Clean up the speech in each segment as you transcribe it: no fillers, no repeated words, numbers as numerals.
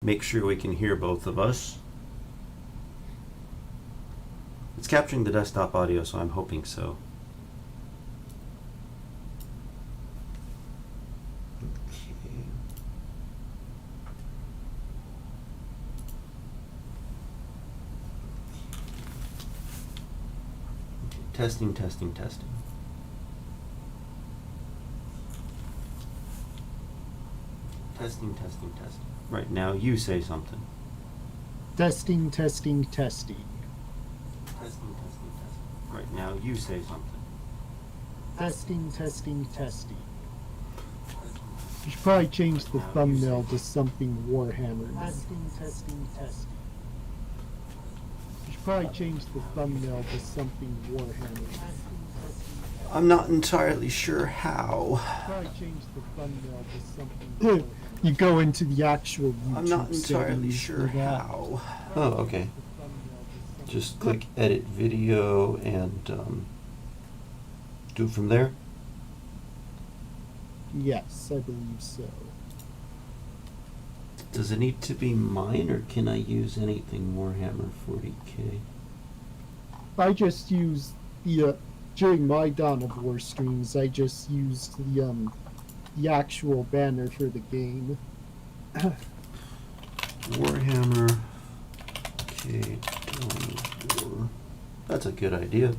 make sure we can hear both of us. It's capturing the desktop audio, so I'm hoping so. Okay. Testing, testing, testing. Testing, testing, testing. Right, now you say something. Testing, testing, testing. Testing, testing, testing. Right, now you say something. Testing, testing, testing. You should probably change the thumbnail to something Warhammer. Testing, testing, testing. You should probably change the thumbnail to something Warhammer. I'm not entirely sure how. Probably change the thumbnail to something. You go into the actual YouTube. I'm not entirely settings sure for that. how. Oh, okay. Just click edit video and do it from there. Yes, I believe so. Does it need to be mine, or can I use anything Warhammer 40k? I just used the during my Dawn of War streams. I just used the actual banner for the game. Warhammer k Dawn of War. That's a good idea.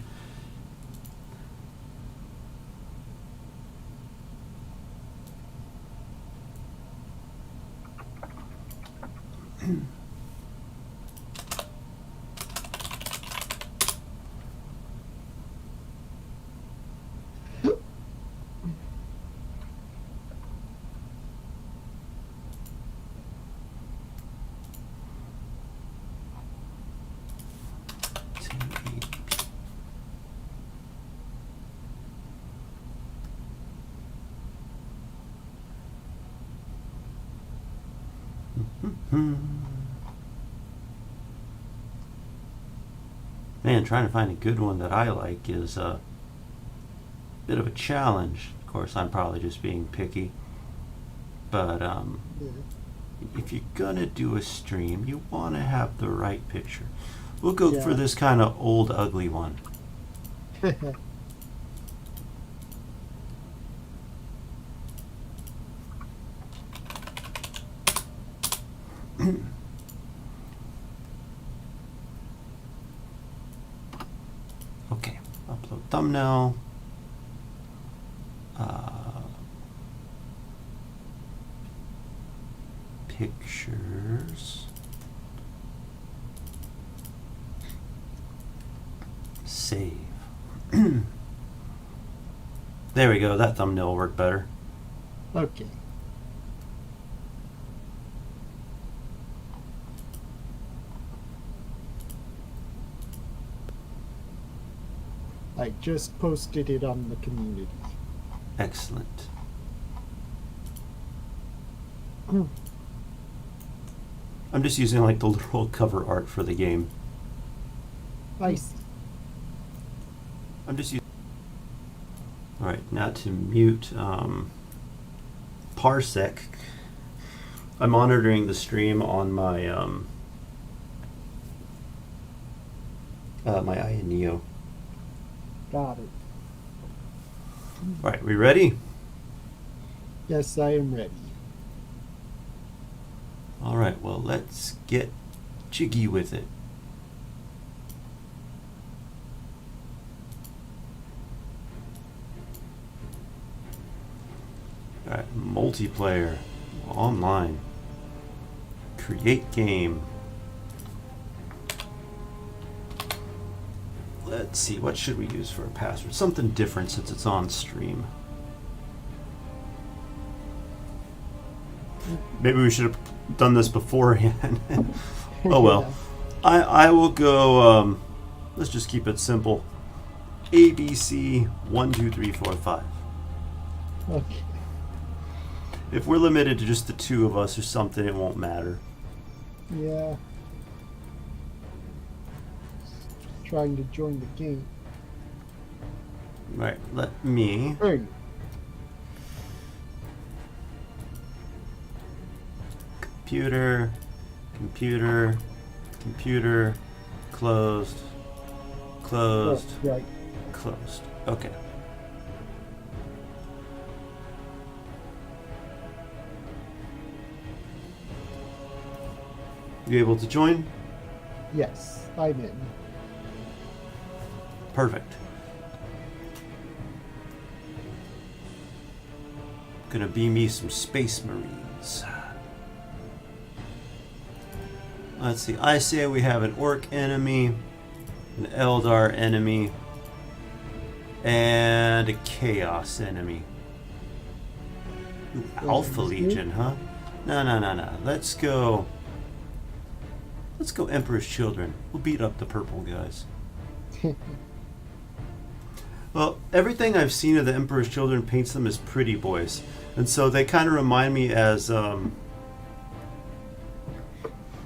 Man, trying to find a good one that I like is a bit of a challenge. Of course, I'm probably just being picky. But if you're gonna do a stream, you want to have the right picture. We'll go for this kind of old, ugly one. Okay, upload thumbnail. Pictures. Save. There we go, that thumbnail will work better. Okay. I just posted it on the community. Excellent. I'm just using like the literal cover art for the game. I see. I'm just using. Alright, now to mute Parsec. I'm monitoring the stream on my my Aya Neo. Got it. Alright, we ready? Yes, I am ready. Alright, well, let's get jiggy with it. Alright, multiplayer, online, create game. Let's see, what should we use for a password? Something different since it's on stream. Maybe we should have done this beforehand. Oh well. I will go, let's just keep it simple. ABC 1, 2, 3, 4, 5. Okay. If we're limited to just the two of us or something, it won't matter. Yeah. Trying to join the game. Right, let me... Hey. Computer, Computer, computer, closed, closed, Right. closed. Okay. You able to join? Yes, I'm in. Perfect. Gonna be me some Space Marines. Let's see. I say we have an Orc enemy, an Eldar enemy, and a Chaos enemy. Ooh, Alpha Legion, huh? No. Let's go. Let's go Emperor's Children. We'll beat up the purple guys. Well, everything I've seen of the Emperor's Children paints them as pretty boys. And so they kind of remind me as,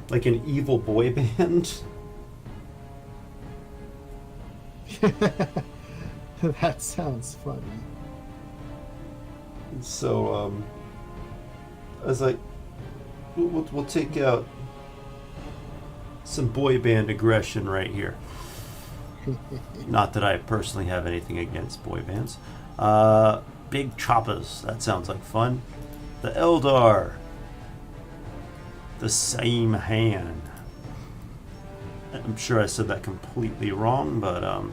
like an evil boy band. That sounds funny. And so, I was like, we'll take out some boy band aggression right here. Not that I personally have anything against boy bands. Big choppers. That sounds like fun. The Eldar. The same hand. I'm sure I said that completely wrong, but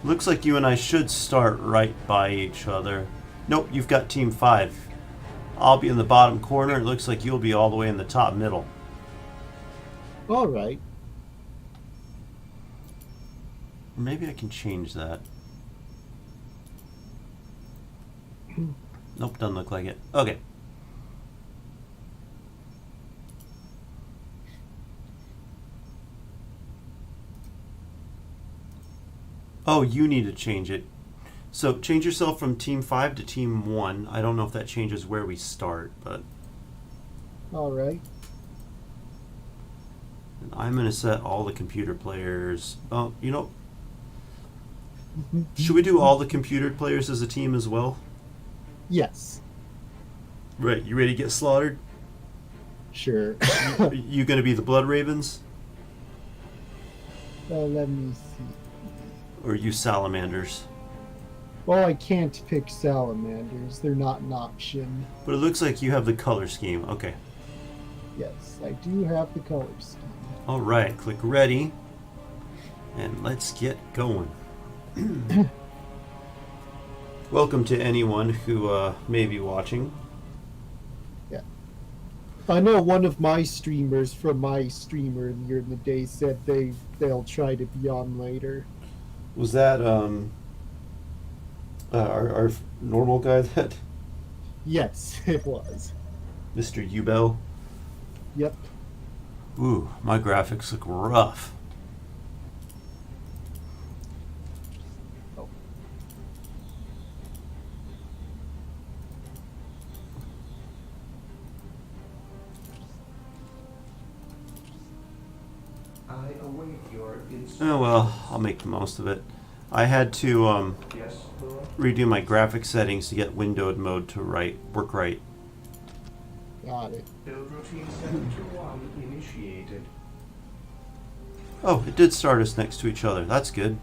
looks like you and I should start right by each other. Nope, you've got team 5. I'll be in the bottom corner. It looks like you'll be all the way in the top middle. All right. Maybe I can change that. Nope, doesn't look like it. Okay. Oh, you need to change it. So change yourself from team 5 to team 1. I don't know if that changes where we start, but All right. I'm going to set all the computer players. Oh, you know, should we do all the computer players as a team as well? Yes. Right, you ready to get slaughtered? Sure. You going to be the Blood Ravens? Let me see. Or are you salamanders? Well, I can't pick salamanders. They're not an option. But it looks like you have the color scheme. Okay. Yes, I do have the color scheme. All right, click ready. And let's get going. Welcome to anyone who may be watching. Yeah. I know one of my streamers from my stream earlier in the day said they'll try to be on later. Was that our normal guy that Yes, it was. Mr. Ubel? Yep. Ooh, my graphics look rough. Oh. I await your Oh well, I'll make the most of it. I had to Yes, Lord. redo my graphic settings to get windowed mode to work right. Got it. Build routine 721 initiated. Oh, it did start us next to each other. That's good.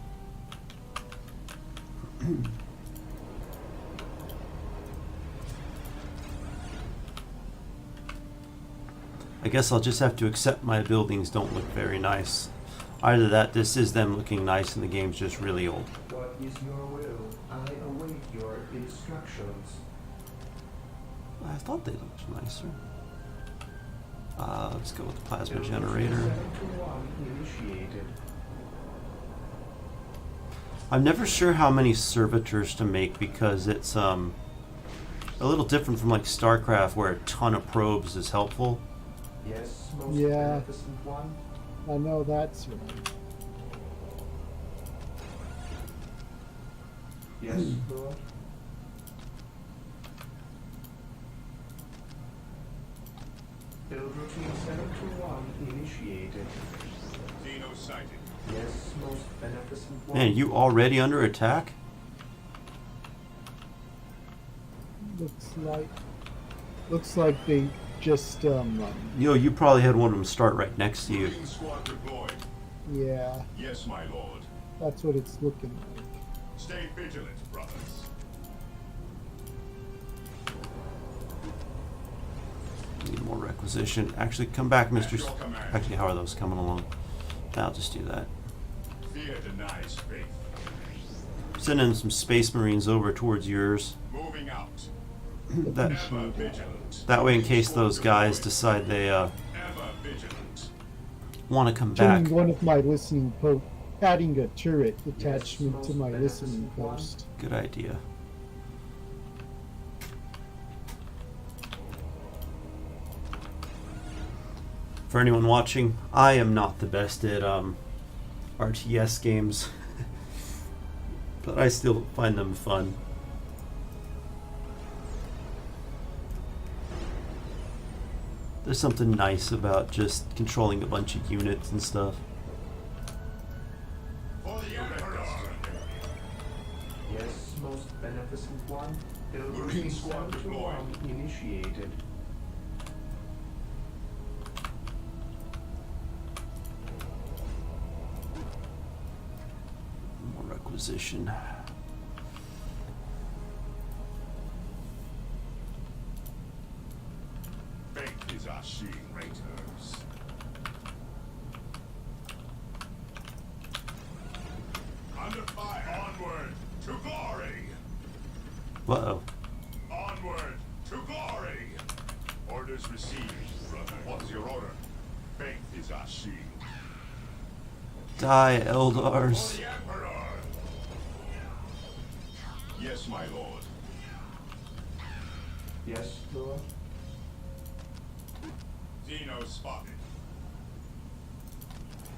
I guess I'll just have to accept my buildings don't look very nice. Either that, this is them looking nice and the game's just really old. What is your will? I await your instructions. I thought they looked nicer. Let's go with the plasma Build generator. routine 721 initiated. I'm never sure how many servitors to make because it's a little different from like StarCraft where a ton of probes is helpful. Yes, most Yeah. beneficent one. I know that's right. Yes, Lord. Build routine 721 initiated. Xeno sighted. Yes, most beneficent one. Man, you already under attack? Looks like they Just You probably had one of them start right next to you. Marine squad deployed. yeah, Yes, my lord. that's what it's looking like. Stay vigilant, brothers. Need more requisition. Actually, come back, Mr. At your command. Actually, how are those coming along? I'll just do that. Fear denies faith. Sending some Space Marines over towards yours. Moving out. That Ever vigilant. that way, in case those guys decide they Ever vigilant. want to come back. Turning one of my listening post, adding a turret attachment to my listening post. Good idea. For anyone watching, I am not the best at RTS games, but I still find them fun. There's something nice about just controlling a bunch of units and stuff. For the Emperor. Yes, most beneficent one. Marine Delivery squad 7 to deployed. 1 initiated. More requisition. Faith is our shield, raiders. Under fire. Onward to glory. Uh-oh. Onward to glory. Orders received, brother. What's your order? Faith is our shield. Die, For Eldars. the Emperor. Yes, my lord. Yes, Lord. Zeno spotted.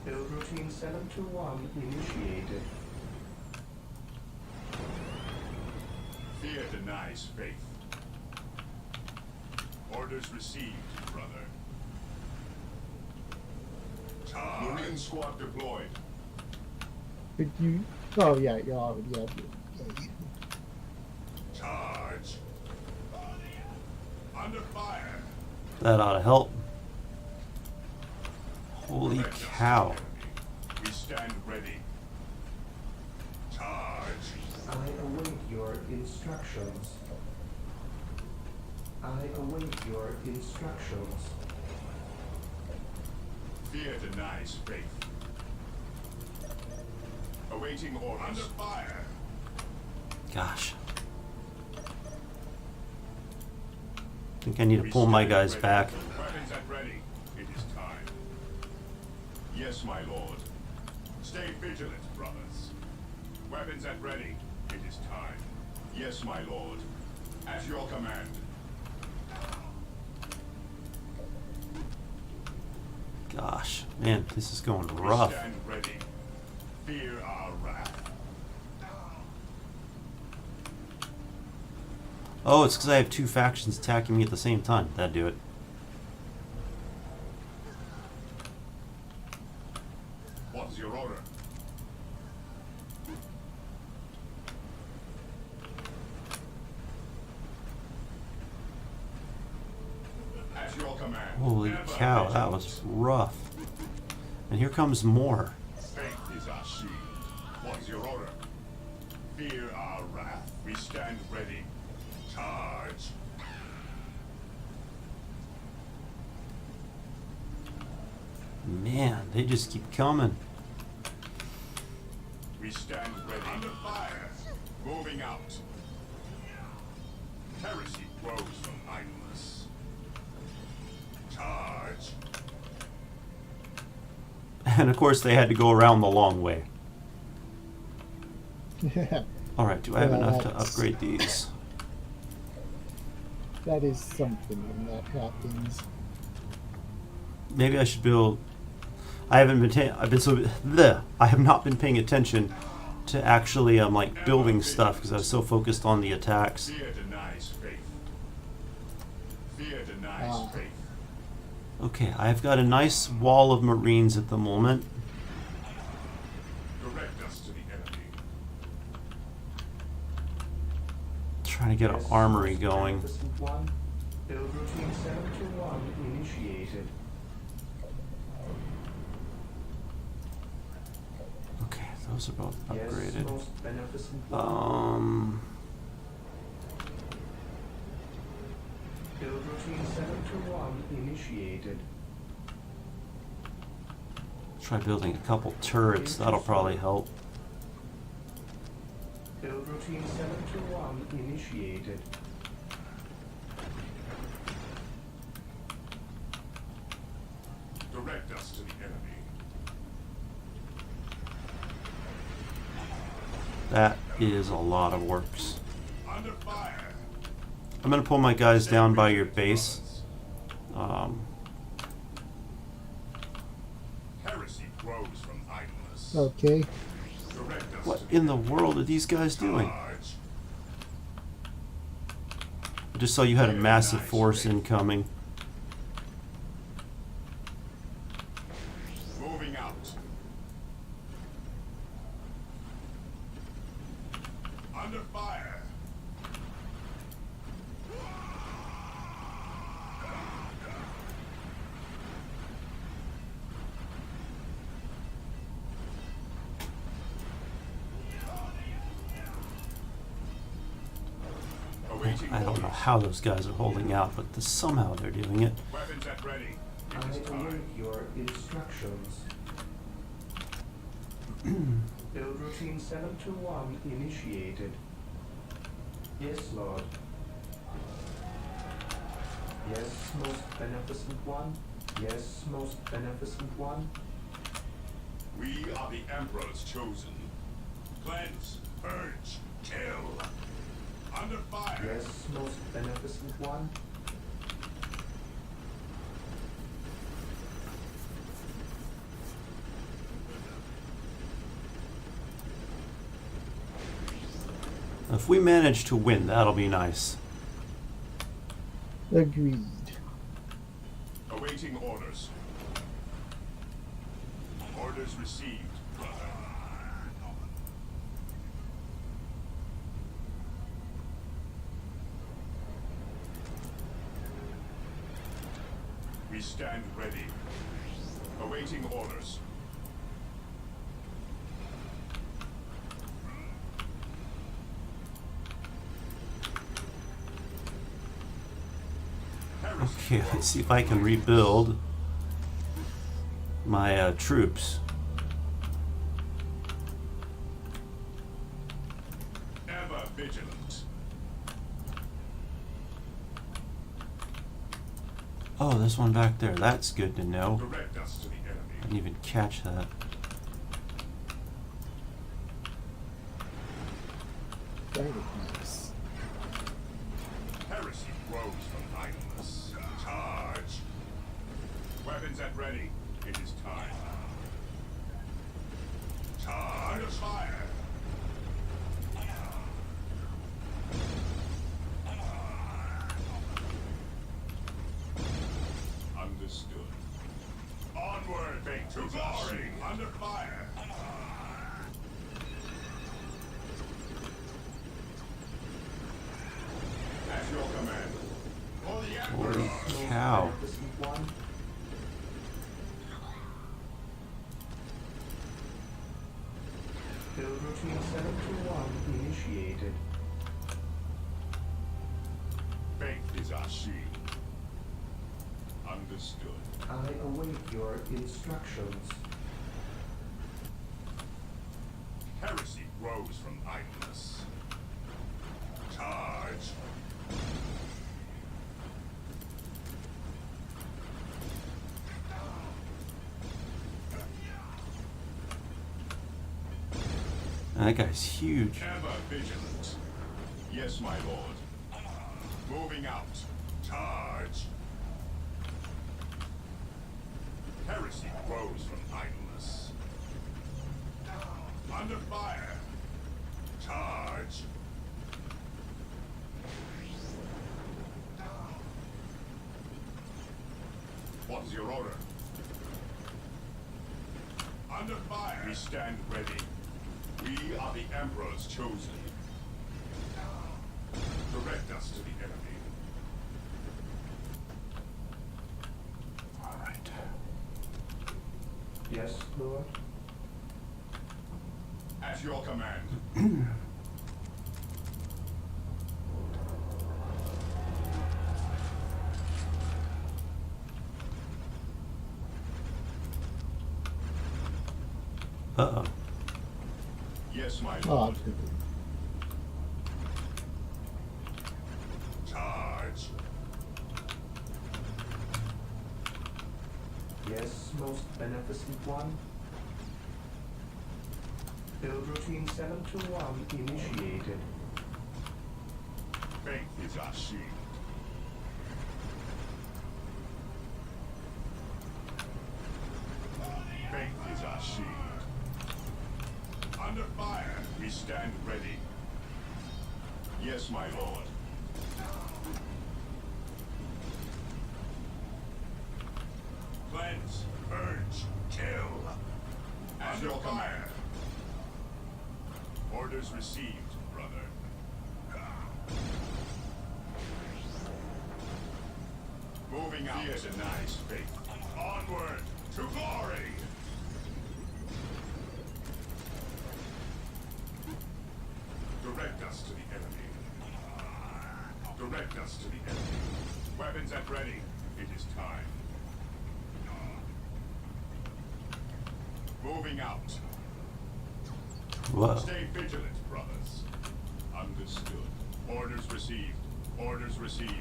Build routine 7 to 1 initiated. Fear denies faith. Orders received, brother. Marine squad deployed. But you, oh yeah, you already have it. Charge. Under fire. That ought to help. Holy Defend us, cow. enemy. We stand ready. Charge. I await your instructions. I await your instructions. Fear denies faith. Awaiting orders. Under fire. Gosh. I think I need to We pull my stand guys ready. back. Weapons at ready. It is time. Yes, my lord. Stay vigilant, brothers. Weapons at ready. It is time. Yes, my lord. At your command. Gosh, man, this is going We rough. stand ready. Fear our wrath. Oh, it's because I have two factions attacking me at the same time. That'd do it. What's your order? At your command. Holy Ever cow, that vigilant. was rough. And here comes more. Faith is our shield. What's your order? Fear our wrath. We stand ready. Charge. Man, they just keep coming. We stand ready. Under fire. Moving out. Heresy grows from idleness. Charge. And of course, they had to go around the long way. Yeah, Alright, do I have Yeah, enough to that's- upgrade these? that is something when that happens. Maybe I should build. I haven't been. I've been so. Bleh. I have not been paying attention to actually like building stuff because I was so focused on the attacks. Fear denies faith. Fear denies Ah. faith. Okay, I've got a nice wall of Marines at the moment. Direct us to the enemy. Trying to get an Yes, armory most going. beneficent one. Build routine 721 initiated. Okay, those are both Yes, upgraded. most beneficent one. Build routine 721 initiated. Try building a couple turrets. That'll probably help. Build routine 721 initiated. Direct us to the enemy. That is a lot of works. Under fire. I'm gonna pull my guys down by your base. Heresy grows from idleness. Okay. Direct us What to the in the world are these guys doing? charge. I just saw you had a massive force incoming. Moving out. Under fire. Awaiting I don't know orders. how those guys are holding out, but somehow they're doing it. Weapons at ready. I It is time. await your instructions. Build routine 721 initiated. Yes, Lord. Yes, most beneficent one. Yes, most beneficent one. We are the Emperor's chosen. Cleanse, purge, kill. Under fire. Yes, most beneficent one. If we manage to win, that'll be nice. Agreed. Awaiting orders. Orders received, brother. We stand ready. Awaiting orders. Okay, let's see if I can rebuild my troops. Ever vigilant. Oh, there's one back there. That's good to know. Direct us to the I enemy. didn't even catch that. That is nice. Heresy grows from idleness. Charge. Weapons at ready. It is time. Charge. Under fire. Understood. Onward, to glory. Under fire. At your command. For the Emperor. Holy Most cow. beneficent one. Build routine 721 initiated. Faith is our shield. Understood. I await your instructions. Heresy grows from idleness. Charge. That guy's huge. Ever vigilant. Yes, my lord. Moving out. Charge. Heresy grows from idleness. Under fire. Charge. What is your order? Under fire. We stand ready. We are the Emperor's chosen. Direct us to the enemy. Yes, Lord. At your command. Uh-oh. Yes, my Oh, lord. Charge. Yes, most beneficent one. Build routine 721 initiated. Faith is our shield. Faith is our shield. Under fire, we stand ready. Yes, my lord. Cleanse, purge, kill. At your command. Orders received, brother. Moving out. Fear denies faith. Onward to glory. Direct us to the enemy. Direct us to the enemy. Weapons at ready. It is time. Moving out. Whoa. Stay vigilant, brothers. Understood. Orders received. Orders received.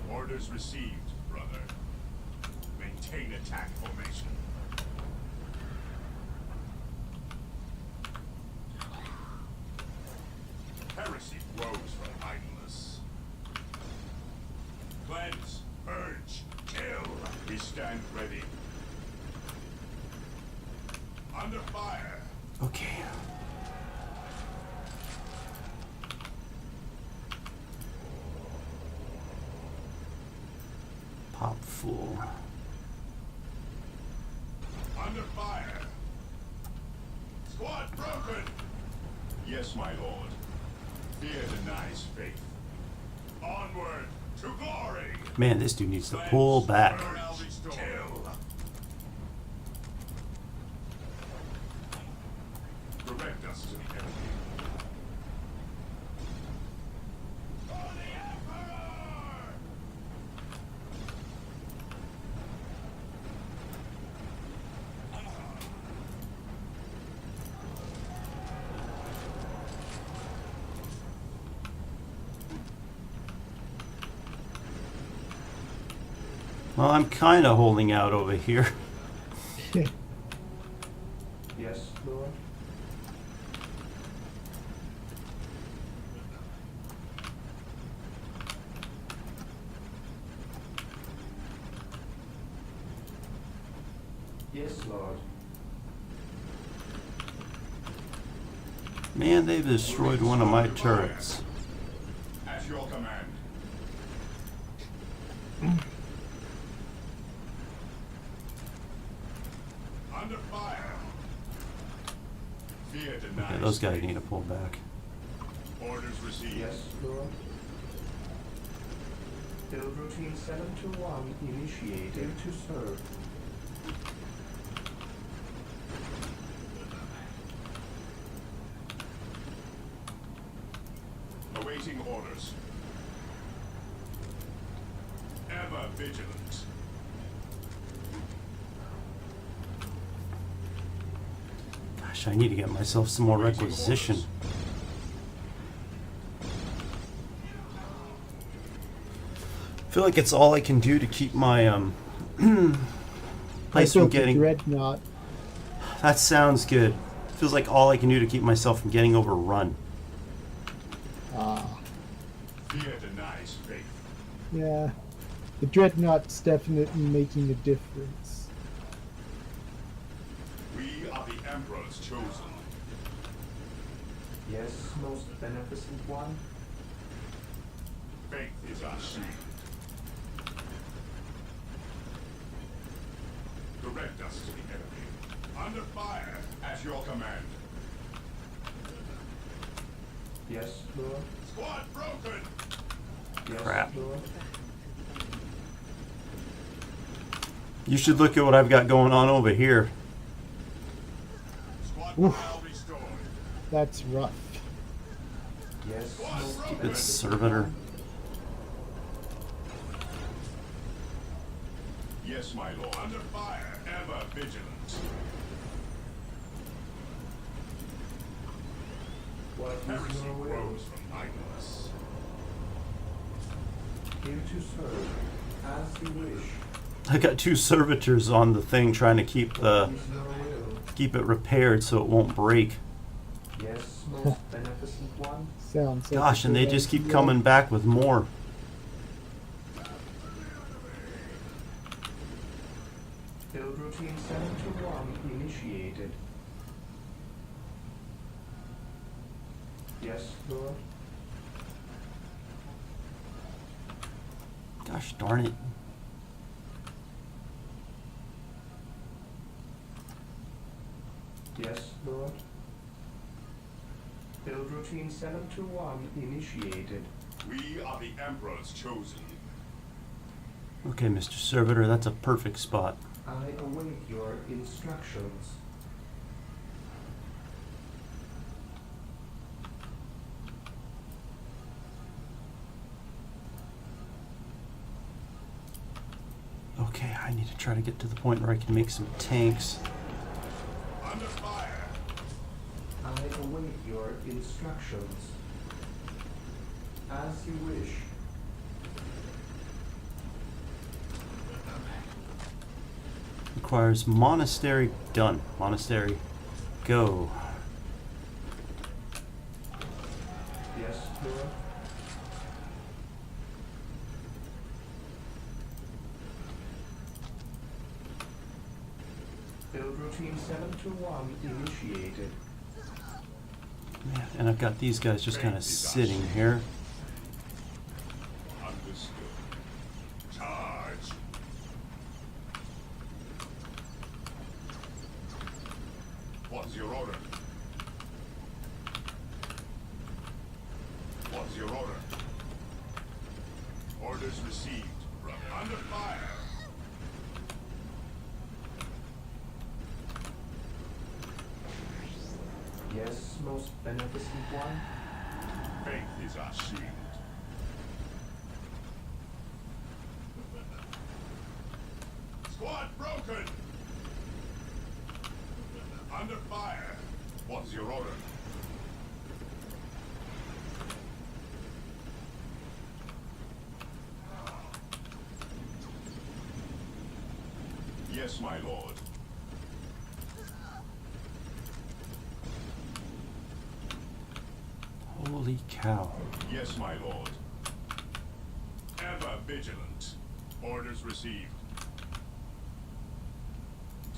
Orders received, brother. Maintain attack formation. Heresy grows from idleness. Cleanse, purge, kill. We stand ready. Under fire. Okay. Pop full. Under fire. Squad broken. Yes, my lord. Fear denies faith. Onward to glory. Man, this dude needs to pull back. Kill. Direct us to the enemy. For the Emperor! Well, I'm kind of holding out over here. Yes, Lord. Yes, Lord. Man, they've destroyed one of my turrets. At your command. Under fire. Fear denies. Okay, those guys faith. need to pull back. Orders received. Yes, Lord. Build routine 721 initiated to serve. Awaiting orders. Ever vigilant. Gosh, I need to get myself some more requisition. I feel like it's all I can do to keep my I place from built a getting. dreadnought. That sounds good. Feels like all I can do to keep myself from getting overrun. Fear denies faith. Yeah. The dreadnought's definitely making a difference. We are the Emperor's chosen. Yes, most beneficent one. Faith is our shield. Direct us to the enemy. Under fire. At your command. Yes, Lord. Squad broken. Yes, Crap. Lord. You should look at what I've got going on over here. Squad Oof. morale restored. That's rough. Yes, most It's beneficent servitor. one. Yes, my lord. Under fire, ever vigilant. What is Heresy your will? grows from idleness. Here to serve, as you wish. I got 2 servitors on the thing trying to keep What the is your will? keep it repaired so it won't break. Yes, most beneficent one. Sounds like Gosh, a and they good just keep idea. coming back with more. Build routine 721 initiated. Yes, Lord. Gosh darn it. Yes, Lord. Build routine 721 initiated. We are the Emperor's chosen. Okay, Mr. Servitor, that's a perfect spot. I await your instructions. Okay, I need to try to get to the point where I can make some tanks. Under fire. I await your instructions. As you wish. Requires monastery done. Monastery go. Yes, Lord. Build routine 721 initiated. Man, and I've got these guys just kind of sitting here. Understood. Charge. What's your order? What's your order? Orders received. Brother. Under fire. Yes, most beneficent one. Faith is our shield. Squad broken! Under fire. What's your order? Yes, my lord. Holy cow. Yes, my lord. Ever vigilant. Orders received.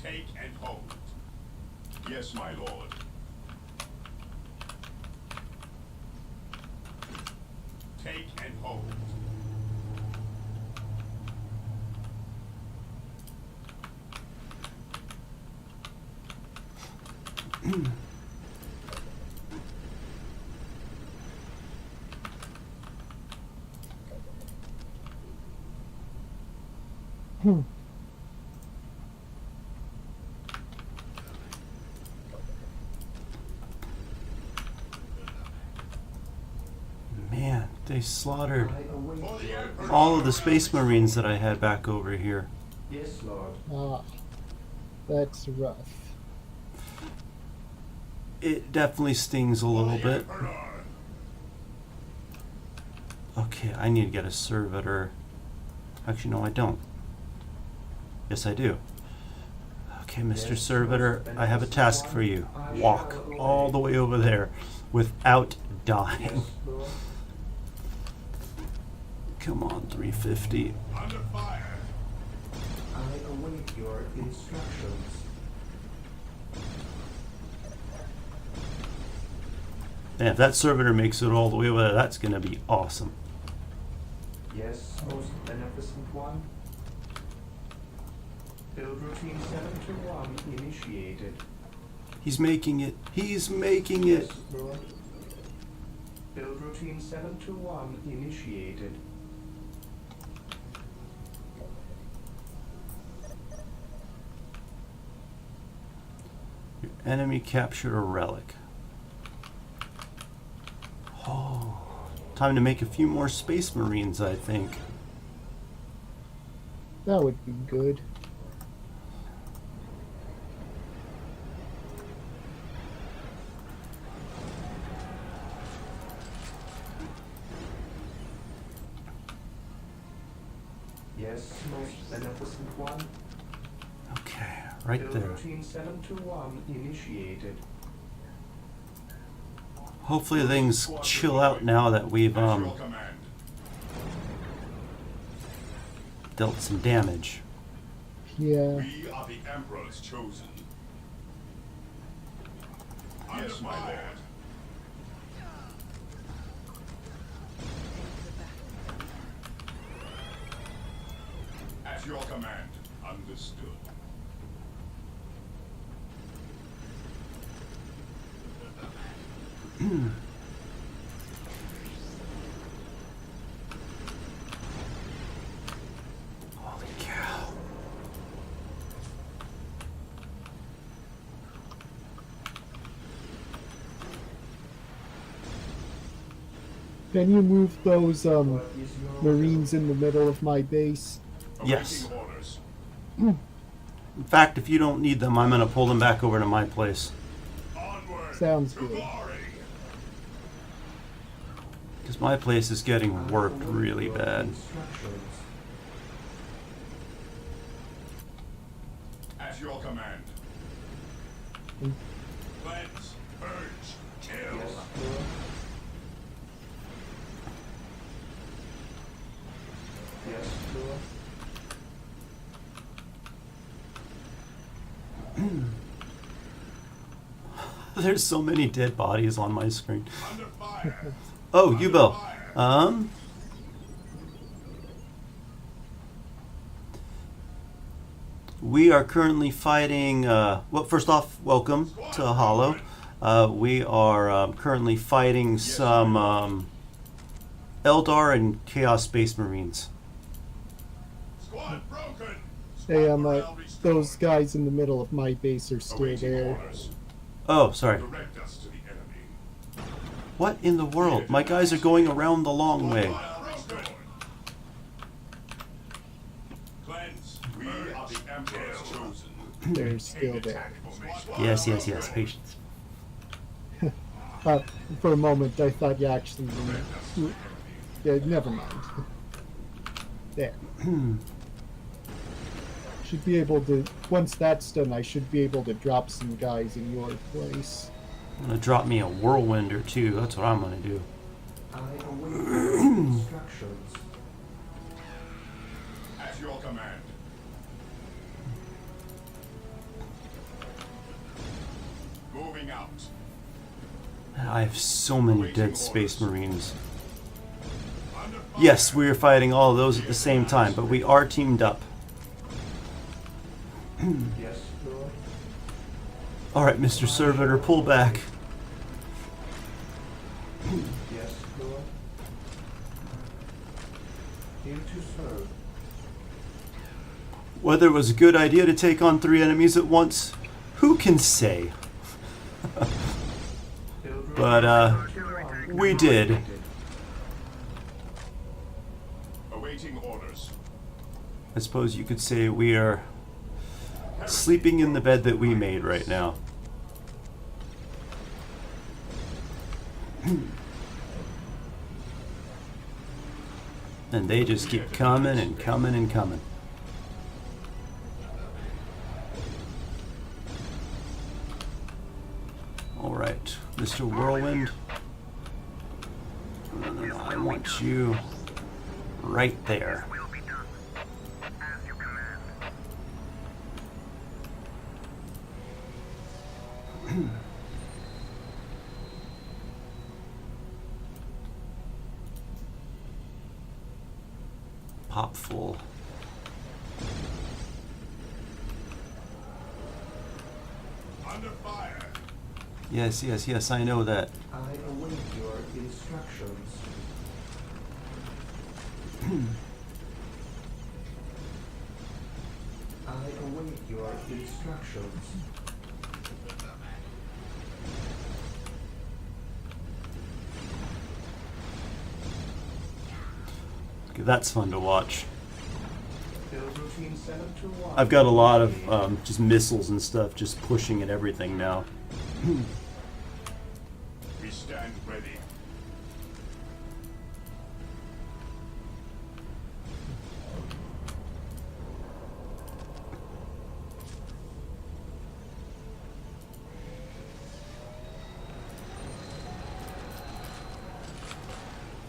Take and hold. Yes, my lord. Take and hold. Man, they slaughtered I await For the your Emperor. all of the Space Marines that I had back over here. Yes, Lord. Ah, that's rough. It definitely stings a For little the bit. Emperor. Okay, I need to get a servitor. Actually, no, I don't. Yes, I do. Okay, Mr. Yes, Servitor, most I have a task for you. I Walk shall all obey. the way over there without Yes, dying. Lord. Come on, 350. Under fire. I await your instructions. And if that servitor makes it all the way over there, that's going to be awesome. Yes, most beneficent one. Build routine 721 initiated. He's making it. He's making it. Yes, Lord. Build routine 721 initiated. Enemy captured a relic. Oh, time to make a few more Space Marines, I think. That would be good. Yes, most beneficent one. Okay, right Build there. routine 721 initiated. Hopefully things chill out now that we've At your command. dealt some damage. Yeah. We are the Emperor's chosen. Yes, my lord. At your command. Understood. Holy cow. Can you move those What is your Marines in the middle of my base? Yes. Awaiting orders. In fact, if you don't need them, I'm gonna pull them back over to my place. Onward. Sounds to good. glory. Because my place is getting worked really bad. instructions? At your command. Cleanse, purge, kill. Yes, Lord. Yes, Lord. There's so many dead bodies on my screen. Under fire. Oh, Yubo. We are currently fighting. Well, first off, welcome to Hollow. We are currently fighting some Eldar and Chaos Space Marines. Squad broken. Hey, Squad morale restored. those guys in the middle of my base are still Awaiting there. orders. Oh, sorry. Direct us to the enemy. What in the world? My guys are going around the long way. Morale restored. Cleanse. We are the Emperor's chosen. They're still there. Yes, yes, yes. Patience. For a moment, I thought you actually. Yeah, never mind. There. Should be able to. Once that's done, I should be able to drop some guys in your place. I'm gonna drop me a whirlwind or two. That's what I'm gonna do. I await your instructions. At your command. Moving out. I have so many dead Space Marines. Under fire. Yes, we are fighting all of those at the same time, but we are teamed up. Yes, Lord. All right, Mr. Servitor, pull back. Yes, Lord. Here to serve. Whether it was a good idea to take on 3 enemies at once, who can say? Build But, routine we did. initiated. Awaiting orders. I suppose you could say we are sleeping in the bed that we made right now. And they just keep coming and coming and coming. Alright, Mr. Whirlwind. No, I want you right there. Will be done. As you command. Pop full. Under fire. Yes, yes, yes, I know that. I await your instructions. I await your instructions. Okay, that's fun to watch. Build routine 721. I've got a lot of just missiles and stuff just pushing at everything now. We stand ready.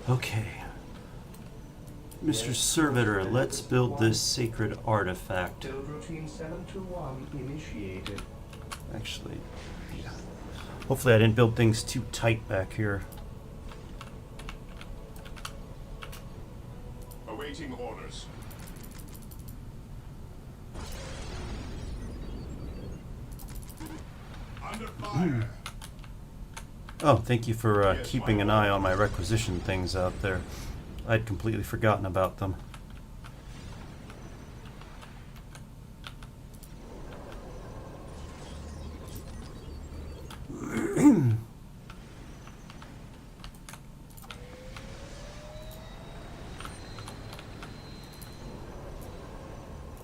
Okay. Mr. Servitor, let's build this sacred artifact. Build routine 721 initiated. Actually, yeah. Hopefully I didn't build things too tight back here. Awaiting orders. Under fire. Oh, thank you for Yes, keeping my an lord. eye on my requisition things out there. I'd completely forgotten about them.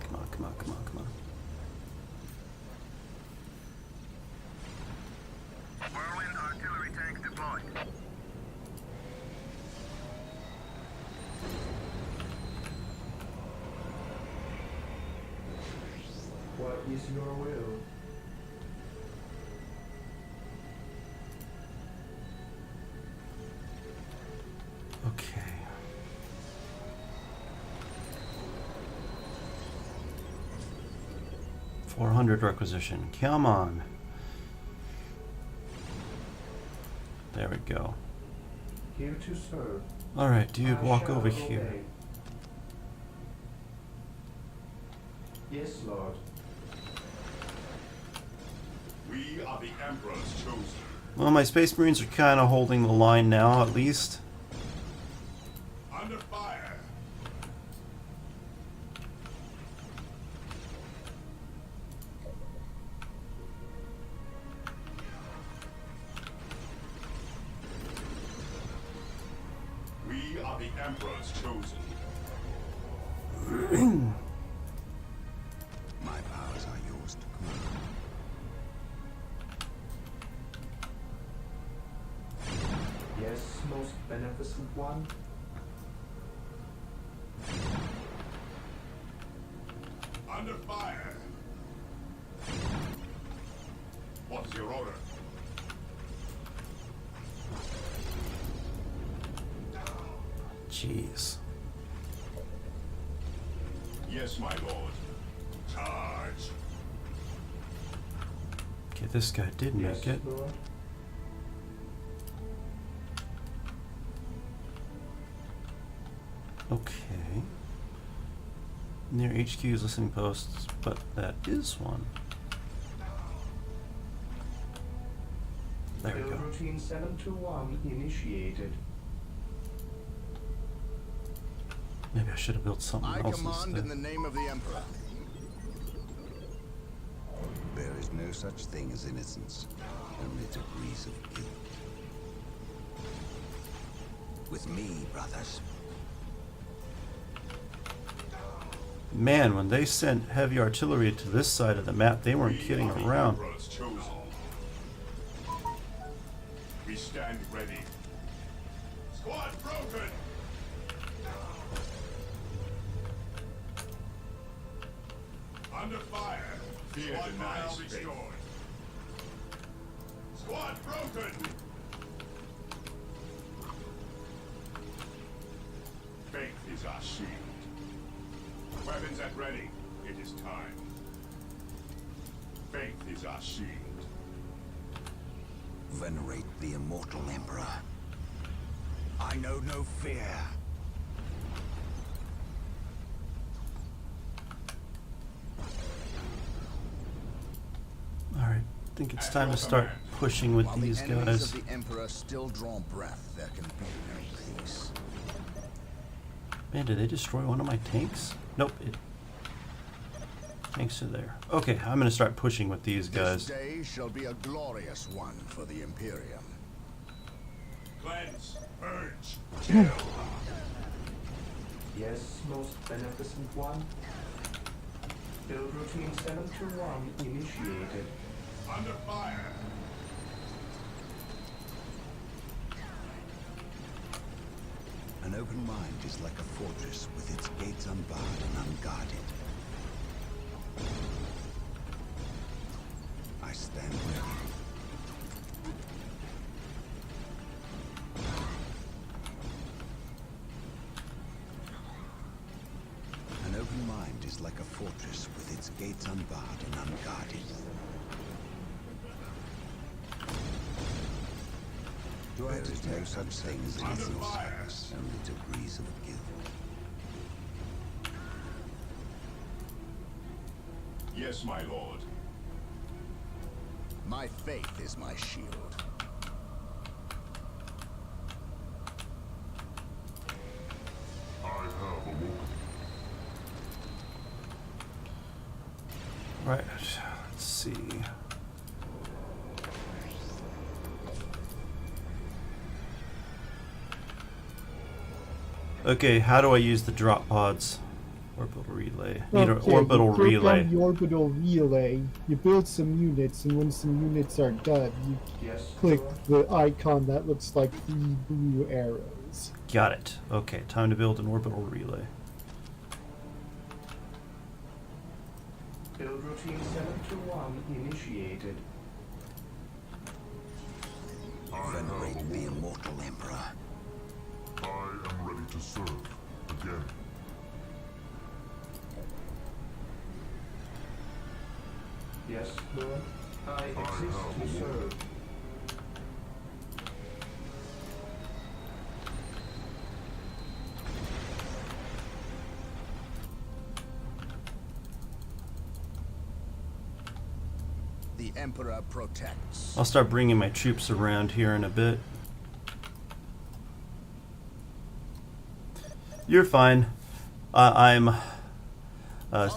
Come on, come on, come on, come on. Whirlwind artillery tanks deployed. What is your will? Okay. $400 requisition. Come on. There we go. Here to serve. Alright, dude, I walk shall over obey. here. Yes, Lord. We are the Emperor's chosen. Well, my Space Marines are kind of holding the line now, at least. Under fire. We are the Emperor's chosen. My powers are yours to command. Yes, most beneficent one. Under fire. What is your order? Jeez. Yes, my lord. Charge. Okay, this guy did Yes, make it. Lord. Okay. Near HQ's listening posts, but that is one. There we Build go. routine 721 initiated. Maybe I should have built something I else command in instead. the name of the Emperor. There is no such thing as innocence, only degrees of guilt. With me, brothers. Man, when they sent heavy artillery to this side of the map, they weren't We kidding are the around. Emperor's chosen. We stand ready. Squad broken. Under fire. Fear denies restored. Squad broken. Faith is our shield. Weapons at ready. It is time. Faith is our shield. Venerate the immortal Emperor. I know no fear. Alright, I think it's time to start pushing with While these the enemies guys. of the Emperor still draw breath, there can be no peace. Man, did they destroy one of my tanks? Nope. Tanks are there. Okay, I'm gonna start pushing with these This guys. day shall be a glorious one for the Imperium. Cleanse. Purge. Kill. Yes, most beneficent one. Build routine 721 initiated. Under fire! An open mind is like a fortress with its gates unbarred and unguarded. I stand ready. An open mind is like a fortress with its gates unbarred and unguarded. Do I detect such things in innocence, only degrees of guilt? Yes, my lord. My faith is my shield. I have awoken. Right. Let's see. Okay, how do I use the drop pods? Orbital relay. Need an Okay, orbital you click relay. on the orbital relay, you build some units, and when some units are done, you Yes, click sir. the icon that looks like 3 blue arrows. Got it. Okay, time to build an orbital relay. Build routine 721 initiated. Venerate the immortal Emperor. I am ready to serve again. Yes, Lord. I exist to serve. The Emperor protects. I'll start bringing my troops around here in a bit. You're fine. I'm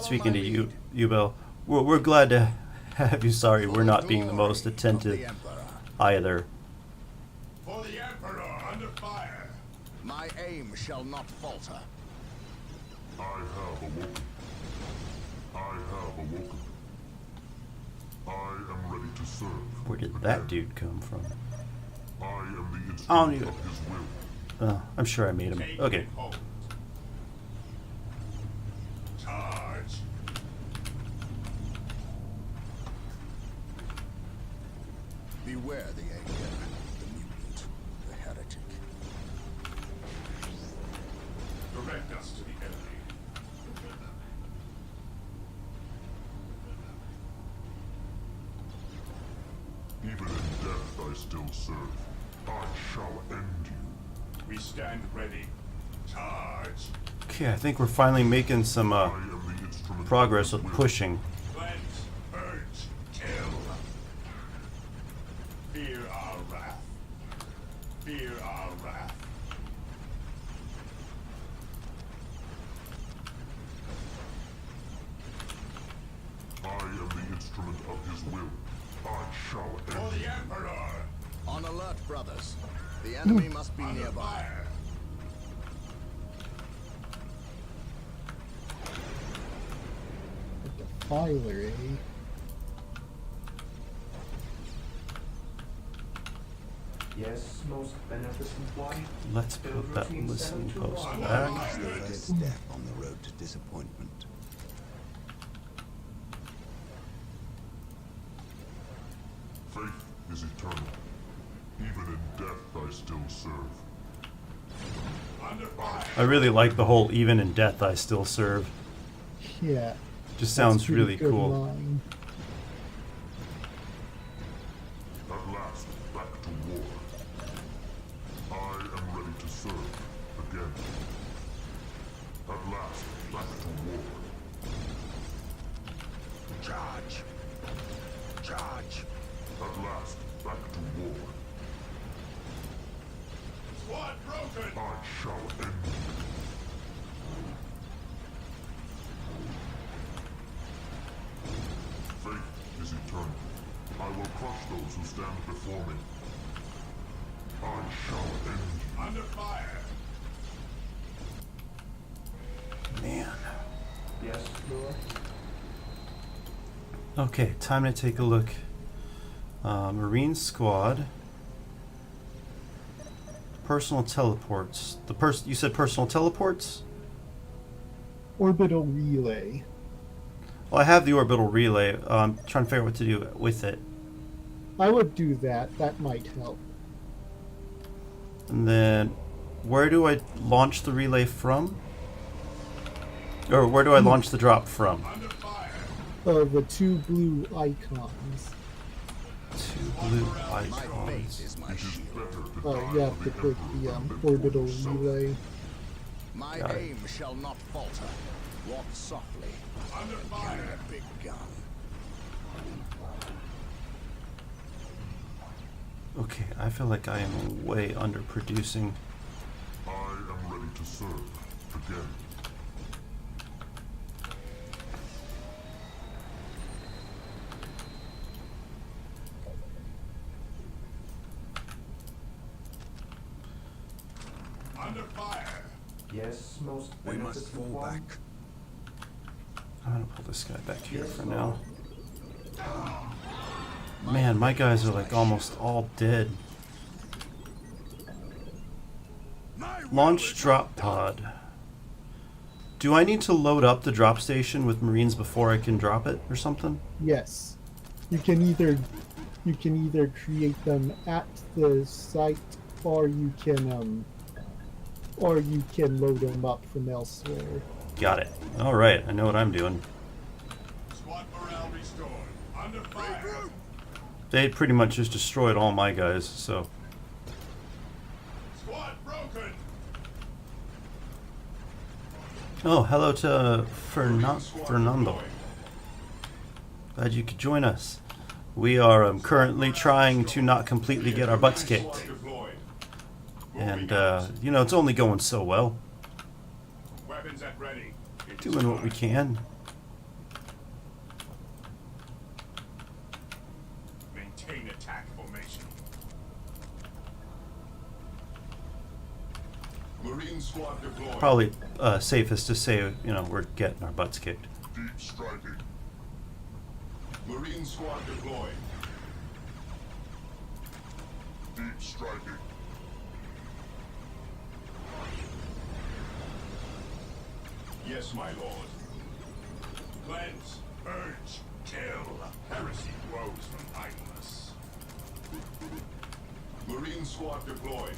speaking to you, Ubel. We're glad to have you. Sorry, we're not being the most attentive The Emperor. either. For the Emperor under fire! My aim shall not falter. I have awoken. I have awoken. I am ready to serve. Where did that dude come from? I am the I don't instrument even- of his will. I'm sure I made him. Take Okay. hold. Charge! Beware the alien, the mutant, the heretic. Direct us to the enemy. Even in death I still serve. I shall end you. We stand ready. Charge! Okay, I think we're finally making some I am the instrument progress of with his will. pushing. Cleanse, purge, kill. Fear our wrath. Fear our wrath. I am the instrument of his will. I shall end. For the Emperor! On alert, brothers. The enemy must be nearby. Fire! Defiler, eh? Yes, most beneficent one. Let's put that listening post It's back. the first step on the road to disappointment. Faith is eternal. Even in death I still serve. Under fire! I really like the whole "even in death I still serve." Yeah. Just sounds that's pretty really good cool. line. At last, back to war. I am ready to serve again. At last, back to war. Charge! Charge! At last, back to war. Squad broken! I shall end you. Faith is eternal. I will crush those who stand before me. I shall end you. Under fire! man. Yes, Lord. Okay, time to take a look. Marine Squad. Personal teleports. You said personal teleports? Orbital relay. Well, I have the orbital relay. I'm trying to figure out what to do with it. I would do that. That might help. And then, where do I launch the relay from? Or where do I launch the drop from? Under fire. The two blue icons. Two blue My faith icons. is my shield. You have to click the orbital relay. My Got it. aim shall not falter. Walk softly. Under Carry fire. a big gun. Okay, I feel like I am way underproducing. I am ready to serve. Again. Under fire. Yes, most We must beneficent fall one. back. I'm gonna pull this guy back here Yes, for Lord. now. Man, my guys are like almost all dead. My will Launch is drop pod. Do I need to load up the drop station with Marines before I can drop it or something? Yes. You can either create them at the site, or you can load them up from elsewhere. Got it. Alright, I know what I'm doing. Squad morale restored. Under fire. They pretty much just destroyed all my guys, so. Squad broken. Oh, hello to Marine squad Fernando. deployed. Glad you could join us. We are currently trying to not completely get our butts Marine squad kicked. deployed. And, you know, it's only going so well. Weapons at ready. It is Doing what we time. can. Maintain attack formation. Marine squad deployed. Probably safest to say, you know, we're getting our butts kicked. Deep striking. Marine squad deployed. Deep striking. Yes, my lord. Cleanse, purge, kill. Heresy grows from idleness. Marine squad deployed.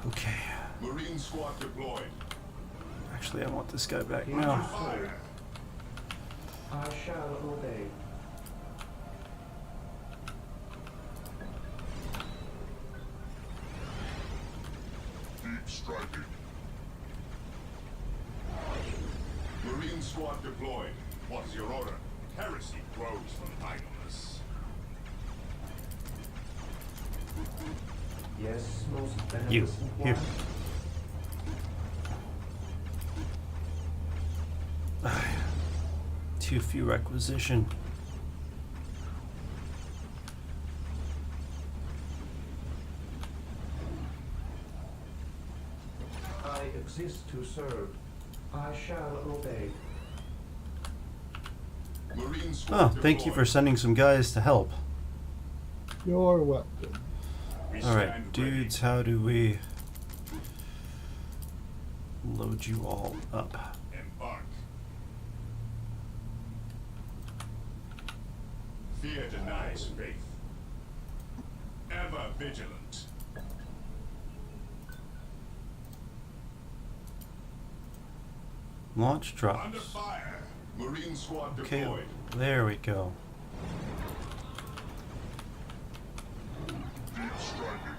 Okay. Marine squad deployed. Actually, I want this guy back Here now. to serve. I shall obey. Deep striking. Marine squad deployed. What is your order? Heresy grows from idleness. Yes, most beneficent You, one. here. Too few requisition. I exist to serve. I shall obey. Marine squad Oh, deployed. thank you for sending some guys to help. You're welcome. We Alright, stand dudes, how do we load you all up? ready. Embark. Fear denies faith. Ever vigilant. Launch Under drops. fire. Marine squad Okay, deployed. there we go. Deep striking.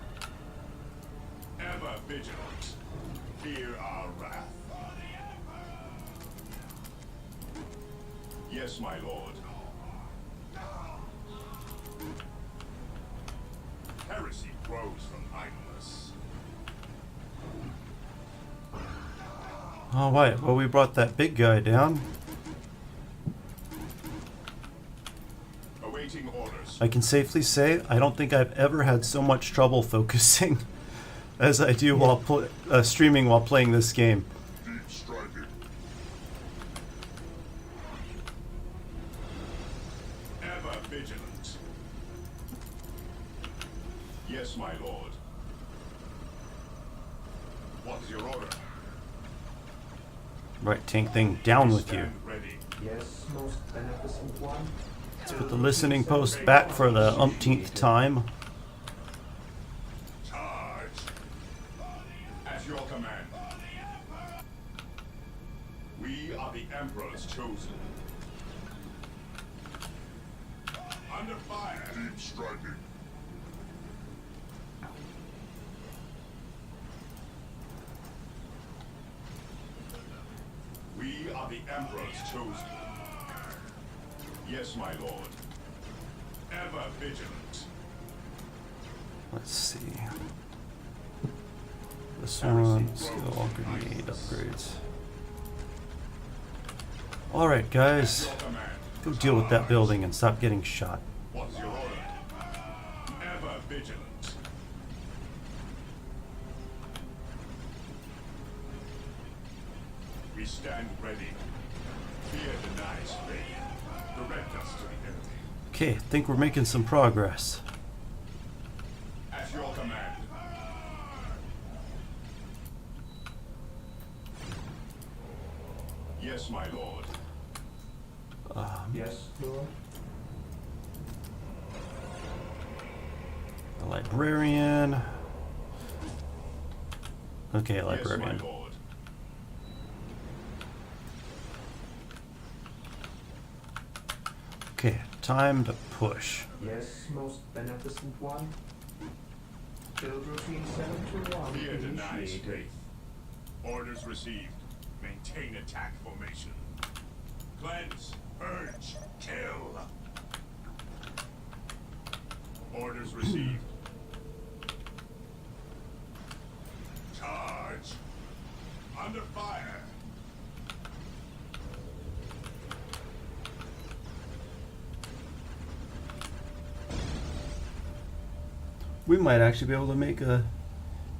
Ever vigilant. Fear our wrath. Yes, my lord. Heresy grows from idleness. All right, well, we brought that big guy down. Awaiting orders. I can safely say I don't think I've ever had so much trouble focusing as I do while streaming while playing this game. Deep striking. Ever vigilant. Yes, my lord. What is your order? Right, tank thing, down with you. Stand ready. Yes, most beneficent one. Put the listening post back for the umpteenth time. Charge. At your command. We are the Emperor's chosen. Under fire. Deep striking. We are the Emperor's chosen. Yes, my lord. Ever vigilant. Let's see. This one, skill grenade upgrades. Alright, guys. Your command. Go deal with that building and stop getting shot. What's your order? Ever vigilant. We stand ready. Fear denies faith. Direct us to the enemy. Okay, I think we're making some progress. At your command. Yes, my lord. Yes, Lord. A librarian. Okay, librarian. Yes, my lord. Okay, time to push. Yes, most beneficent one. Build routine 721 Fear denies initiated. faith. Orders received. Maintain attack formation. Cleanse, purge, kill. Orders received. Charge. Under fire. We might actually be able to make a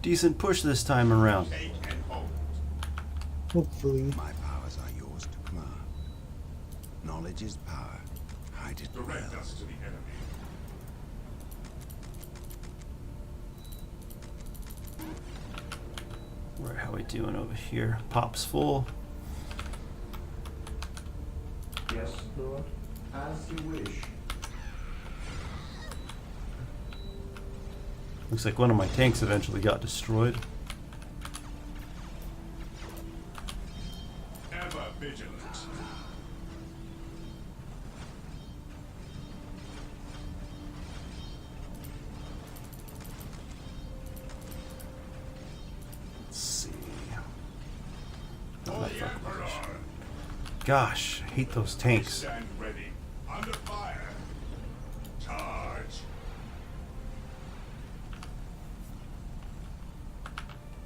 decent push this time around. Take and hold. Hopefully. My powers are yours to command. Knowledge is power. Hide it Direct well. us to the enemy. Right, how we doing over here? Pop's full. Yes, Lord. As you wish. Looks like one of my tanks eventually got destroyed. Ever vigilant. Let's see. For Oh, that the fucking Emperor. Gosh, I hate those tanks. Stand ready. Under fire. Charge.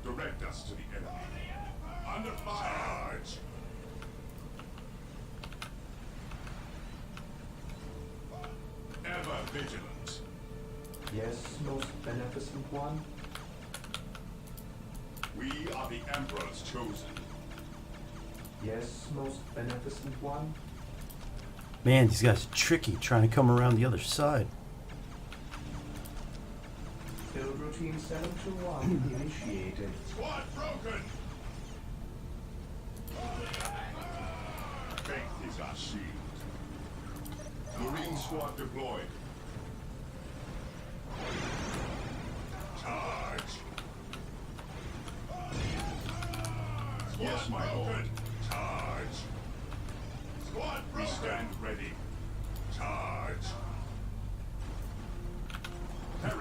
Direct us to the enemy. Under fire. Charge. Ever vigilant. Yes, most beneficent one. We are the Emperor's chosen. Yes, most beneficent one. Man, these guys are tricky trying to come around the other side. Build routine 721 initiated. Squad broken. Faith is our shield. Marine squad deployed. Charge. Yes, my lord. Charge. Squad broken. We stand ready. Charge.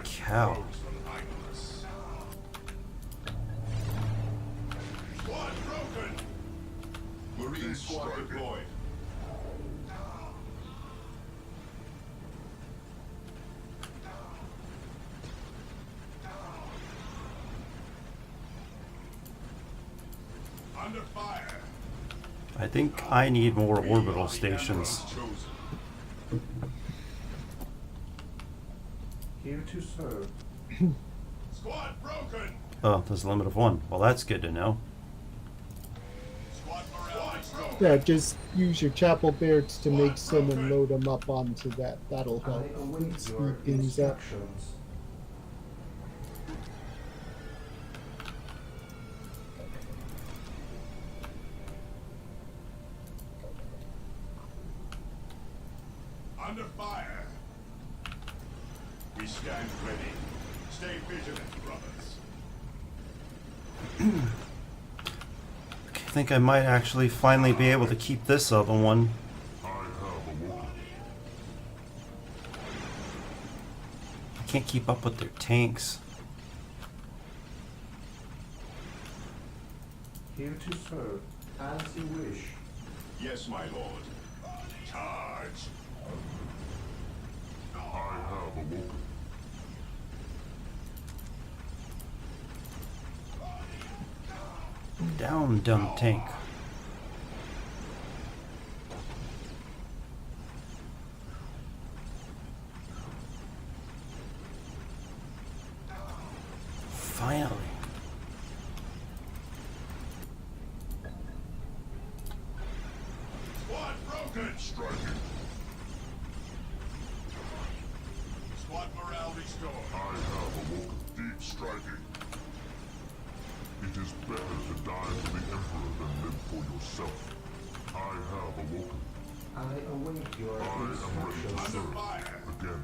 Cow. Rose from idleness. Squad broken. Marine squad deployed. Under fire. I think I need more orbital stations. Here to serve. Squad broken. Oh, there's a limit of 1. Well, that's good to know. Squad morale restored. Yeah, just use your chapel barracks to make some and load them up onto that. That'll I help await your speed things up. instructions. Under fire. We stand ready. Stay vigilant, brothers. I think I might actually finally be able to keep this other one. I have awoken. I can't keep up with their tanks. Here to serve, as you wish. Yes, my lord. Charge. I have awoken. Down, dumb tank. Finally. Squad broken. Striking. Squad morale restored. I have awoken. Deep striking. It is better to die for the Emperor than live for yourself. I have awoken. I await your I am ready to instructions. serve. Fire. Again.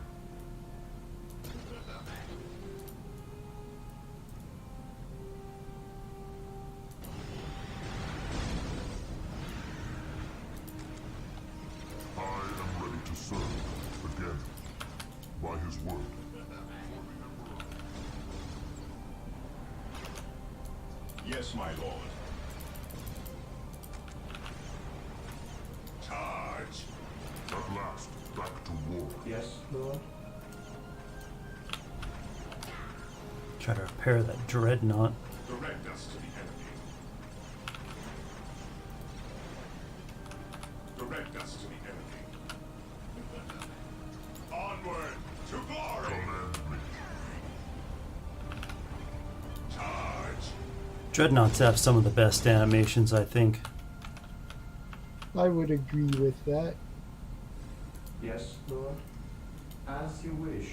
I am ready to serve. Again. By his word. Yes, my lord. Charge. At last, back to war. Yes, Lord. Try to repair that dreadnought. Direct us to the enemy. Direct us to the enemy. Onward to glory. Command me. Charge. Dreadnoughts have some of the best animations, I think. I would agree with that. Yes, Lord. As you wish.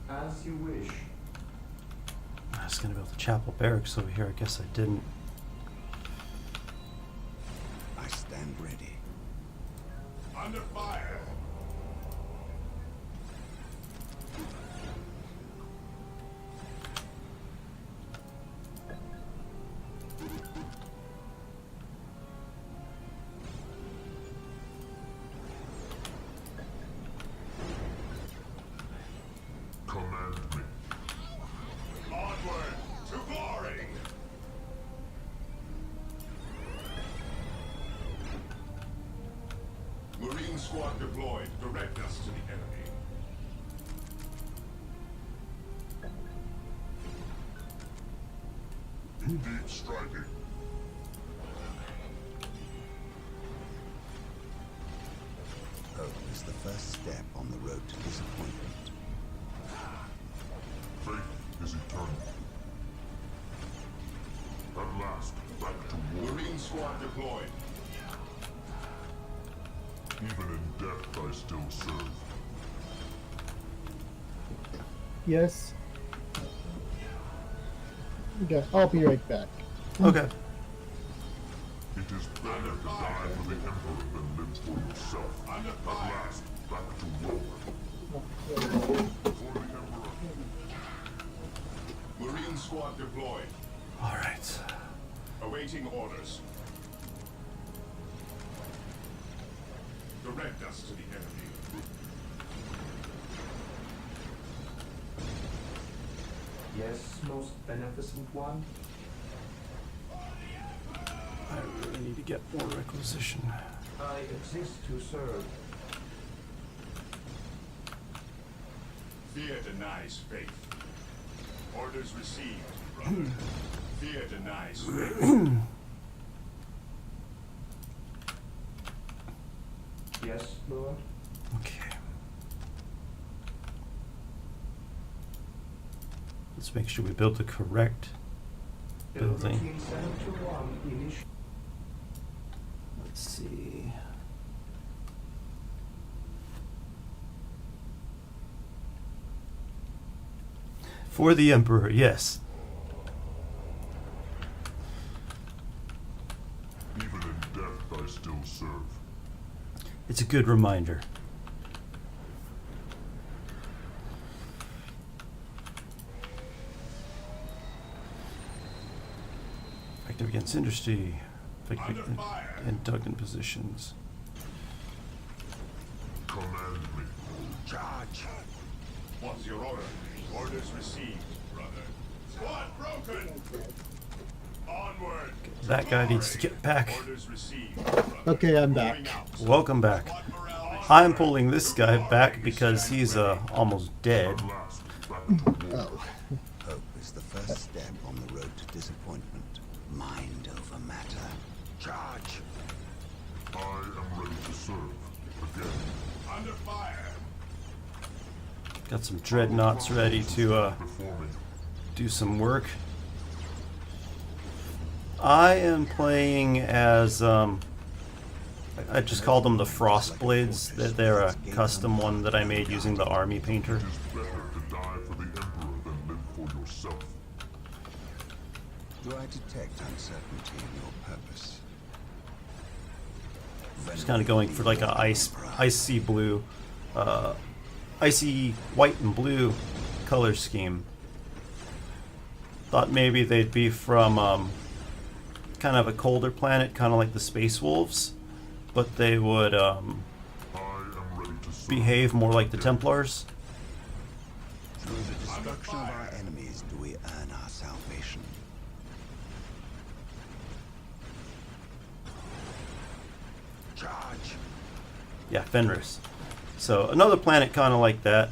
As you wish. I was gonna build the chapel barracks over here. I guess I didn't. I stand ready. Under fire. Command me. Onward to glory. Marine squad deployed. Direct us to the enemy. Deep striking. Hope is the first step on the road to disappointment. Faith is eternal. At last, back to war. Marine squad deployed. Even in death, I still serve. Yes. Okay, I'll be right back. Okay. It is better to die for the Emperor than live for yourself. Under At fire. last, back to war. For the Emperor. Marine squad deployed. All right. Awaiting orders. Direct us to the enemy. Yes, most beneficent one. I really need to get more requisition. I exist to serve. Fear denies faith. Orders received, brother. Fear denies faith. Yes, Lord. Okay. Let's make sure we build the correct building. Team 721 initial. Let's see. For the Emperor, yes. Even in death I still serve. It's a good reminder. Effective against industry. Effective in dug in positions. Command me. Charge! What's your order? Orders received, brother. Squad broken! Onward! That guy needs to get back. Orders received, brother. Okay, I'm back. Moving out. Welcome back. Squad morale I'm pulling this guy back because he's almost dead. Last back to war. Oh. Hope is the first step on the road to disappointment. Mind over matter. Charge! I am ready to serve. Again. under fire. Got some dreadnoughts ready to Before me. do some work. I am playing as I just called them the Frost Blades. They're a custom one that I made using the army painter. It is better to die for the Emperor than live for yourself. Do I detect uncertainty in your purpose? Just kind of going for like a icy blue, icy white and blue color scheme. Thought maybe they'd be from kind of a colder planet, kind of like the Space Wolves, but they would I am ready to serve. behave more like the Templars. Through the destruction of our enemies do we earn our salvation. Charge! Yeah, Fenris. So another planet kind of like that,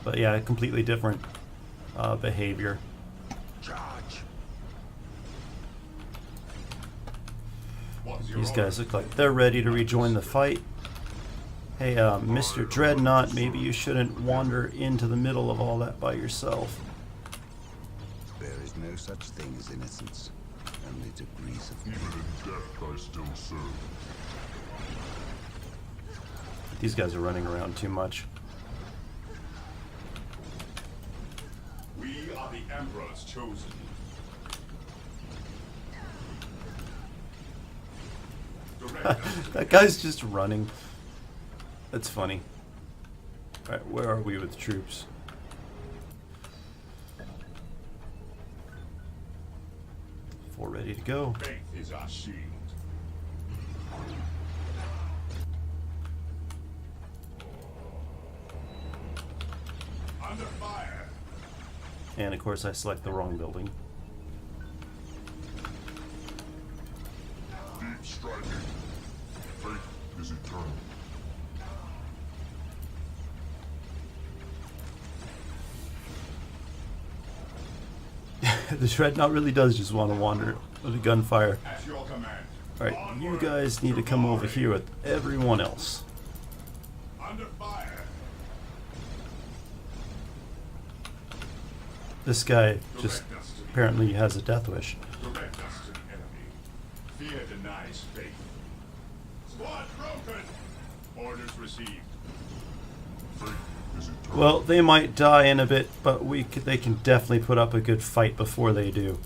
but yeah, completely different behavior. Charge! What's your These order? guys look like they're ready to rejoin the fight. Hey, Mr. Dreadnought, maybe you shouldn't wander into the middle of all that by yourself. There is no such thing as innocence, only degrees of Even in death I still serve. These guys are running around too much. We are the Emperor's chosen. Direct us to That guy's just running. That's funny. Alright, where are we with troops? Four ready to go. faith is our shield. Under fire. And of course I select the wrong building. Deep striking. Faith is eternal. The Dreadnought really does just want to wander with a gunfire. At your command. Alright, you Onward guys need to come over here with everyone else. Under fire. This guy just Direct us to the apparently has a death wish. Direct us to the enemy. Fear denies faith. Squad broken. Orders received. Faith is eternal. Well, they might die in a bit, but they can definitely put up a good fight before they do.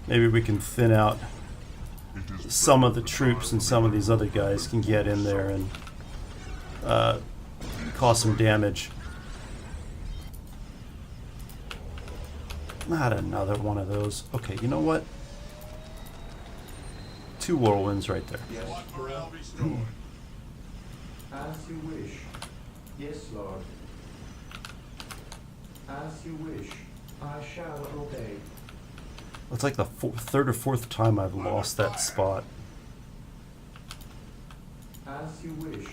Maybe we can thin out It is some of the better to troops die and for some the of these other guys can get in there and cause some damage. Not another one of those. Okay, you know what? 2 whirlwinds right there. Yes, Squad Lord. morale restored. As you wish. Yes, Lord. As you wish. I shall obey. It's like the third or fourth time I've lost that spot. As you wish.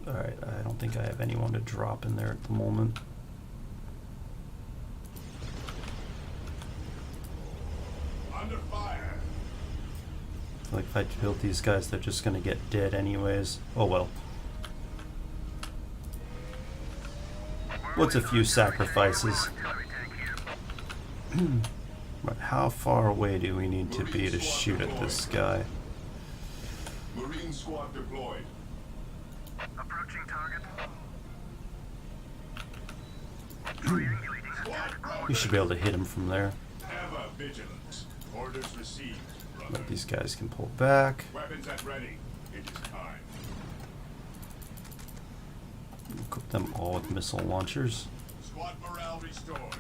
Alright, I don't think I have anyone to drop in there at the moment. Under fire. I feel like If I build these guys, they're just gonna get dead anyways. Oh well. What's a few sacrifices? Right, how far away do we need to be to shoot at this guy? Marine squad deployed. Approaching target. We should be able to hit him from there. Ever vigilant. Orders received, brother. But these guys can pull back. Weapons at ready. It is time. Equip them all with missile launchers. Squad morale restored.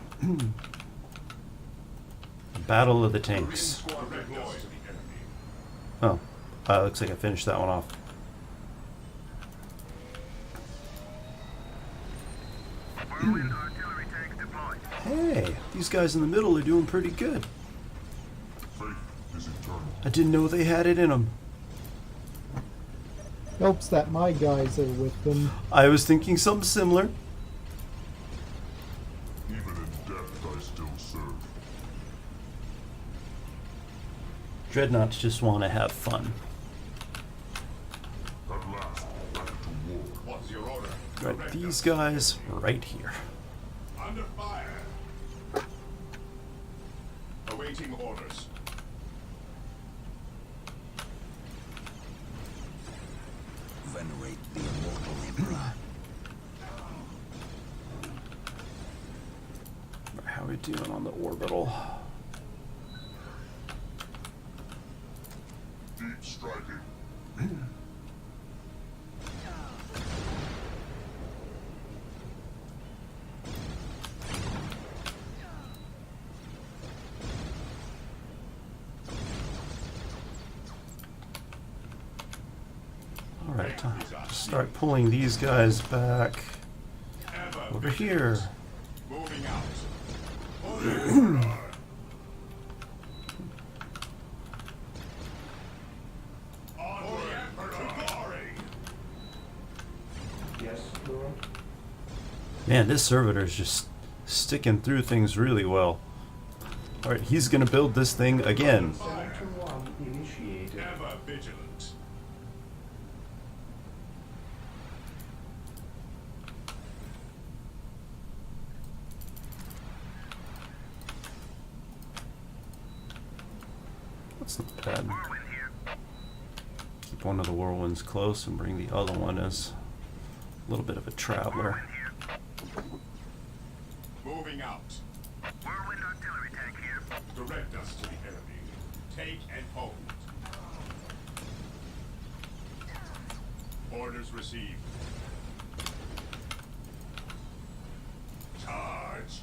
Battle of the Marine Tanks. squad deployed to the enemy. Oh, looks like I finished that one off. Whirlwind artillery tanks deployed. Hey, these guys in the middle are doing pretty good. Faith is eternal. I didn't know they had it in them. Helps that my guys are with them. I was thinking something similar. Even in death, I still serve. Dreadnoughts just want to have fun. At last, back to war. What's your order? Right, Direct these us. guys right here. Under fire. Awaiting orders. Venerate the immortal Emperor. How are we doing on the orbital? Deep striking. All right, time to start pulling these guys back Ever over here. moving out. For the Emperor. Onward to glory. Yes, Lord. Man, this servitor is just sticking through things really well. All right, he's gonna build this thing again. 721 initiated. Ever vigilant. That's not bad. Whirlwind here. Keep one of the whirlwinds close and bring the other one as a little bit of a traveler. Whirlwind here. Moving out. Whirlwind artillery tank here. Direct us to the enemy. Take and hold. Orders received. Charge.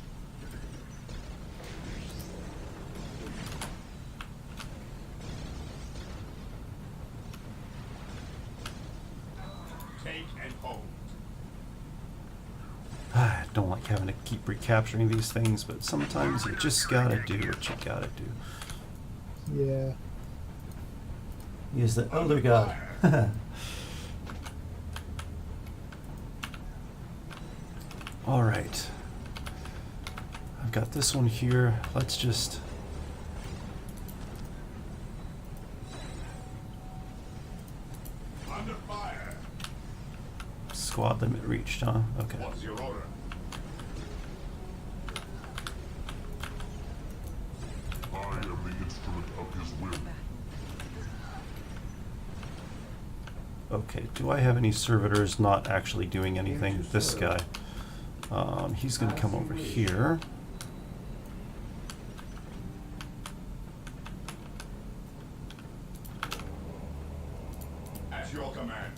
Take and hold. I don't like having to keep recapturing these things, but sometimes you just gotta do what you gotta do. Yeah. Use the other guy. All right. I've got this one here. Let's just... Under fire. Squad limit reached, huh? Okay. What's your order? I am the instrument of his will. Okay, do I have any servitors not actually doing anything? This guy. He's gonna come over here. At your command.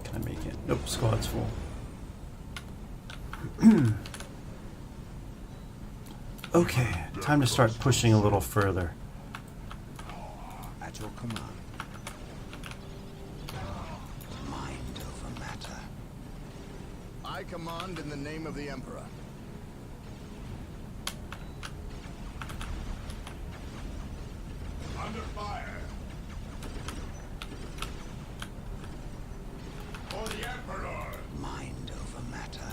Can I make it? Nope, squad's full. Okay, time to start pushing a little further. At your command. Mind over matter. I command in the name of the Emperor. Under fire. For the Emperor. Mind over matter.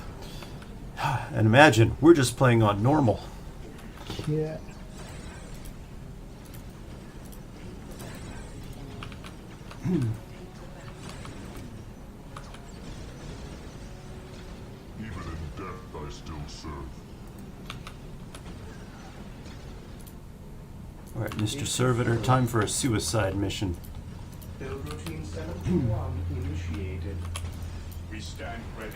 And imagine, we're just playing on normal. Yeah. Even in death, I still serve. Alright, Mr. Servitor, time for a suicide mission. Build routine 721 initiated. We stand ready.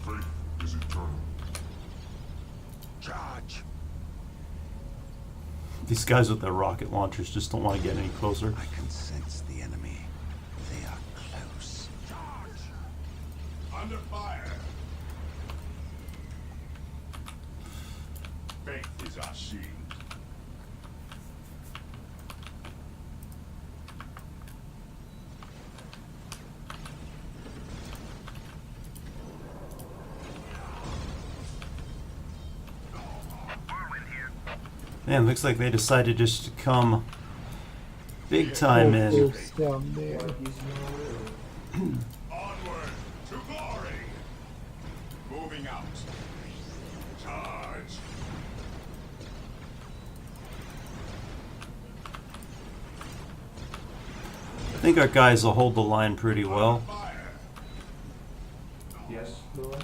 Faith is eternal. Charge! These guys with their rocket launchers just don't want to get any closer. I can sense the enemy. They are close. Charge! Under fire! Faith is our shield. Whirlwind here. Man, looks like they decided just to come big time in. Close down there. War is now Onward to glory! Moving out. Charge! I think our guys will hold the line pretty well. Fire! Yes, Lord.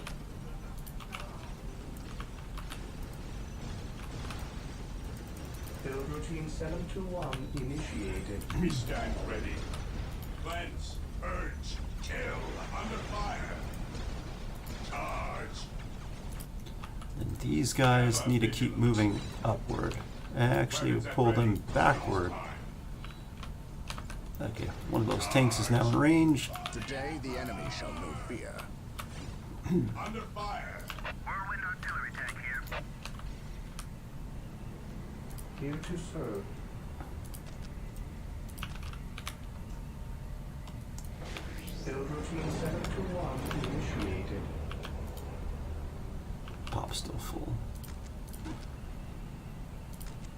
Build routine 721 initiated. We stand ready. Cleanse, purge, kill, under fire. Charge! And these guys need to keep moving upward. Actually, we'll pull them backward. Okay, one of those tanks is now in range. Today the enemy shall know fear. Under fire! Whirlwind artillery tank here. Here to serve. Build routine 721 initiated. Pop's still full.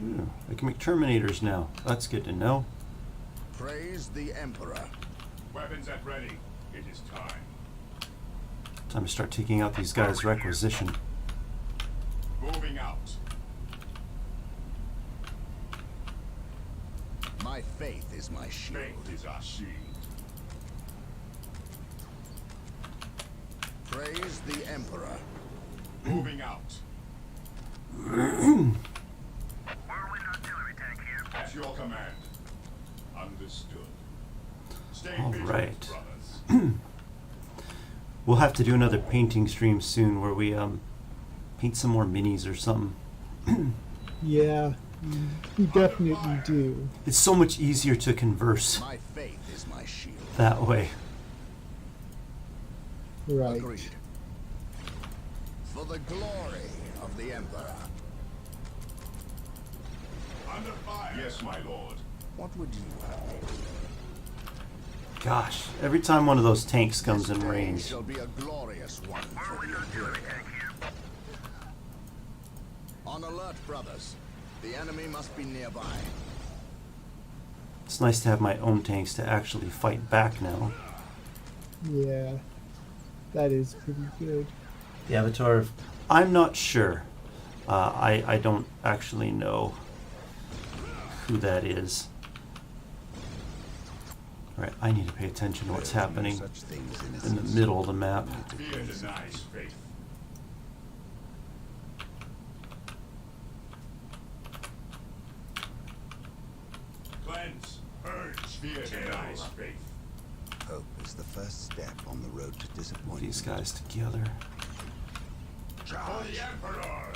Ooh, I can make Terminators now. That's good to know. Praise the Emperor. Weapons at ready. It is time. Time to start taking out these guys' requisition. Moving out. My faith is my shield. Faith is our shield. Praise the Emperor. Moving out. Whirlwind artillery tank here. At your command. Understood. Stay All vigilant, right. brothers. We'll have to do another painting stream soon where we paint some more minis or something. Yeah, we definitely do. It's so much easier to converse My faith is my shield. that way. Right. Agreed. For the glory of the Emperor. Under fire. Yes, my lord. What would you have me do? Gosh, every time one of those tanks comes in This day range. shall be a glorious one for Whirlwind the artillery Imperial. tank here. On alert, brothers. The enemy must be nearby. It's nice to have my own tanks to actually fight back now. Yeah, that is pretty good. The Avatar, I'm not sure. I don't actually know who that is. Alright, I need to pay attention to what's happening Such things in the innocence. middle of the map. Fear denies faith. Cleanse, purge, fear denies faith. Hope is the first step on the road to Put disappointment. these guys together. For the Emperor!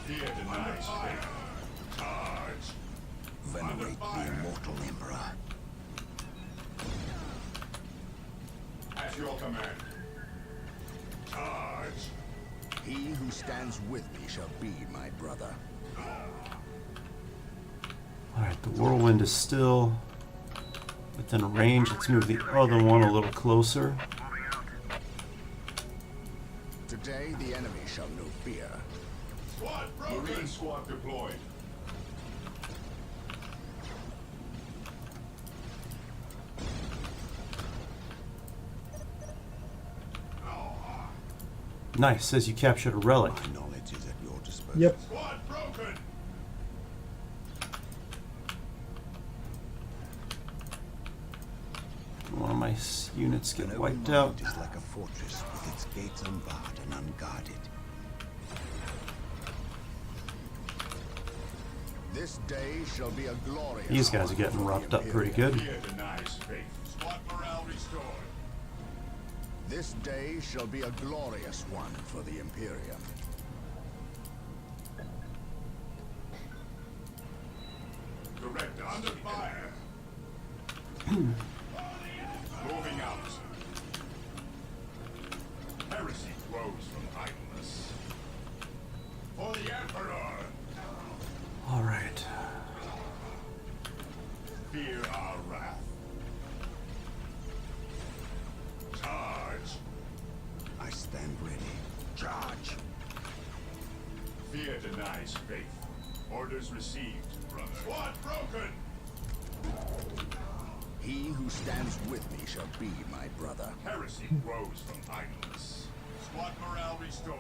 Fear denies faith. Charge! Venerate the immortal Emperor. At your command. Charge! He who stands with me shall be my brother. Alright, the whirlwind is still within range. Let's move the other one a little closer. Moving out. Today the enemy shall know fear. Squad broken! Marine squad deployed. Nice. Says you captured a relic. My knowledge is at your disposal. Yep. Squad broken! One of my units An get open wiped out. mind is like a fortress with its gates unbarred and unguarded. This day shall be a glorious. These guys are getting roughed up pretty good. Fear denies faith. Squad morale restored. This day shall be a glorious one for the Imperium. Director under fire. Moving out. Heresy grows from idleness. For the Emperor. All right. Fear our wrath. Charge. I stand ready. Charge. Fear denies faith. Orders received, brother. Squad broken! He who stands with me shall be my brother. Heresy grows from idleness. Squad morale restored.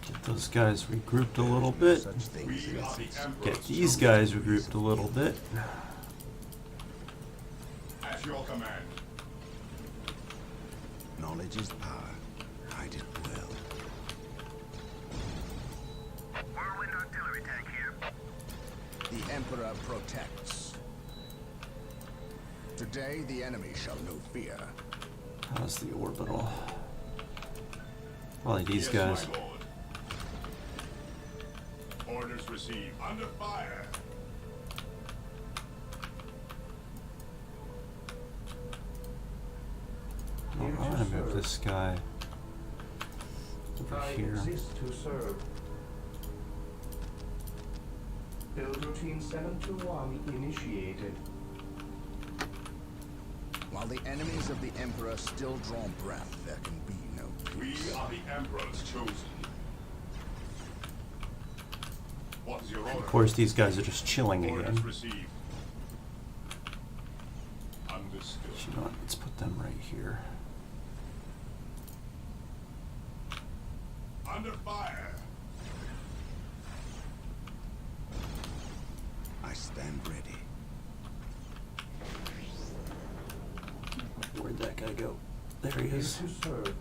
Get those guys regrouped a little bit. Such things We in are the essence. Emperor's Get these guys regrouped a little bit. At your command. Knowledge is power. Hide it well. Whirlwind artillery tank here. The Emperor protects. Today the enemy shall know fear. How's the orbital? Probably these Yes, guys. my lord. Orders received. Under fire. Oh, I'm gonna move this guy over I here. exist to serve. Build routine 721 initiated. While the enemies of the Emperor still draw breath, there can be no We peace. are the Emperor's chosen. What is your order? Of course, these guys are just chilling Orders again. received. Understood. You know what? Let's put them right here. Under fire. I stand ready. Where'd that guy go? There he Here is. to serve.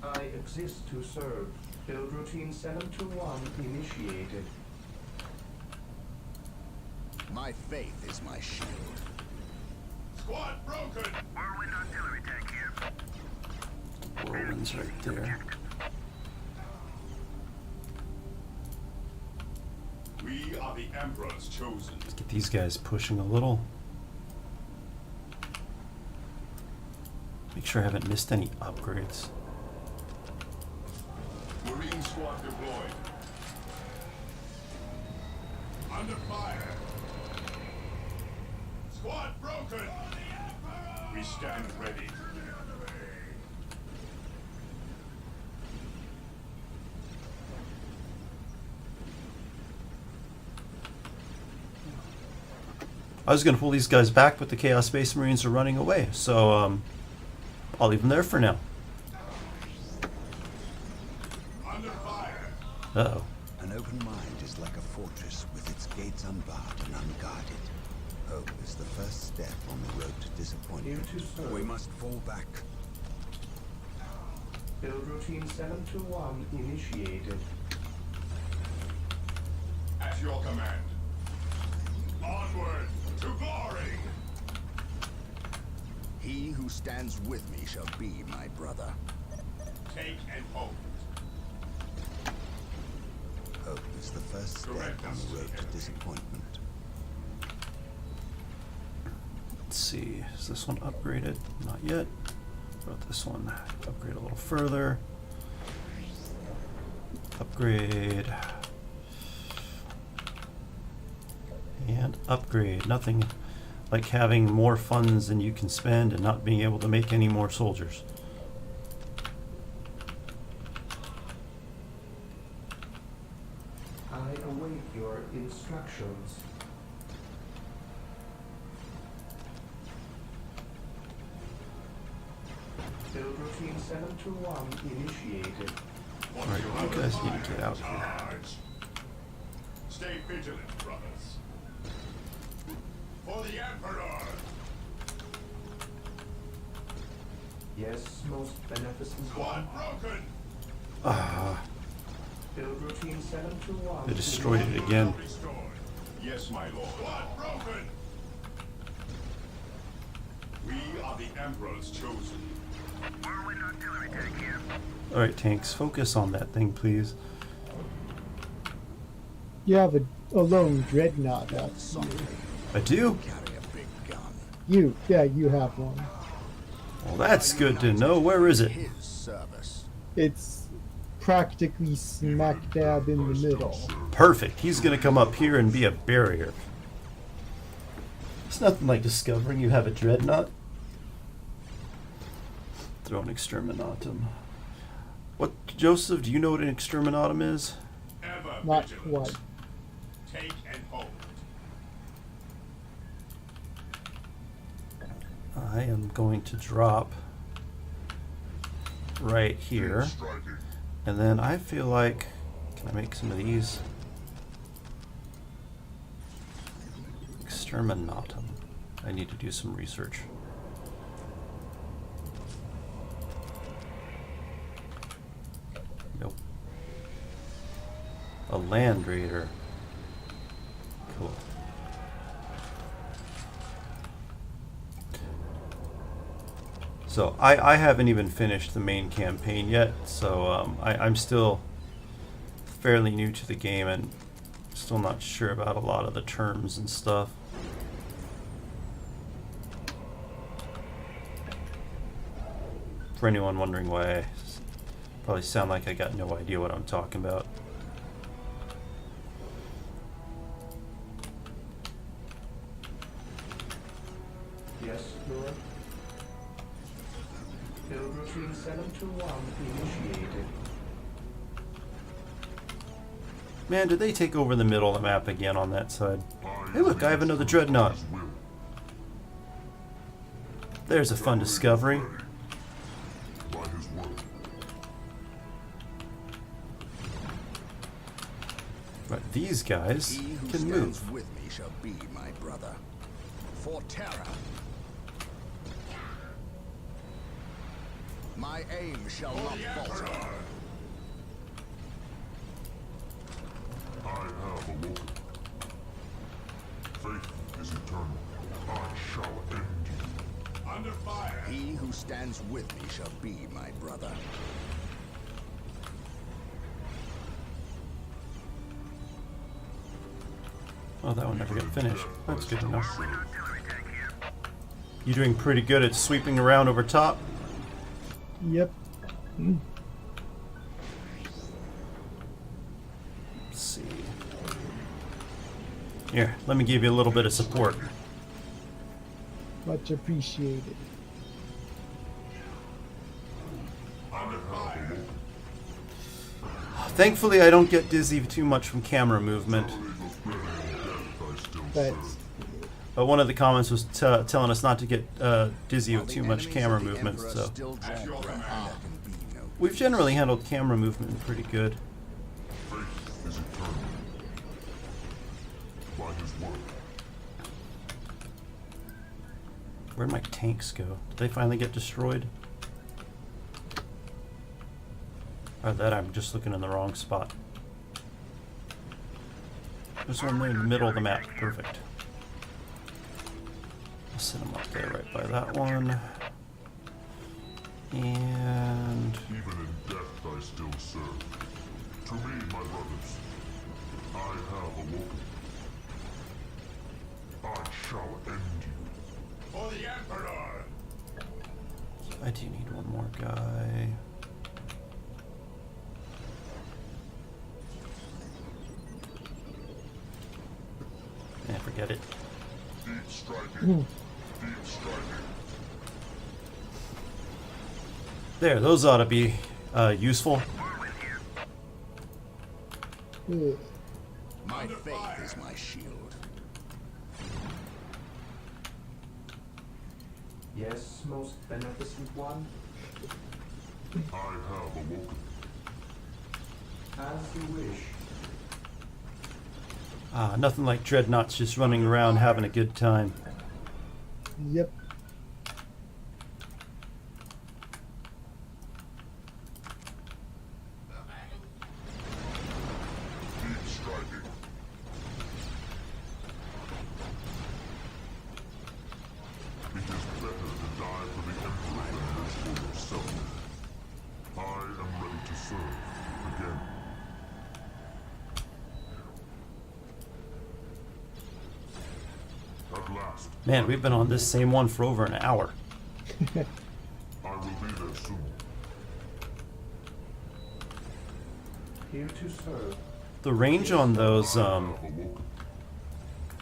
I exist to serve. Build routine 721 initiated. My faith is my shield. Squad broken. Whirlwind artillery tank here. Whirlwind's right there. We are the Emperor's chosen. Let's get these guys pushing a little. Make sure I haven't missed any upgrades. Marine squad deployed. Under fire. Squad broken. We stand ready. I was going to pull these guys back, but the Chaos Space Marines are running away, so I'll leave them there for now. Under fire. Uh-oh. An open mind is like a fortress with its gates unbarred and unguarded. Hope is the first step on the road to disappointment. Here to serve. We must fall back. Build routine 721 initiated. At your command. Onward to glory. He who stands with me shall be my brother. Take and hold. Hope is the first step Direct on us the to road the to enemy. disappointment. Let's see. Is this one upgraded? Not yet. What about this one? Upgrade a little further. Upgrade. And upgrade. Nothing like having more funds than you can spend and not being able to make any more soldiers. I await your instructions. Build Build routine 721 initiated. Alright, you guys need to get out here. Charge. Stay vigilant, brothers. For the Emperor! Yes, most beneficent Squad one. broken! Ah, Build routine 721. they destroyed it again. Restored. Yes, my lord. Squad broken! We are the Emperor's chosen. Whirlwind artillery tank here. Alright, tanks, focus on that thing, please. You have a lone dreadnought out here. I do? Carry a big gun. You have one. Well, that's good to know. Where is it? His service. It's practically smack dab in the middle. Perfect. He's gonna come up here and be a barrier. It's nothing like discovering you have a dreadnought. Throw an exterminatum. What, Joseph, do you know what an exterminatum is? Ever Not vigilant. quite. Take and hold. I am going to drop right here. Striking. And then I feel like, can I make some of these? Exterminatum. I need to do some research. Nope. A land raider. Cool. So I haven't even finished the main campaign yet, so I'm still fairly new to the game and still not sure about a lot of the terms and stuff. For anyone wondering why I probably sound like I got no idea what I'm talking about. Yes, Lord. Build routine 721 initiated. Man, did they take over the middle of the map again on that side? Hey look, I have another dreadnought. There's a fun discovery. By his word. But these guys He who can stands move. with me shall be my brother. For terror. My aim shall not falter. I have awoken. Faith is eternal. I shall end you. Under fire. He who stands with me shall be my brother. Oh, that one never got finished. That's good to know. Whirlwind artillery tank here. You doing pretty good at sweeping around over top? Yep. Let's see. Here, let me give you a little bit of support. Much appreciated. Under fire. Thankfully, I don't get dizzy too much from camera movement. That's But one of the comments was telling us not to get dizzy While with the too much enemies camera of the movement, Emperor so still drag your where command. there can be no we've generally handled camera movement pretty good. Faith is eternal. By his word. Where'd my tanks go? Did they finally get destroyed? Or that I'm just looking in the wrong spot. There's one there in the middle of the map. Perfect. I'll set them up there right by that one. And Even in death I still serve. To me, my brothers, I have awoken. I shall end you. For the Emperor. I do need one more guy. Forget it. Deep striking. Deep striking. There, those ought to be useful. Whirlwind here. ugh. My Under faith fire. is my shield. Yes, most beneficent one. I have awoken. As you wish. Nothing like dreadnoughts just running around having a good time. Yep. Deep striking. It is better to die for the Emperor than live for yourself. I am ready to serve again. At last. Man, we've been on this same one for over an hour. I will be there soon. Here to serve. The range on those, I have awoken.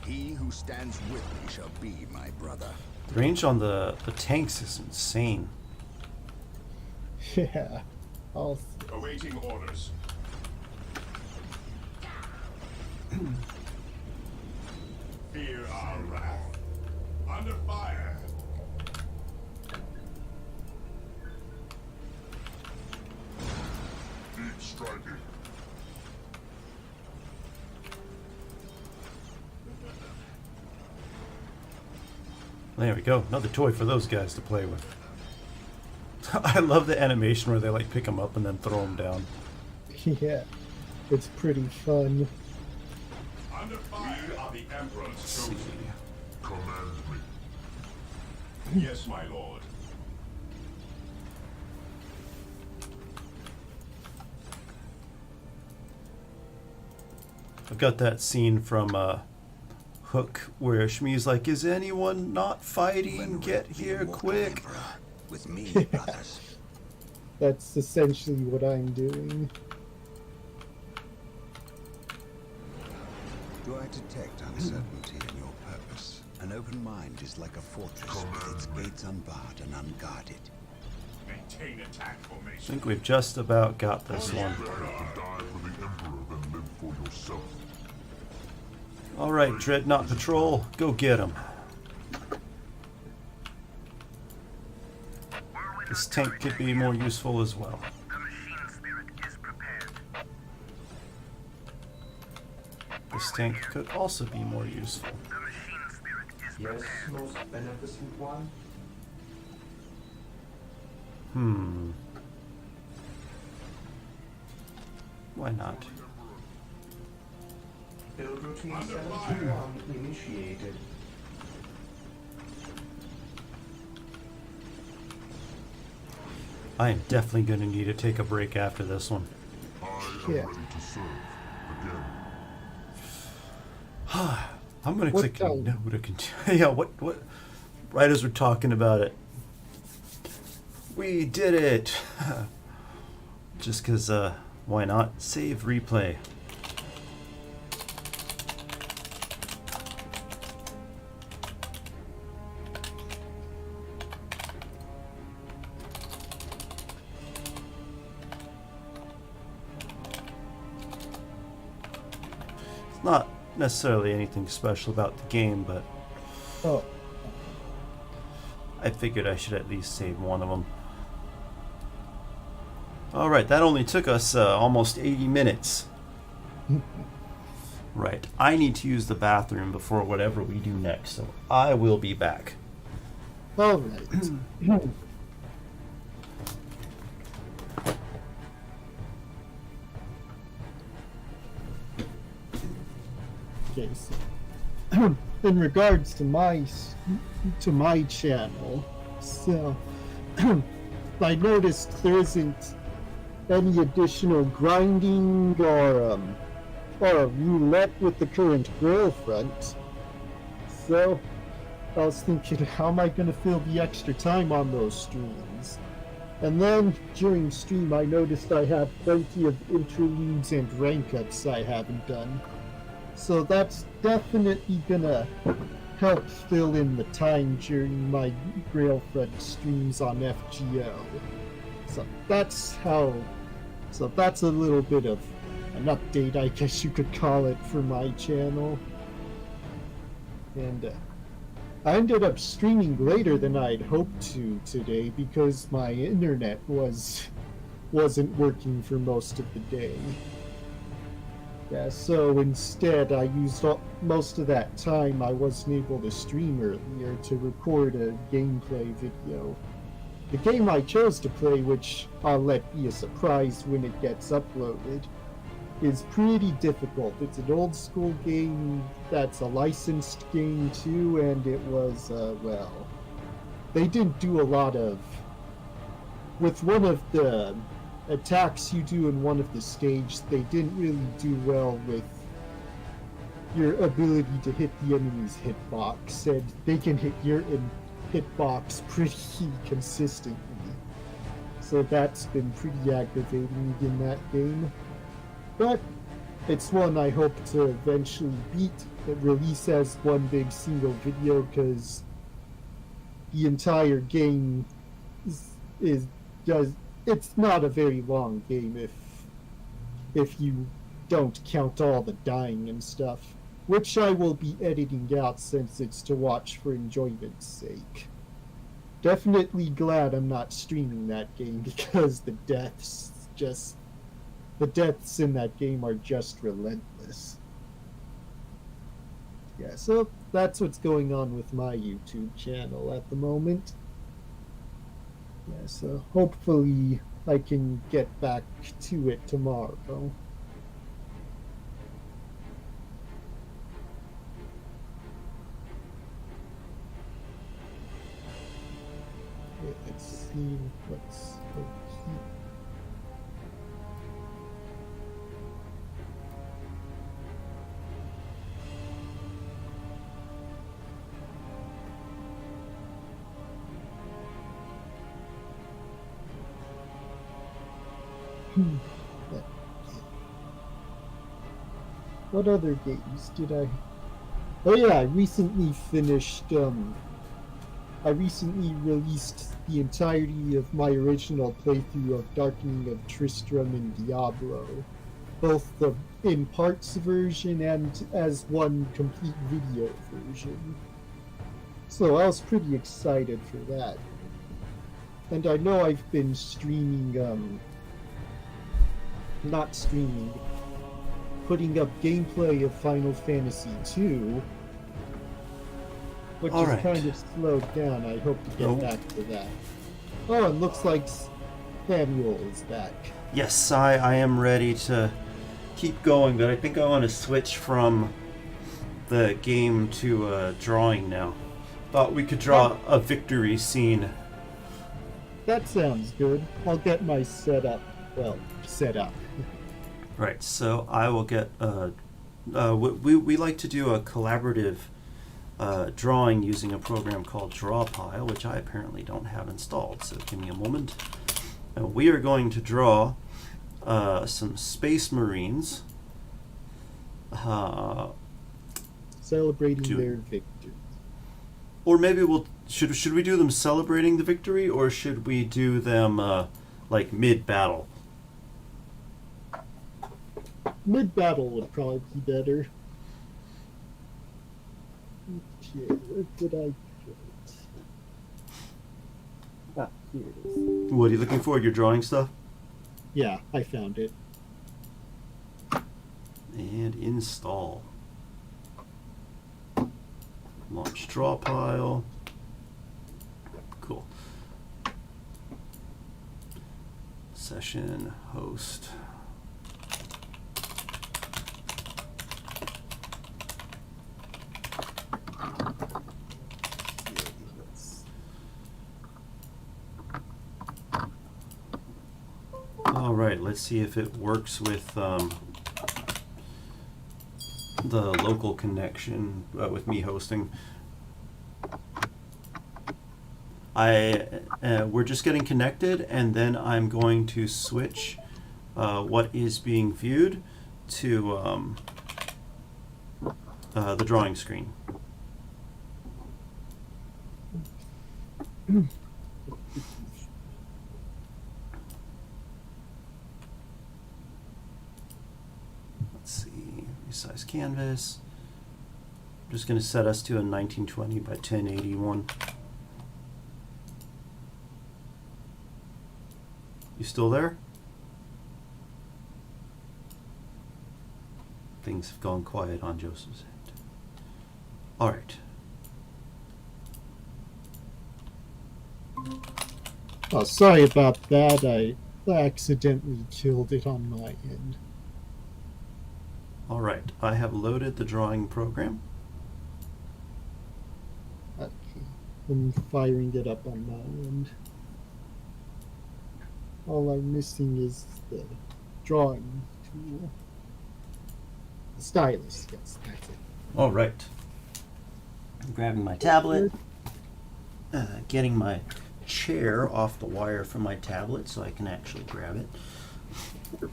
He who stands with me shall be my brother. the range on the tanks is insane. Yeah. I'll Awaiting orders. Fear our wrath. Under fire. Deep striking. There we go. Another toy for those guys to play with. I love the animation where they like pick them up and then throw them down. Yeah. It's pretty fun. Under fire. We are the Emperor's chosen. Command me. Yes, my lord. I've got that scene from Hook where Shmi's like, "Is anyone not fighting? Get here quick!" With me, brothers. That's essentially what I'm doing. Do I detect uncertainty in your purpose? An open mind is like a fortress with its gates unbarred and unguarded. Maintain attack I formation. think we've just about got this one. Better to die for the Emperor than live for yourself. All right, Dreadnought Patrol, go get him. This tank could be more useful as well. The machine spirit is prepared. This tank could also be more useful. The machine spirit is Yes, prepared. most beneficent one. Why not? Build routine 71 initiated. I am definitely going to need to take a break after this one. I am Yeah. ready to serve again. I'm going to What click time? no to continue. Yeah, what? Right as we're talking about it. We did it! Just because, why not? Save replay. It's not necessarily anything special about the game, but Oh, I figured I should at least save one of them. Alright, that only took us almost 80 minutes. Right, I need to use the bathroom before whatever we do next, so I will be back. alright. Okay, so in regards to my channel, so I noticed there isn't any additional grinding or a roulette with the current grill front. So I was thinking, how am I going to fill the extra time on those streams? And then during stream, I noticed I have plenty of interludes and rank ups I haven't done. So that's definitely gonna help fill in the time during my Grailfront streams on FGO. So that's a little bit of an update, I guess you could call it, for my channel. And I ended up streaming later than I'd hoped to today because my internet wasn't working for most of the day. Yeah, so instead I used most of that time I wasn't able to stream earlier to record a gameplay video. The game I chose to play, which I'll let be a surprise when it gets uploaded, is pretty difficult. It's an old school game that's a licensed game too, and it was, well, they didn't do a lot of... With one of the attacks you do in one of the stages, they didn't really do well with your ability to hit the enemy's hitbox, and they can hit your hitbox pretty consistently. So that's been pretty aggravating in that game. But it's one I hope to eventually beat and release as one big single video, because the entire game it's not a very long game if you don't count all the dying and stuff, which I will be editing out since it's to watch for enjoyment's sake. Definitely glad I'm not streaming that game, because the deaths in that game are just relentless. Yeah, so that's what's going on with my YouTube channel at the moment. Yeah, so hopefully I can get back to it tomorrow. Yeah, let's see what's over here. What other games did I... Oh yeah, I recently released the entirety of my original playthrough of Darkening of Tristram and Diablo. Both the in parts version and as one complete video version. So I was pretty excited for that. And I know I've been streaming, putting up gameplay of Final Fantasy II, which is kind of slowed down. I hope to get back to that. Oh, it looks like Samuel is back. Yes, I am ready to keep going, but I think I want to switch from the game to drawing now. Thought we could draw a victory scene. That sounds good. I'll get my setup. Right, so I will get we like to do a collaborative drawing using a program called Drawpile, which I apparently don't have installed, so give me a moment. And we are going to draw some Space Marines celebrating their victory. Or maybe should we do them celebrating the victory, or should we do them like mid-battle? Mid-battle would probably be better. Okay, where did I put it? Ah, here it is. What are you looking for? Your drawing stuff? Yeah, I found it. And install. Launch Drawpile. Cool. Session host. All right, let's see if it works with the local connection with me hosting. We're just getting connected, and then I'm going to switch what is being viewed to the drawing screen. Let's see, resize canvas. just going to set us to a 1920 by 1081. You still there? Things have gone quiet on Joseph's end. All right. Oh, sorry about that. I accidentally killed it on my end. All right. I have loaded the drawing program. Okay. I'm firing it up on my end. All I'm missing is the drawing tool. The stylus, yes, that's it. All right. I'm grabbing my tablet, getting my chair off the wire from my tablet so I can actually grab it.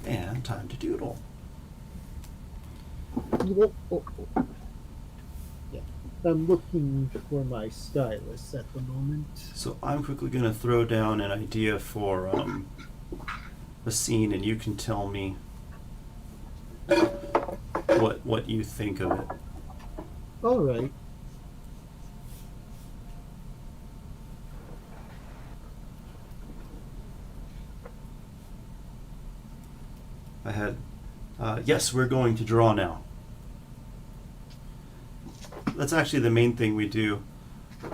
And time to doodle. Yeah, I'm looking for my stylus at the moment. So I'm quickly going to throw down an idea for a scene, and you can tell me what you think of it. All right. I had, yes, we're going to draw now. That's actually the main thing we do,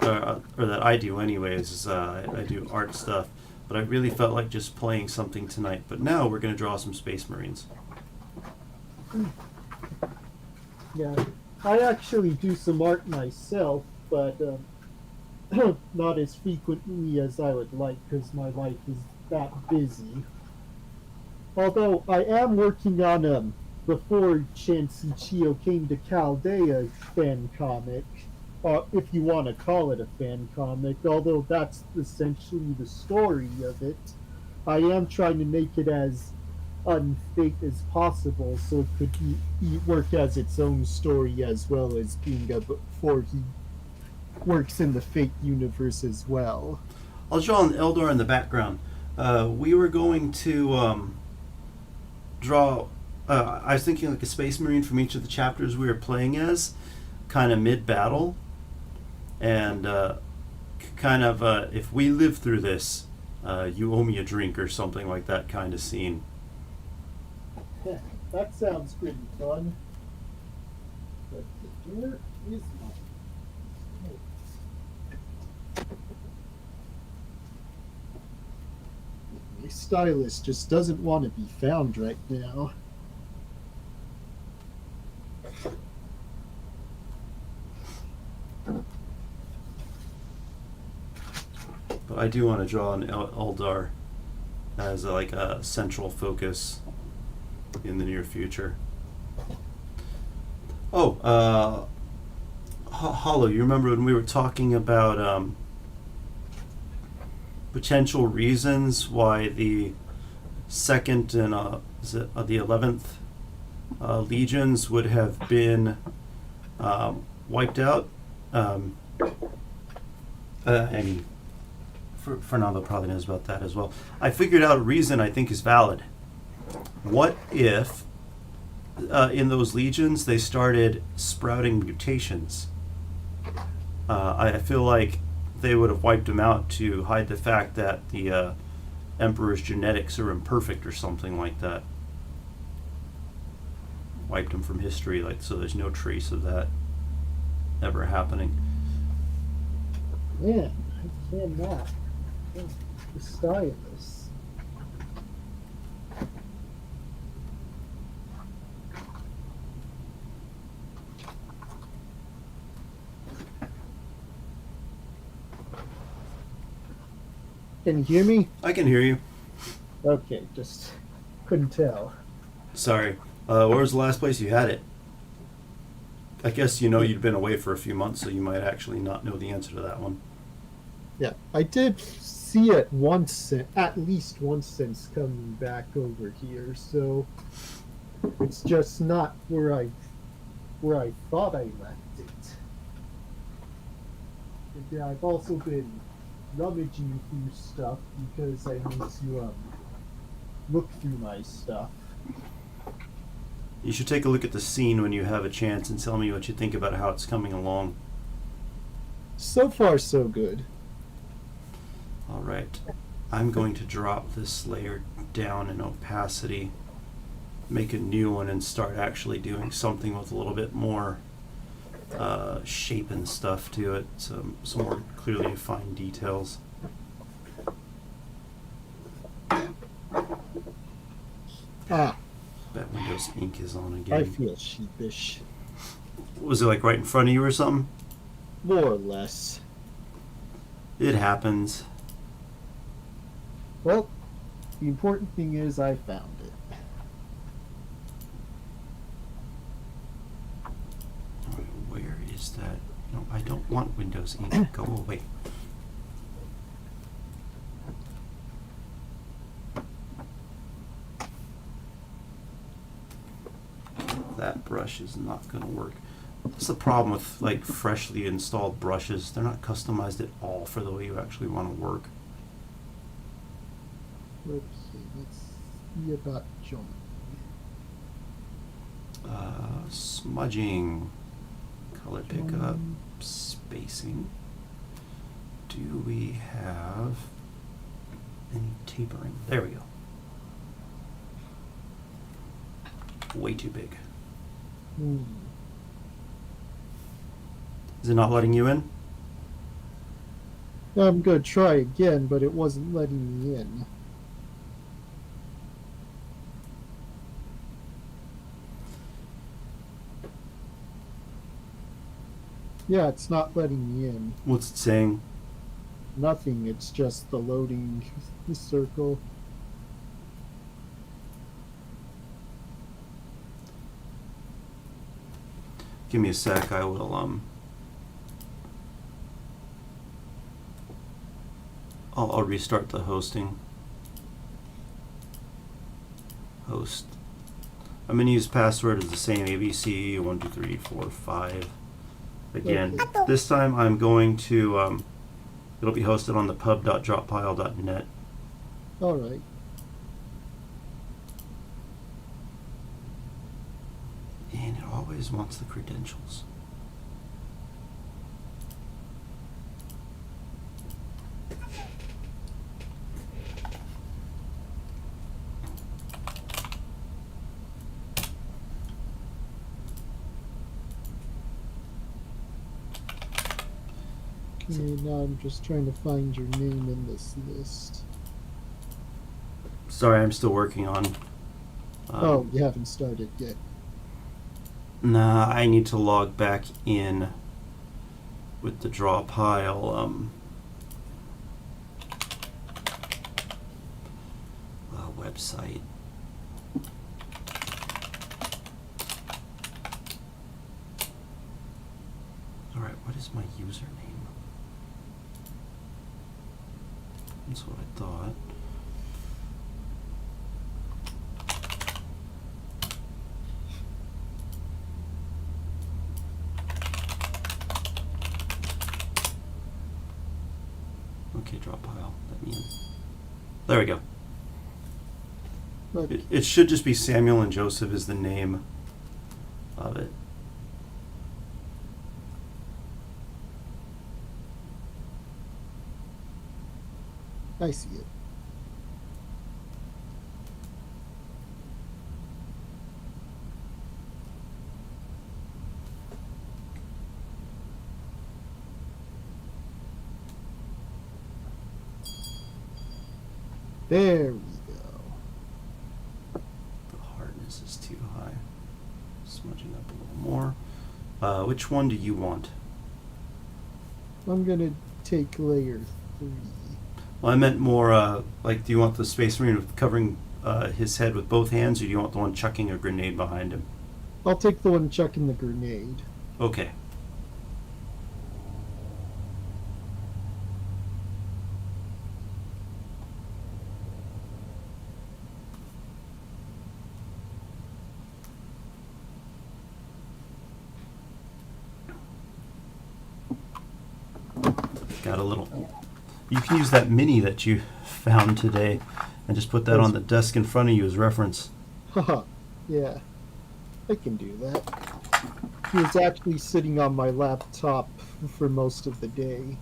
or that I do anyways, is I do art stuff. But I really felt like just playing something tonight. But now we're going to draw some Space Marines. Yeah, I actually do some art myself, but not as frequently as I would like because my life is that busy. Although I am working on before Chansey Chio came to Chaldea fan comic, if you want to call it a fan comic, although that's essentially the story of it. I am trying to make it as unfake as possible so it could work as its own story as well as being before he works in the fake universe as well. I'll draw an Eldar in the background. We were going to draw, I was thinking like a Space Marine from each of the chapters we were playing as, kind of mid-battle, and kind of, if we live through this, you owe me a drink or something like that kind of scene. That sounds pretty fun. But where is my notes? My stylus just doesn't want to be found right now. But I do want to draw an Eldar as like a central focus in the near future. Oh, Hollow, you remember when we were talking about potential reasons why the 2nd and the 11th legions would have been wiped out? And Fernando probably knows about that as well. I figured out a reason I think is valid. What if in those legions they started sprouting mutations? I feel like they would have wiped them out to hide the fact that the Emperor's genetics are imperfect or something like that. Wiped them from history, like, so there's no trace of that ever happening. Man, I cannot. The stylus. Can you hear me? I can hear you. Okay, just couldn't tell. Sorry. Where was the last place you had it? I guess you know you'd been away for a few months, so you might actually not know the answer to that one. Yeah, I did see it once, at least once since coming back over here, so it's just not where I thought I left it. And yeah, I've also been rummaging through stuff because I need to look through my stuff. You should take a look at the scene when you have a chance and tell me what you think about how it's coming along. So far, so good. Alright. I'm going to drop this layer down in opacity, make a new one, and start actually doing something with a little bit more shape and stuff to it, some more clearly defined details. Ah, That Windows ink is on I again. feel sheepish. Was it like right in front of you or something? More or less. It happens. Well, the important thing is I found it. Where is that? No, I don't want Windows ink. Go away. That brush is not going to work. That's the problem with like freshly installed brushes. They're not customized at all for the way you actually want to work. Let's see about John. Smudging, color pickup, spacing. Do we have any tapering? There we go. Way too big. Is it not letting you in? I'm gonna try again, but it wasn't letting me in. Yeah, it's not letting me in. What's it saying? Nothing, it's just the loading circle. Give me a sec, I will I'll restart the hosting. Host. I'm gonna use password as the same, ABC 1 2 3 4 5. Again, this time I'm going to it'll be hosted on the pub.droppile.net. Alright. And it always wants the credentials. Okay, now I'm just trying to find your name in this list. Sorry, I'm still working on. Oh, you haven't started yet. Nah, I need to log back in with the draw pile website. Alright, what is my username? That's what I thought. Okay, drop pile. Let me in. There we go. Okay. It should just be Samuel and Joseph is the name of it. I see it. There we go. The hardness is too high. Smudging up a little more. Which one do you want? I'm gonna take layer 3. Well, I meant more like, do you want the Space Marine covering his head with both hands, or do you want the one chucking a grenade behind him? I'll take the one chucking the grenade. Okay. Got a little. You can use that mini that you found today and just put that on the desk in front of you as reference. Haha, yeah. I can do that. He was actually sitting on my laptop for most of the day.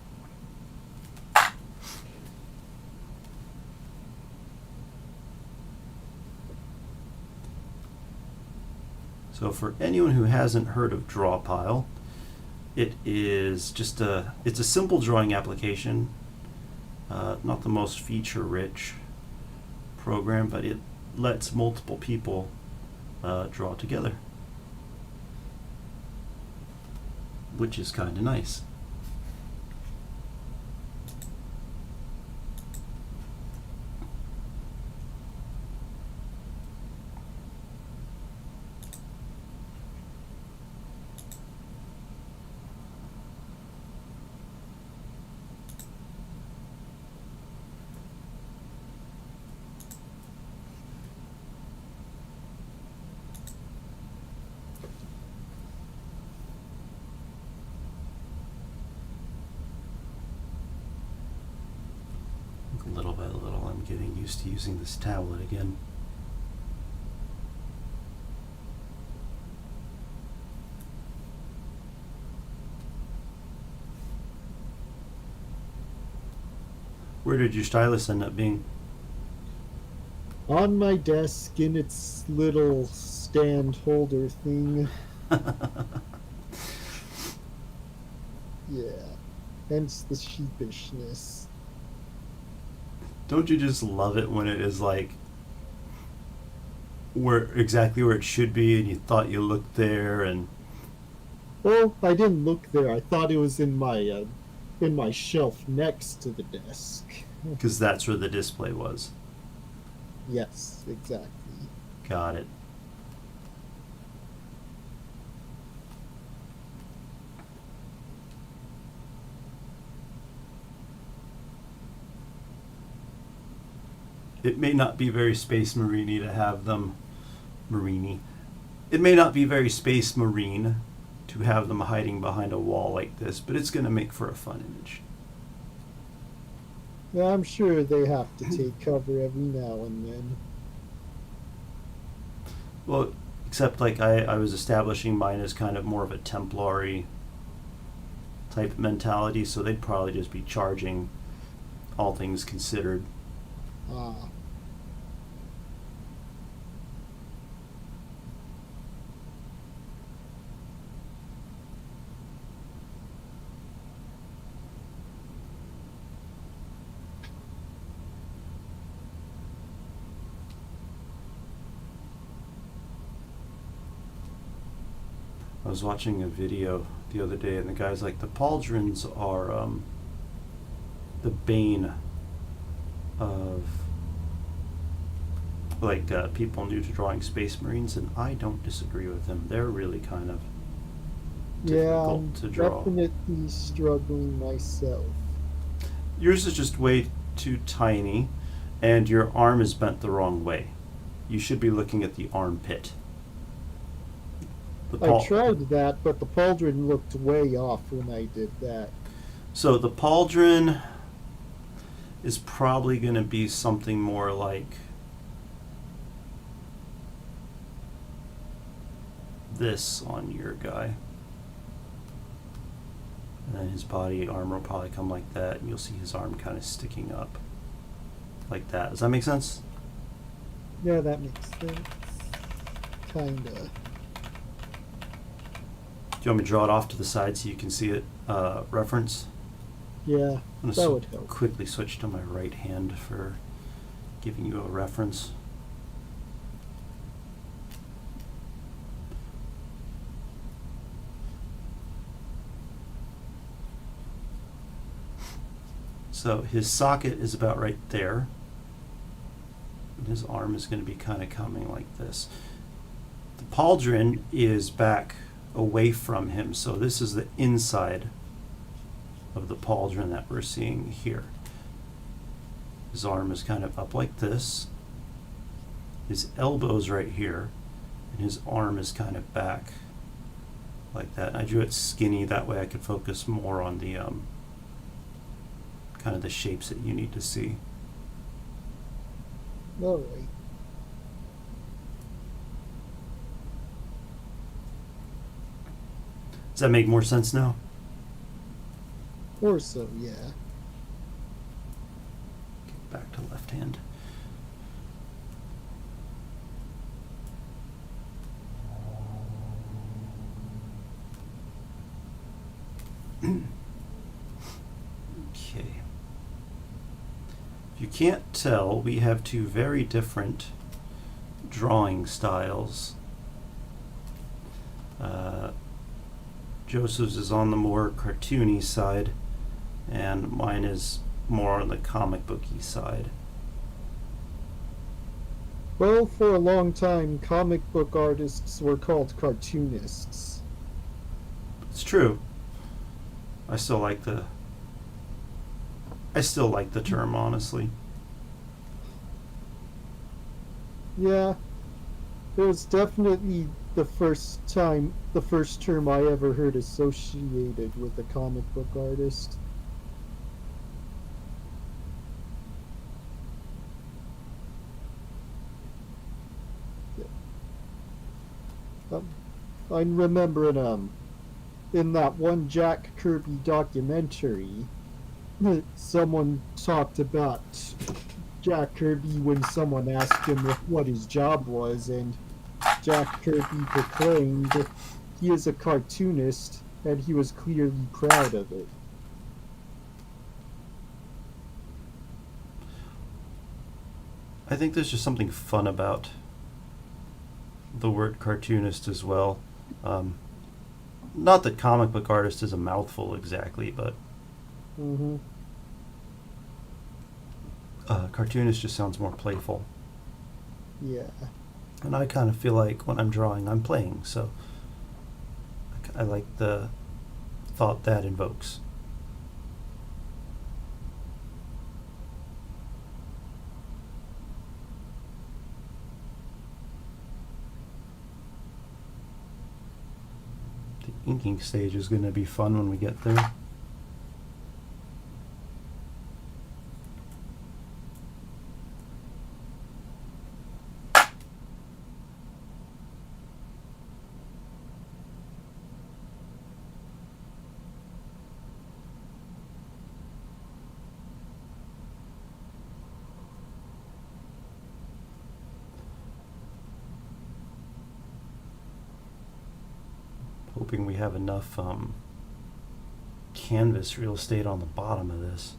So for anyone who hasn't heard of Drawpile, it is just it's a simple drawing application, not the most feature-rich program, but it lets multiple people draw together, which is kind of nice. Little by little, I'm getting used to using this tablet again. Where did your stylus end up being? On my desk in its little stand holder thing. Yeah. Hence the sheepishness. Don't you just love it when it is like exactly where it should be, and you thought you looked there, and Well, I didn't look there. I thought it was in my shelf next to the desk. because that's where the display was. Yes, exactly. Got it. It may not be very Space Marine-y to have them Marini. It may not be very Space Marine to have them hiding behind a wall like this, but it's going to make for a fun image. Yeah, I'm sure they have to take cover every now and then. Well, except like I was establishing mine as kind of more of a Templary type mentality, so they'd probably just be charging, all things considered. Ah. I was watching a video the other day, and the guy's like, the pauldrons are the bane of like people new to drawing Space Marines, and I don't disagree with him. They're really kind of Yeah, difficult I'm to draw. definitely struggling myself. Yours is just way too tiny, and your arm is bent the wrong way. You should be looking at the armpit. I tried that, but the pauldron looked way off when I did that. So the pauldron is probably going to be something more like this on your guy. And then his body armor will probably come like that, and you'll see his arm kind of sticking up like that. Does that make sense? Yeah, that makes sense. Kinda. Do you want me to draw it off to the side so you can see it reference? Yeah, I'm that going would to help. quickly switch to my right hand for giving you a reference. So his socket is about right there. And his arm is going to be kind of coming like this. The pauldron is back away from him, so this is the inside of the pauldron that we're seeing here. His arm is kind of up like this. His elbow's right here, and his arm is kind of back like that. I drew it skinny, that way I could focus more on the kind of the shapes that you need to see. Alright. Does that make more sense now? Or so, yeah. Back to left hand. Okay. If you can't tell, we have two very different drawing styles. Joseph's is on the more cartoony side, and mine is more on the comic booky side. Well, for a long time, comic book artists were called cartoonists. It's true. I still like the term, honestly. Yeah, it was definitely the first term I ever heard associated with a comic book artist. I'm remembering in that one Jack Kirby documentary, someone talked about Jack Kirby when someone asked him what his job was, and Jack Kirby proclaimed he is a cartoonist, and he was clearly proud of it. I think there's just something fun about the word cartoonist as well. Not that comic book artist is a mouthful exactly, but Mm-hmm. Cartoonist just sounds more playful. Yeah. And I kind of feel like when I'm drawing, I'm playing, so I like the thought that invokes. The inking stage is going to be fun when we get there. Hoping we have enough canvas real estate on the bottom of this.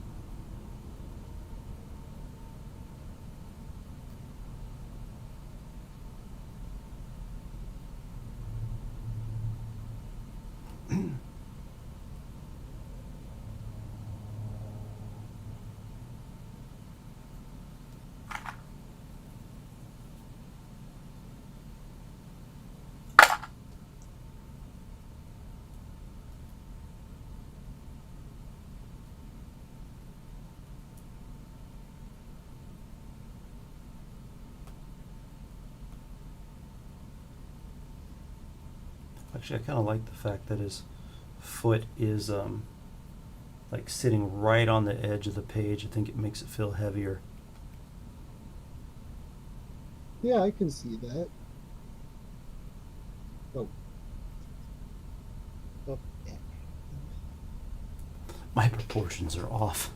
Actually, I kind of like the fact that his foot is like sitting right on the edge of the page. I think it makes it feel heavier. Yeah, I can see that. Oh. Oh, yeah. My proportions are off.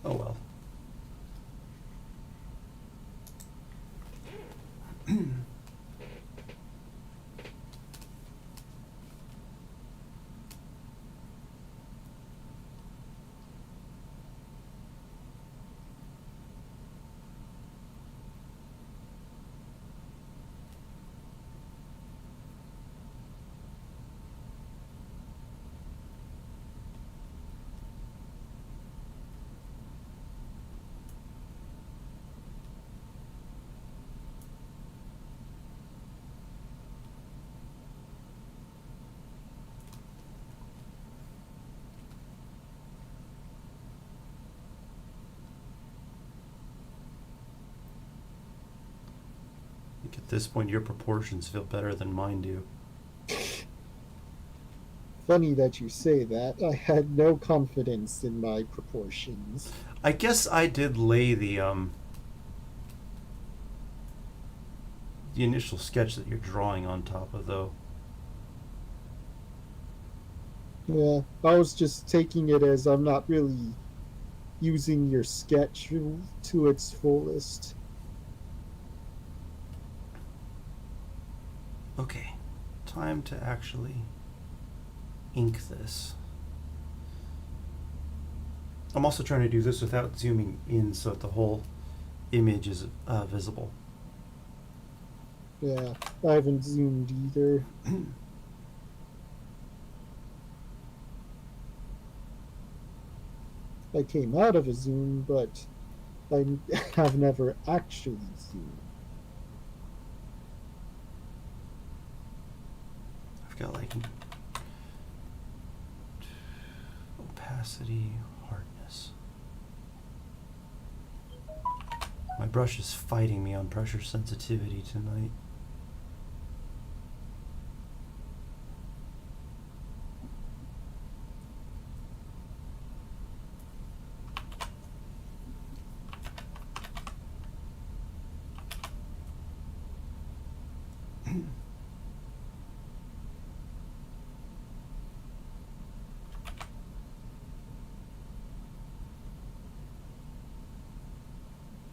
Oh well. At this point, your proportions feel better than mine do. Funny that you say that. I had no confidence in my proportions. I guess I did lay the initial sketch that you're drawing on top of, though. Yeah, I was just taking it as I'm not really using your sketch to its fullest. Okay, time to actually ink this. I'm also trying to do this without zooming in so that the whole image is visible. Yeah, I haven't zoomed either. I came out of a zoom, but I have never actually zoomed. I've got like opacity, hardness. My brush is fighting me on pressure sensitivity tonight.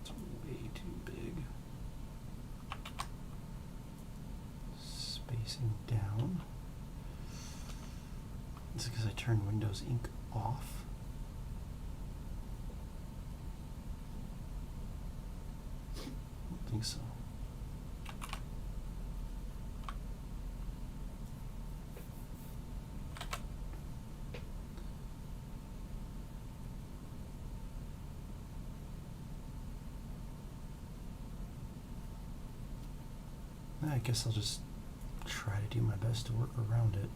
It's way too big. Spacing down. Is it because I turned Windows Ink off? I don't think so. I guess I'll just try to do my best to work around it.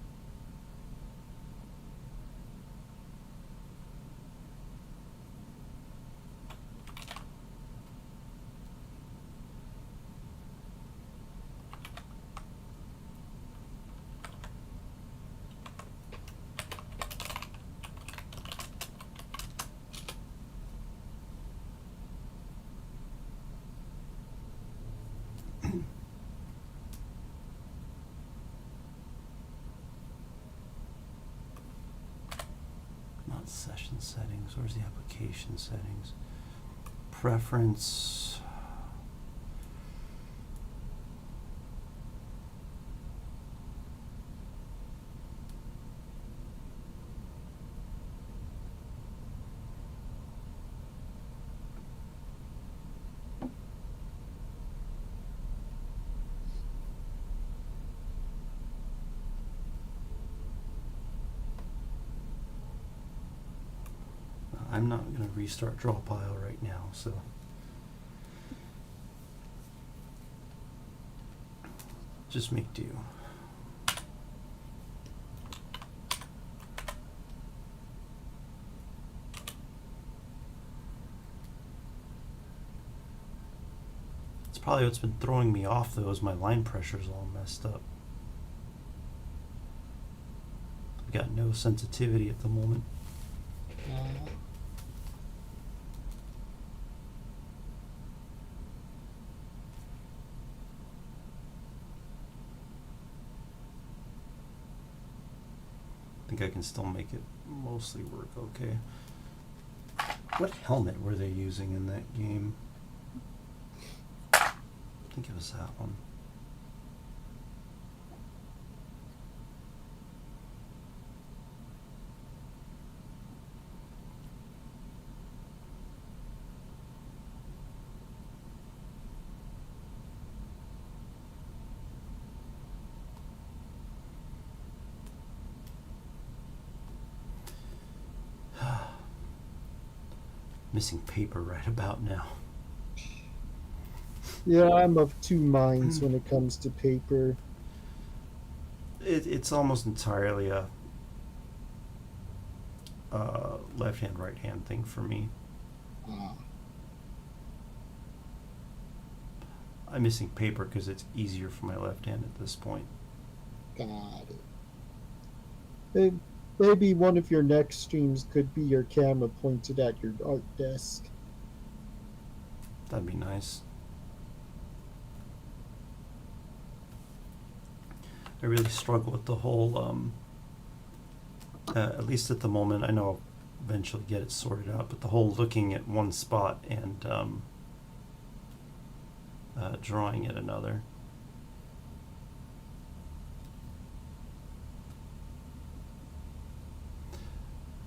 Not session settings. Where's the application settings? Preference. I'm not going to restart draw pile right now, so just make do. It's probably what's been throwing me off, though, is my line pressure's all messed up. I've got no sensitivity at the moment. I think I can still make it mostly work okay. What helmet were they using in that game? I think it was that one. Missing paper right about now. Yeah, I'm of two minds when it comes to paper. It's almost entirely a left hand, right hand thing for me. I'm missing paper because it's easier for my left hand at this point. Got it. Maybe one of your next streams could be your camera pointed at your art desk. That'd be nice. I really struggle with the whole, at least at the moment. I know I'll eventually get it sorted out, but the whole looking at one spot and drawing at another.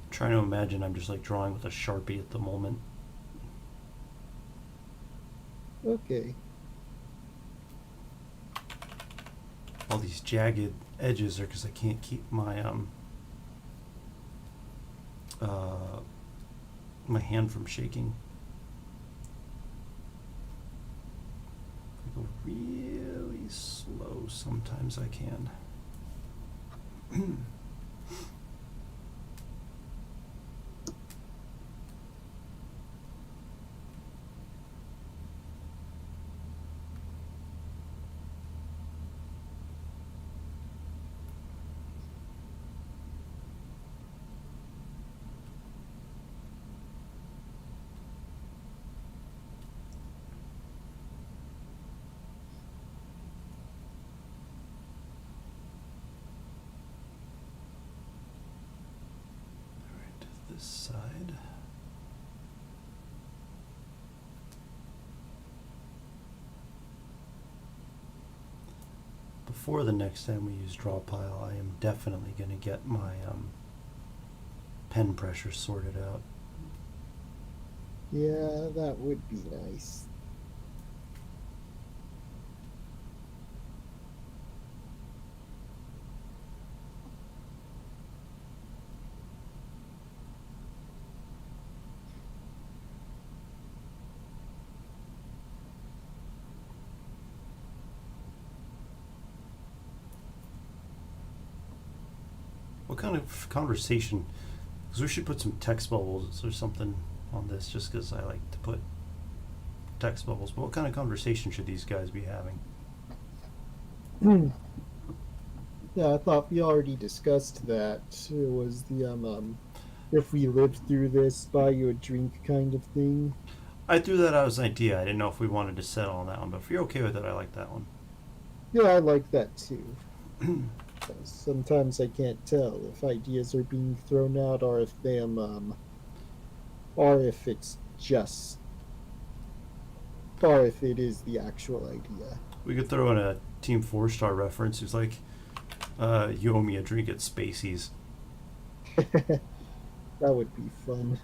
Trying to imagine I'm just like drawing with a Sharpie at the moment. Okay. All these jagged edges are because I can't keep my my hand from shaking. If I go really slow, sometimes I can. This side. Before the next time we use draw pile, I am definitely going to get my pen pressure sorted out. Yeah, that would be nice. What kind of conversation? Because we should put some text bubbles or something on this, just because I like to put text bubbles. But what kind of conversation should these guys be having? Yeah, I thought we already discussed that. It was the if we lived through this, buy you a drink kind of thing. I threw that out as an idea. I didn't know if we wanted to settle on that one, but if you're okay with it, I like that one. Yeah, I like that too. Sometimes I can't tell if ideas are being thrown out or if they or if it's just or if it is the actual idea. We could throw in a Team 4-star reference who's like, you owe me a drink at Spacey's. That would be fun.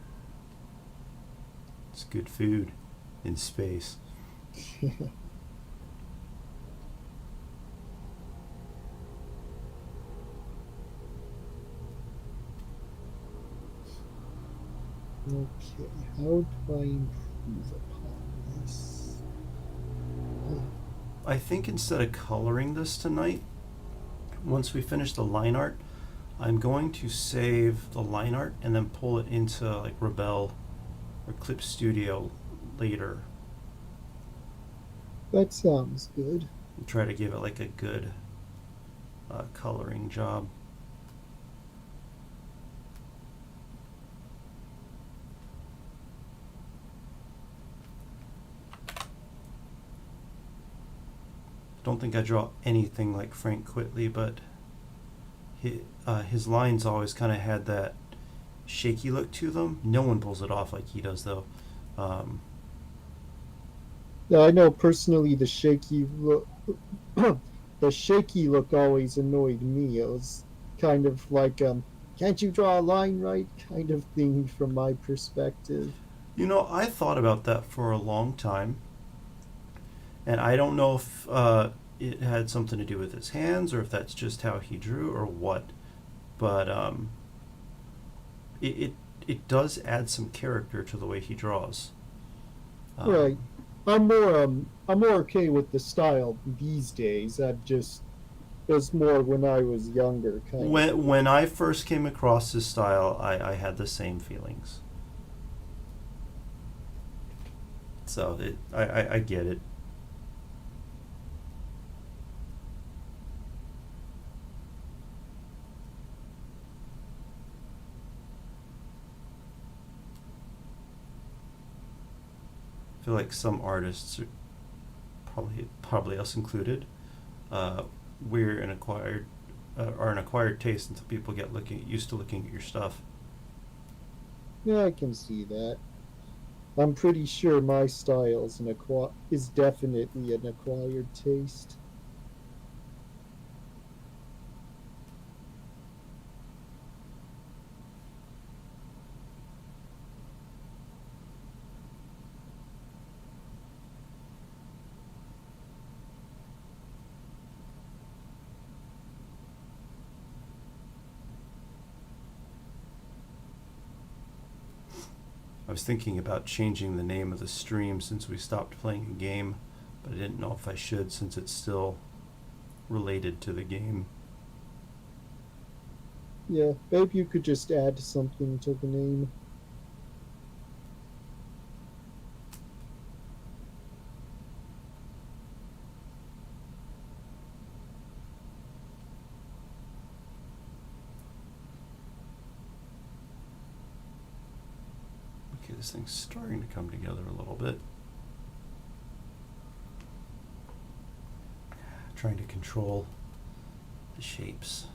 It's good food in space. Okay, how do I improve upon this? I think instead of coloring this tonight, once we finish the line art, I'm going to save the line art and then pull it into like Rebel or Clip Studio later. That sounds good. And try to give it like a good coloring job. Don't think I draw anything like Frank Quitely, but his lines always kind of had that shaky look to them. No one pulls it off like he does, though. Yeah, I know personally the shaky look the shaky look always annoyed me. It was kind of like can't you draw a line right kind of thing from my perspective. You know, I thought about that for a long time, and I don't know if it had something to do with his hands or if that's just how he drew or what, but it does add some character to the way he draws. Right. I'm more okay with the style these days. That just was more when I was younger. When I first came across his style, I had the same feelings. So I get it. I feel like some artists, probably us incled, we're an acquired or an acquired taste until people get used to looking at your stuff. Yeah, I can see that. I'm pretty sure my style is definitely an acquired taste. I was thinking about changing the name of the stream since we stopped playing a game, but I didn't know if I should since it's still related to the game. Yeah, maybe you could just add something to the name. Okay, this thing's starting to come together a little bit. Trying to control the shapes.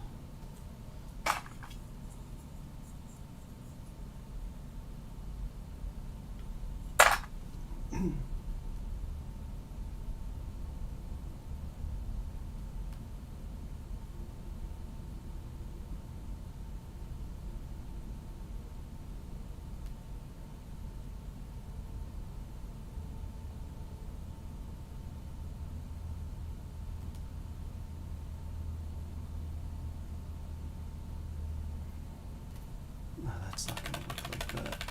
No, that's not going to look like that.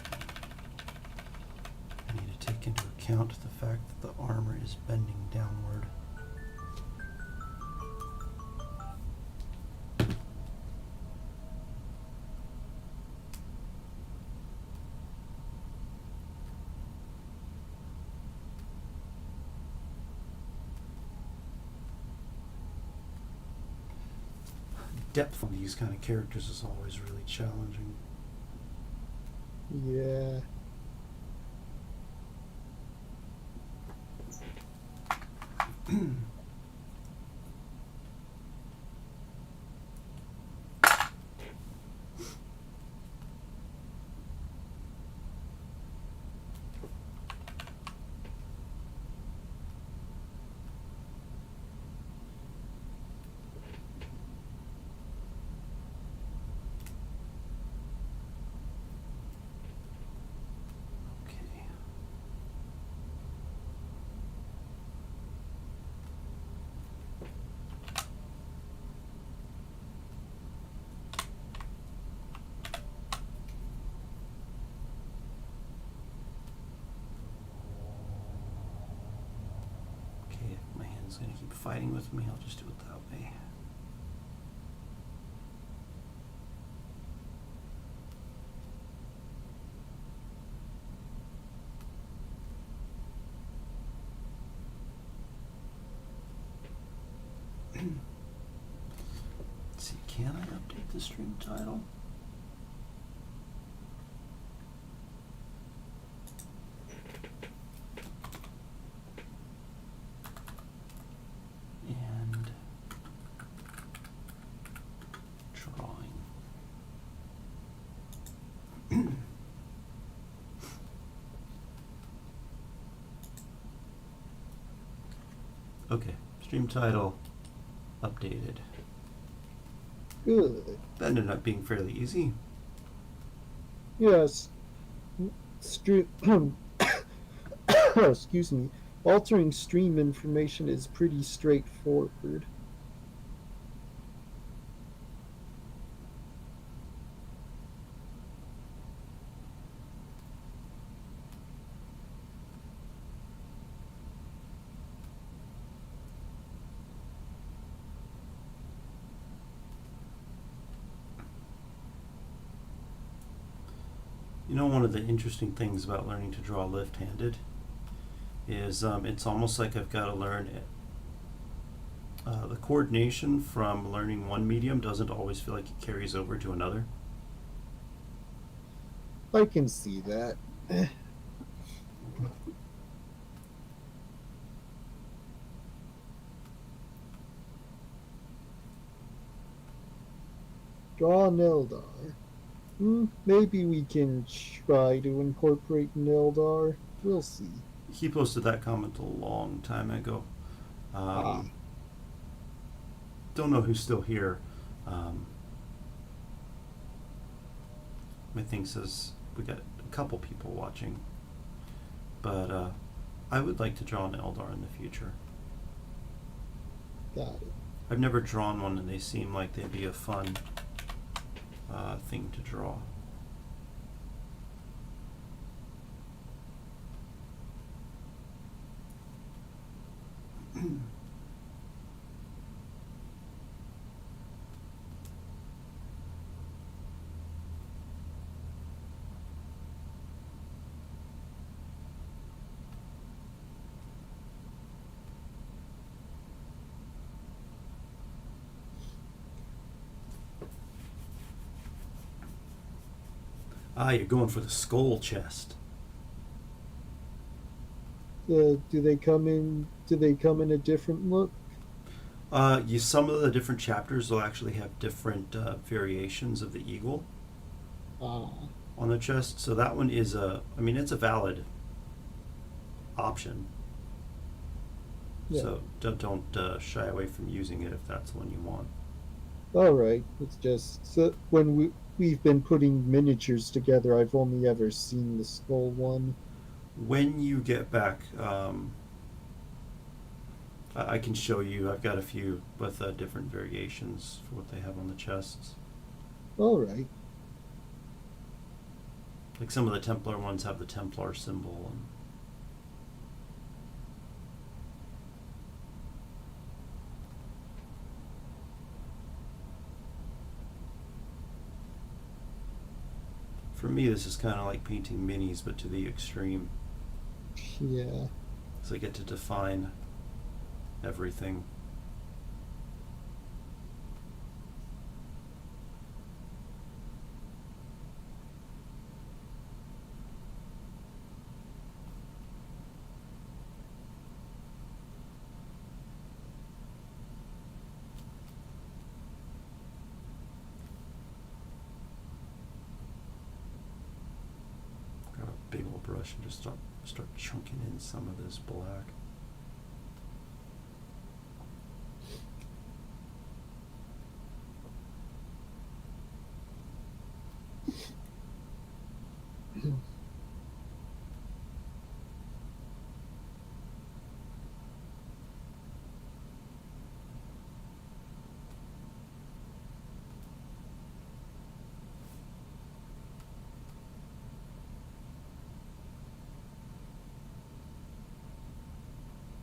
I need to take into account the fact that the armor is bending downward. Depth on these kind of characters is always really challenging. Yeah. Okay. Okay, if my hand's going to keep fighting with me, I'll just do it that way. Let's see, can I update the stream title? And drawing. Okay, stream title updated. Good. That ended up being fairly easy. Yes. Stream. Excuse me. Altering stream information is pretty straightforward. You know, one of the interesting things about learning to draw left-handed is it's almost like I've got to learn it. The coordination from learning one medium doesn't always feel like it carries over to another. I can see that. Draw an Eldar. Maybe we can try to incorporate an Eldar. We'll see. He posted that comment a long time ago. Ah, Don't know who's still here. Um, my thing says we got a couple people watching, but I would like to draw an Eldar in the future. got it. I've never drawn one, and they seem like they'd be a fun thing to draw. Ah, you're going for the skull chest. Do they come in? Do they come in a different look? Some of the different chapters will actually have different variations of the eagle Ah, on the chest. So that one is it's a valid option. yeah. So don't shy away from using it if that's the one you want. All right. It's just when we've been putting miniatures together, I've only ever seen the skull one. When you get back, I can show you. I've got a few with different variations for what they have on the chests. All right. Like some of the Templar ones have the Templar symbol. And for me, this is kind of like painting minis, but to the extreme. Yeah. So I get to define everything. Grab a big old brush and just start chunking in some of this black.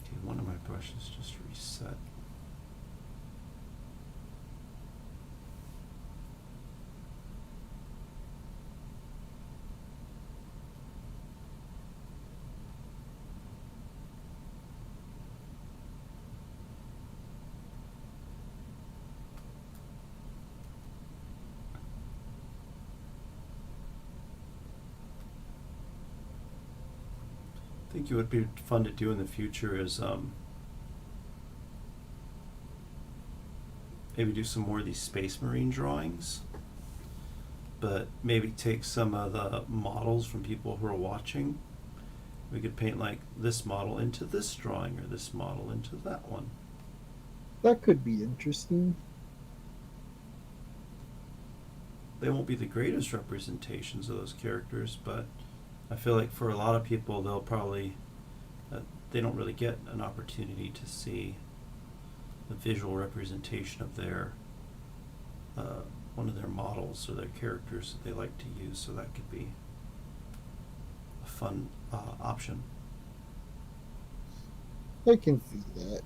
Okay, one of my brushes just reset. I think it would be fun to do in the future is maybe do some more of these Space Marine drawings, but maybe take some of the models from people who are watching. We could paint like this model into this drawing or this model into that one. That could be interesting. They won't be the greatest representations of those characters, but I feel like for a lot of people, they'll probably they don't really get an opportunity to see the visual representation of their one of their models or their characters that they like to use. So that could be a fun option. I can see that.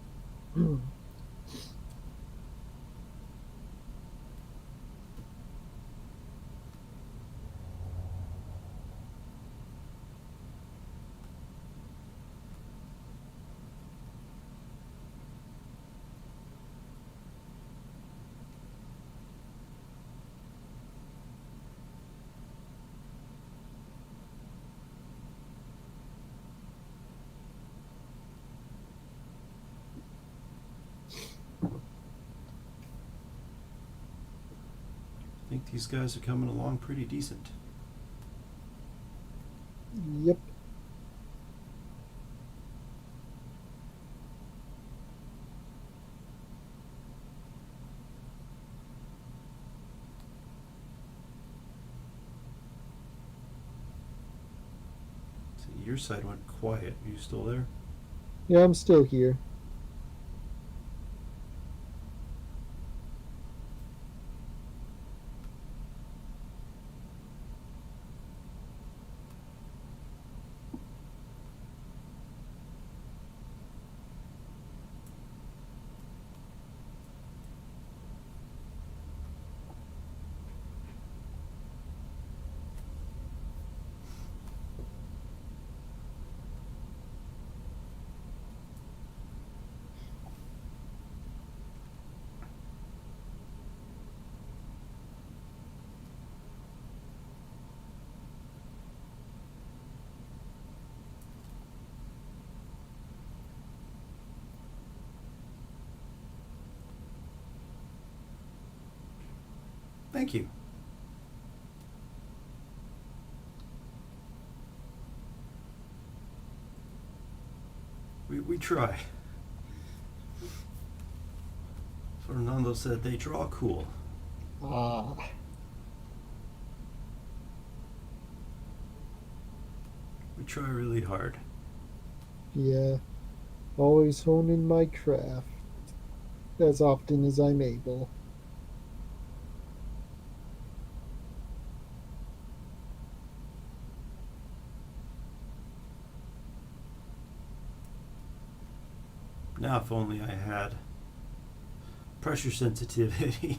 these guys are coming along pretty decent. Yep. See, your side went quiet. Are you still there? Yeah, I'm still here. Thank you. We try. Fernando said they draw cool. Ah. We try really hard. Yeah. Always honing my craft as often as I'm able. Now, if only I had pressure sensitivity.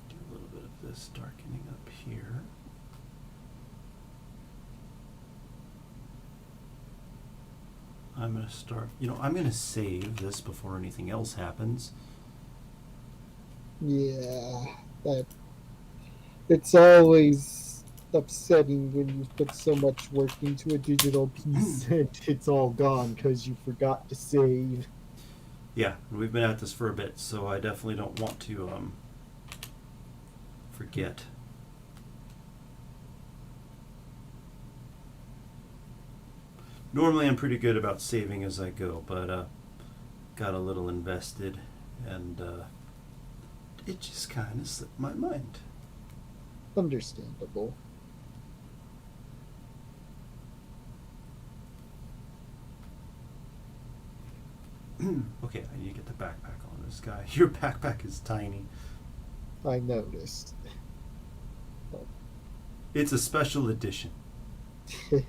Do a little bit of this darkening up here. I'm going to start, I'm going to save this before anything else happens. Yeah, that it's always upsetting when you put so much work into a digital piece and it's all gone because you forgot to save. Yeah, we've been at this for a bit, so I definitely don't want to forget. Normally I'm pretty good about saving as I go, but got a little invested and it just kind of slipped my mind. Understandable. Okay, I need to get the backpack on this guy. Your backpack is tiny. I noticed. It's a special edition. Try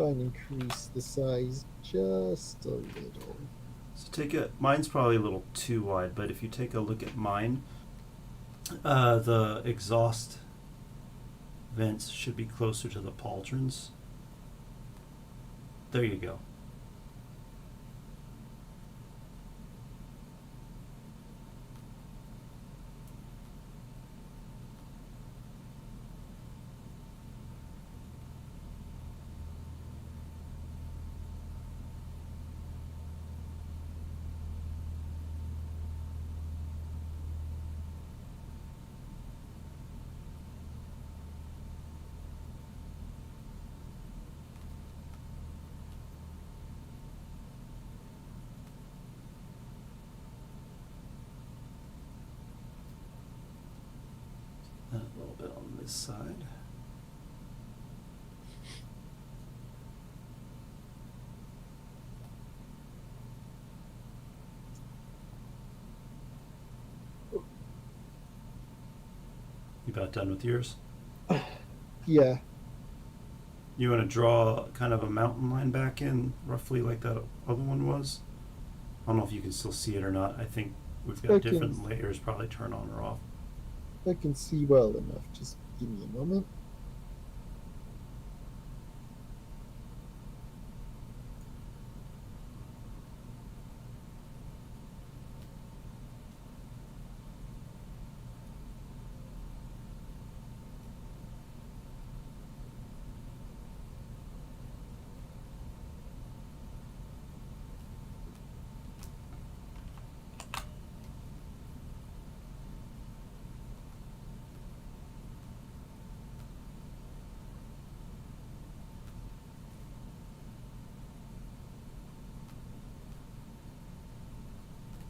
and increase the size just a little. So mine's probably a little too wide, but if you take a look at mine, the exhaust vents should be closer to the pauldrons. There you go. And a little bit on this side. You about done with yours? Yeah. You want to draw kind of a mountain line back in, roughly like that other one was? I don't know if you can still see it or not. I think we've got I different can- layers probably turn on or off. I can see well enough. Just give me a moment.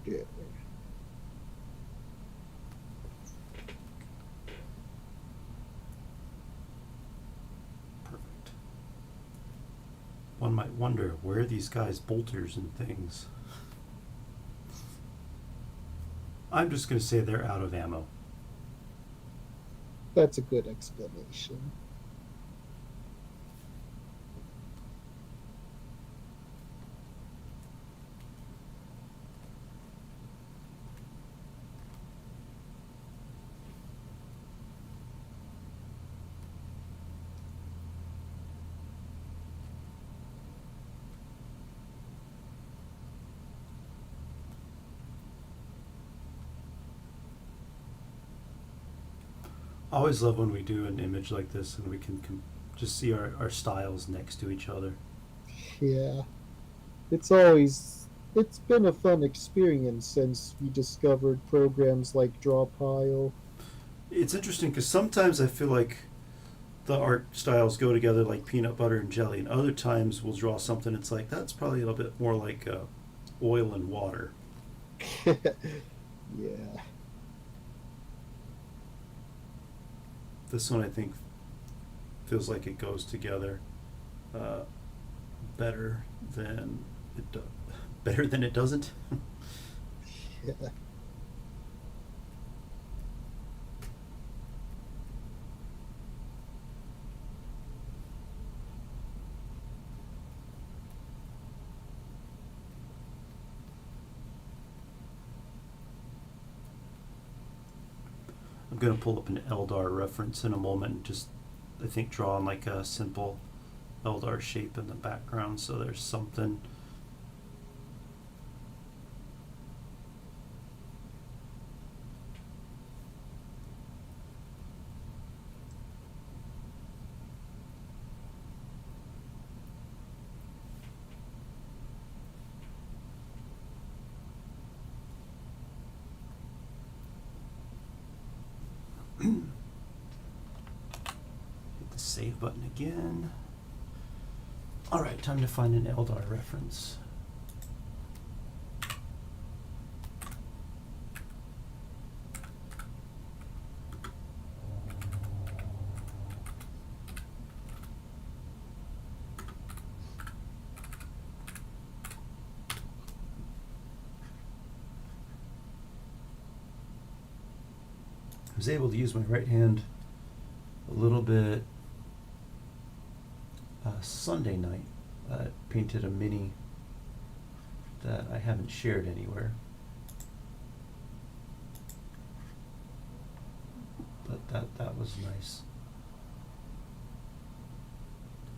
Yeah. Perfect. One might wonder, where are these guys' bolters and things? I'm just going to say they're out of ammo. That's a good explanation. I always love when we do an image like this and we can just see our styles next to each other. Yeah. It's been a fun experience since we discovered programs like Drawpile. It's interesting because sometimes I feel like the art styles go together like peanut butter and jelly, and other times we'll draw something it's like that's probably a little bit more like oil and water. Yeah. This one I think feels like it goes together better than better than it doesn't. Yeah. I'm gonna pull up an Eldar reference in a moment and just I think draw on like a simple Eldar shape in the background so there's something. Hit the save button again. Alright, time to find an Eldar reference. I was able to use my right hand a little bit Sunday night. I painted a mini that I haven't shared anywhere. But that was nice.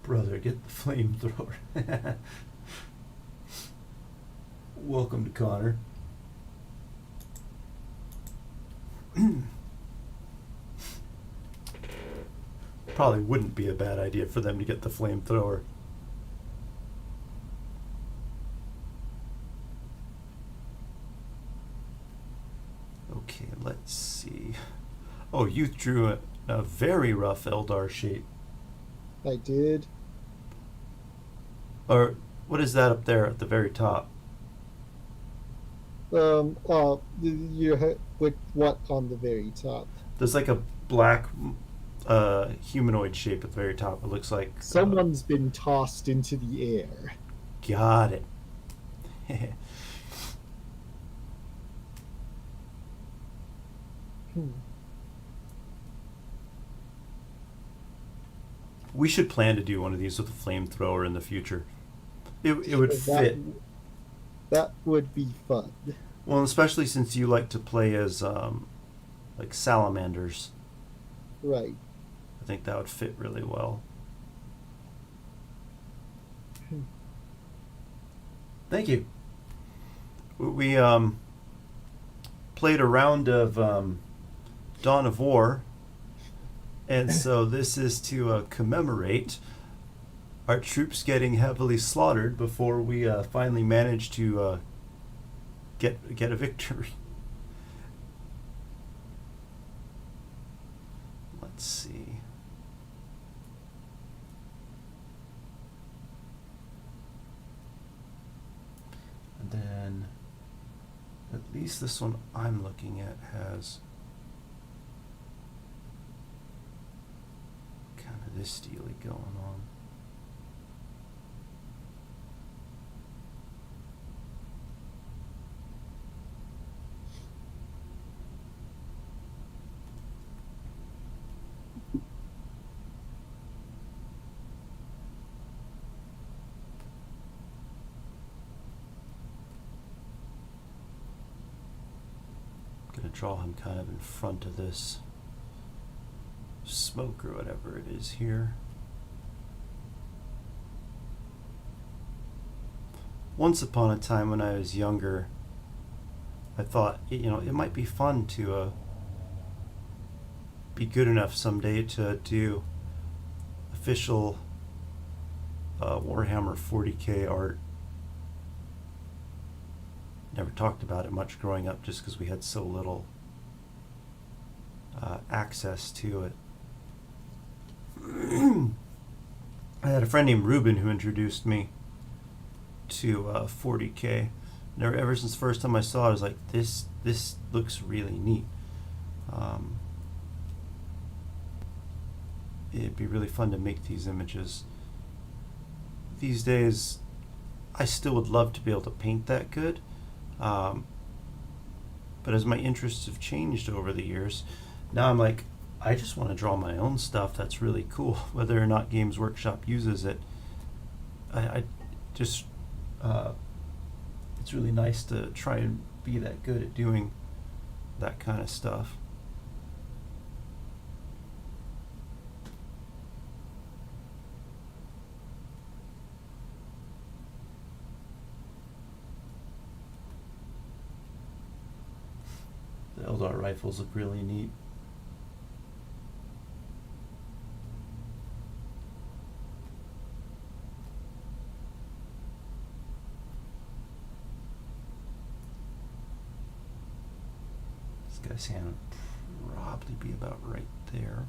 Brother, get the flamethrower. Welcome to Connor. Probably wouldn't be a bad idea for them to get the flamethrower. Okay, let's see. Oh, you drew a very rough Eldar shape. I did. Or what is that up there at the very top? With what on the very top? There's like a black humanoid shape at the very top. It looks like Someone's been tossed into the air. got it. We should plan to do one of these with a flamethrower in the future. It would That fit. that would be fun. Well, especially since you like to play as like salamanders. Right. I think that would fit really well. Thank you. We played a round of Dawn of War, and so this is to commemorate our troops getting heavily slaughtered before we finally managed to get a victory. Let's see. And then at least this one I'm looking at has kind of this dealy going on. Gonna draw him kind of in front of this smoke or whatever it is here. Once upon a time when I was younger, I thought, it might be fun to be good enough someday to do official Warhammer 40k art. Never talked about it much growing up just because we had so little access to it. I had a friend named Ruben who introduced me to 40k. Ever since the first time I saw it, I was like, this looks really neat. It'd be really fun to make these images. These days, I still would love to be able to paint that good. But as my interests have changed over the years, now I'm like, I just want to draw my own stuff that's really cool. Whether or not Games Workshop uses it, I just, it's really nice to try and be that good at doing that kind of stuff. The Eldar rifles look really neat. This guy's hand would probably be about right there.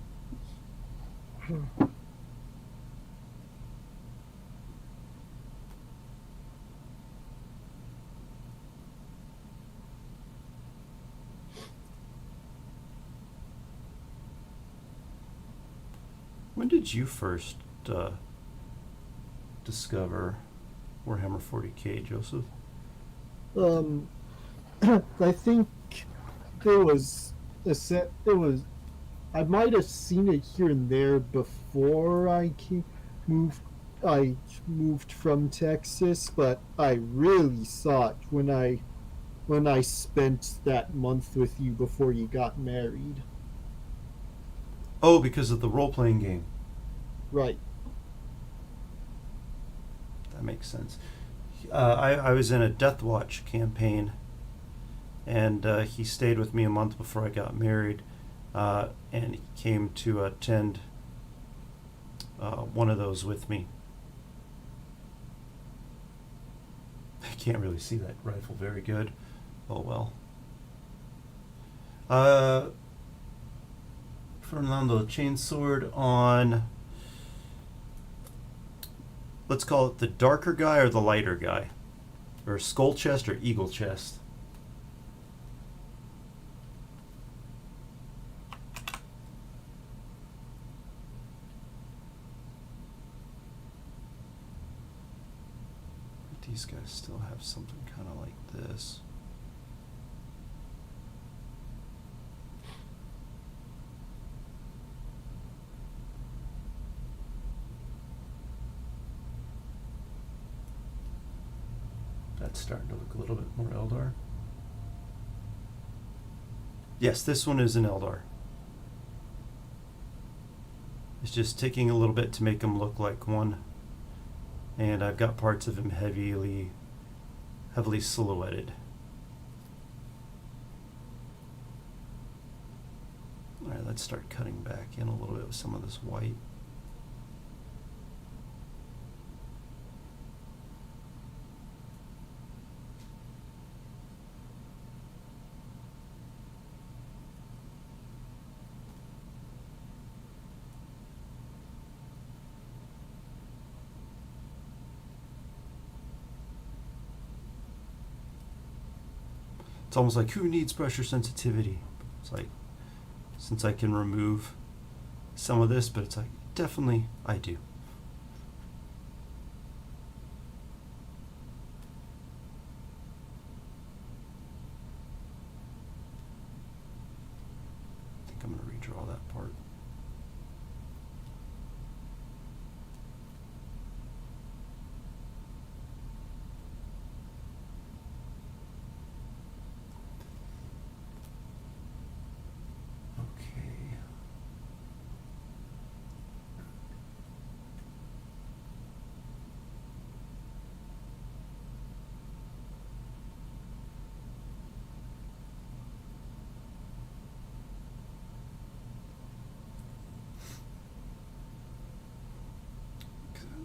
When did you first discover Warhammer 40k, Joseph? I think there was a set. I might have seen it here and there before I moved from Texas, but I really saw it when I spent that month with you before you got married. Oh, because of the role-playing game. Right. That makes sense. I was in a Death Watch campaign, and he stayed with me a month before I got married, and he came to attend one of those with me. I can't really see that rifle very good. Oh well. Fernando, chainsword on, let's call it the darker guy or the lighter guy, or skull chest or eagle chest. These guys still have something kind of like this. that's starting to look a little bit more Eldar. Yes, this one is an Eldar. It's just taking a little bit to make him look like one. And I've got parts of him heavily silhouetted. Alright, let's start cutting back in a little bit with some of this white. It's almost like, who needs pressure sensitivity? It's like, since I can remove some of this, but it's like, definitely I do. I think I'm going to redraw that part.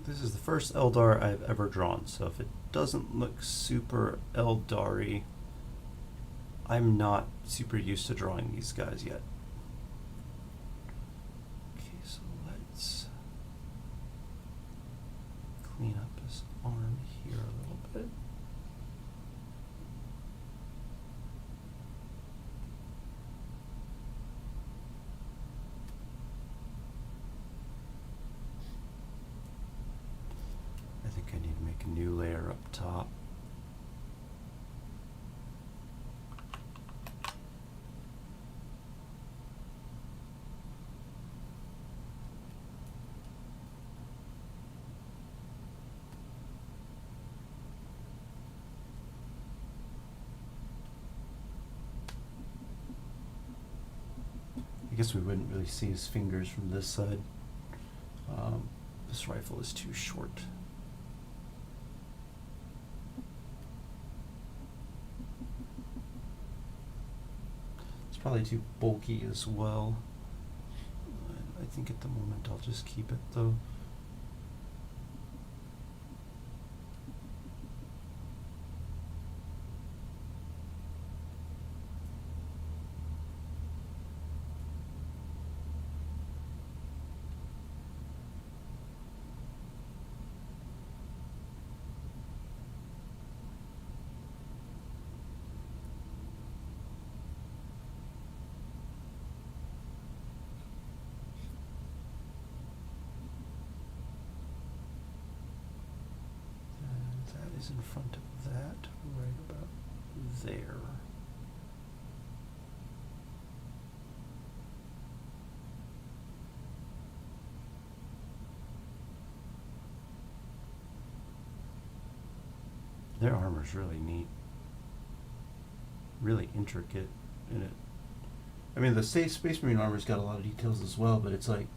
This is the first Eldar I've ever drawn, so if it doesn't look super Eldar-y, I'm not super used to drawing these guys yet. Okay, so let's clean up his arm here a little bit. I think I need to make a new layer up top. I guess we wouldn't really see his fingers from this side. This rifle is too short. It's probably too bulky as well. I think at the moment I'll just keep it though. In front of that, right about there. Their armor's really neat, really intricate in it. I mean, the Space Marine armor's got a lot of details as well, but it's like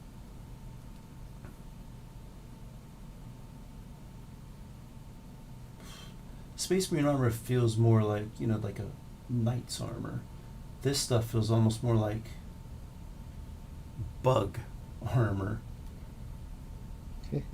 Space Marine armor feels more like, you know, like a knight's armor. This stuff feels almost more like bug armor. Okay.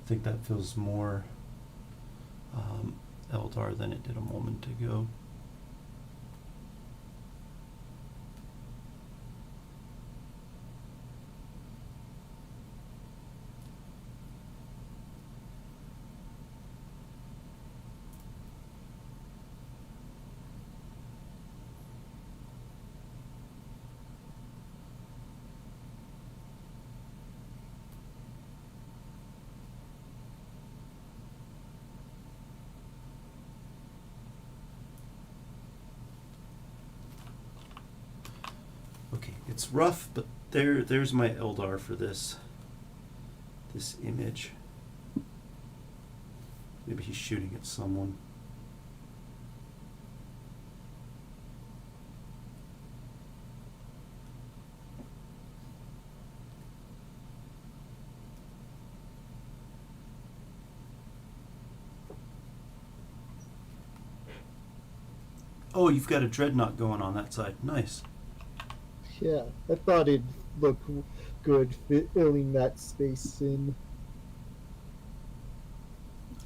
I think that feels more Eldar than it did a moment ago. Okay, it's rough, but there's my Eldar for this image. Maybe he's shooting at someone. Oh, you've got a dreadnought going on that side. Nice. Yeah, I thought it'd look good filling that space in.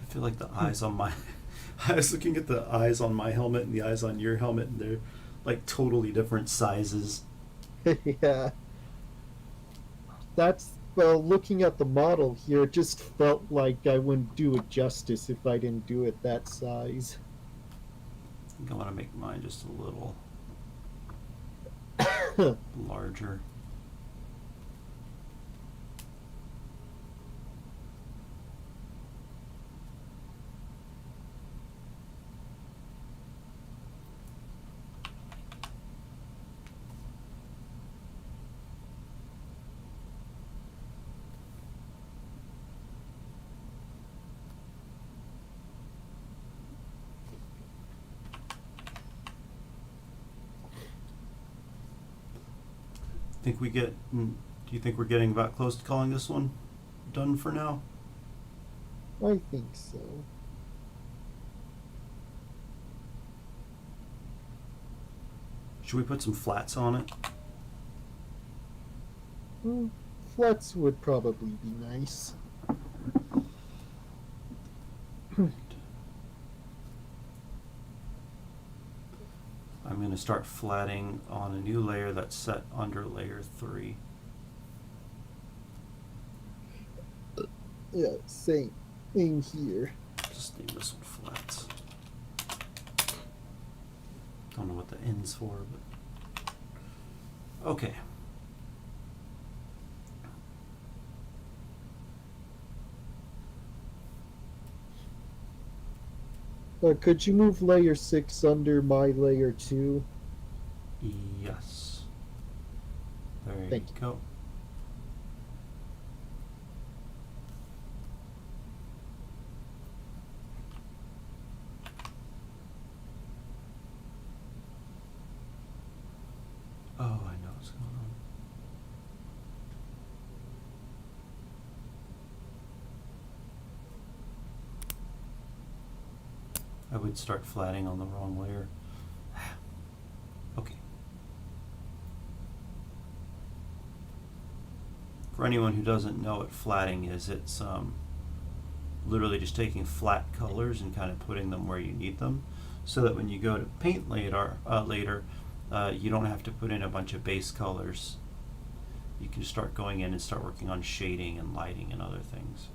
I feel like the eyes on my... I was looking at the eyes on my helmet and the eyes on your helmet, and they're like totally different sizes. Yeah. Well, looking at the model here, it just felt like I wouldn't do it justice if I didn't do it that size. I think I want to make mine just a little larger. Do you think we're getting about close to calling this one done for now? I think so. Should we put some flats on it? Flats would probably be nice. I'm going to start flatting on a new layer that's set under layer 3. Yeah, same here. Just name this one flats. Don't know what the N's for, but okay. Could you move layer 6 under my layer 2? Yes. There Thank you go. Oh, I know what's going on. I would start flatting on the wrong layer. Okay. For anyone who doesn't know what flatting is, it's literally just taking flat colors and kind of putting them where you need them, so that when you go to paint later, you don't have to put in a bunch of base colors. You can start going in and start working on shading and lighting and other things.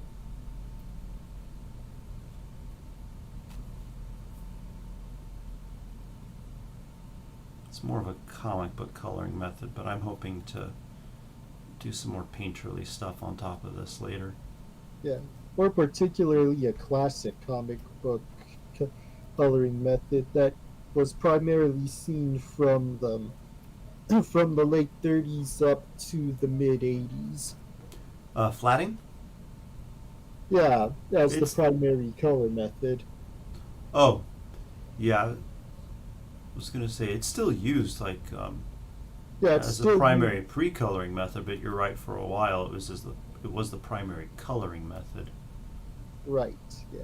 It's more of a comic book coloring method, but I'm hoping to do some more painterly stuff on top of this later. Yeah, or particularly a classic comic book coloring method that was primarily seen from the from the late 30s up to the mid 80s. Flatting? Yeah, as It's- the primary color method. Oh, yeah. I was gonna say it's still used like Yeah, it's as still a primary pre-coloring method, but you're right. For a while, it was the primary coloring method. right. Yeah.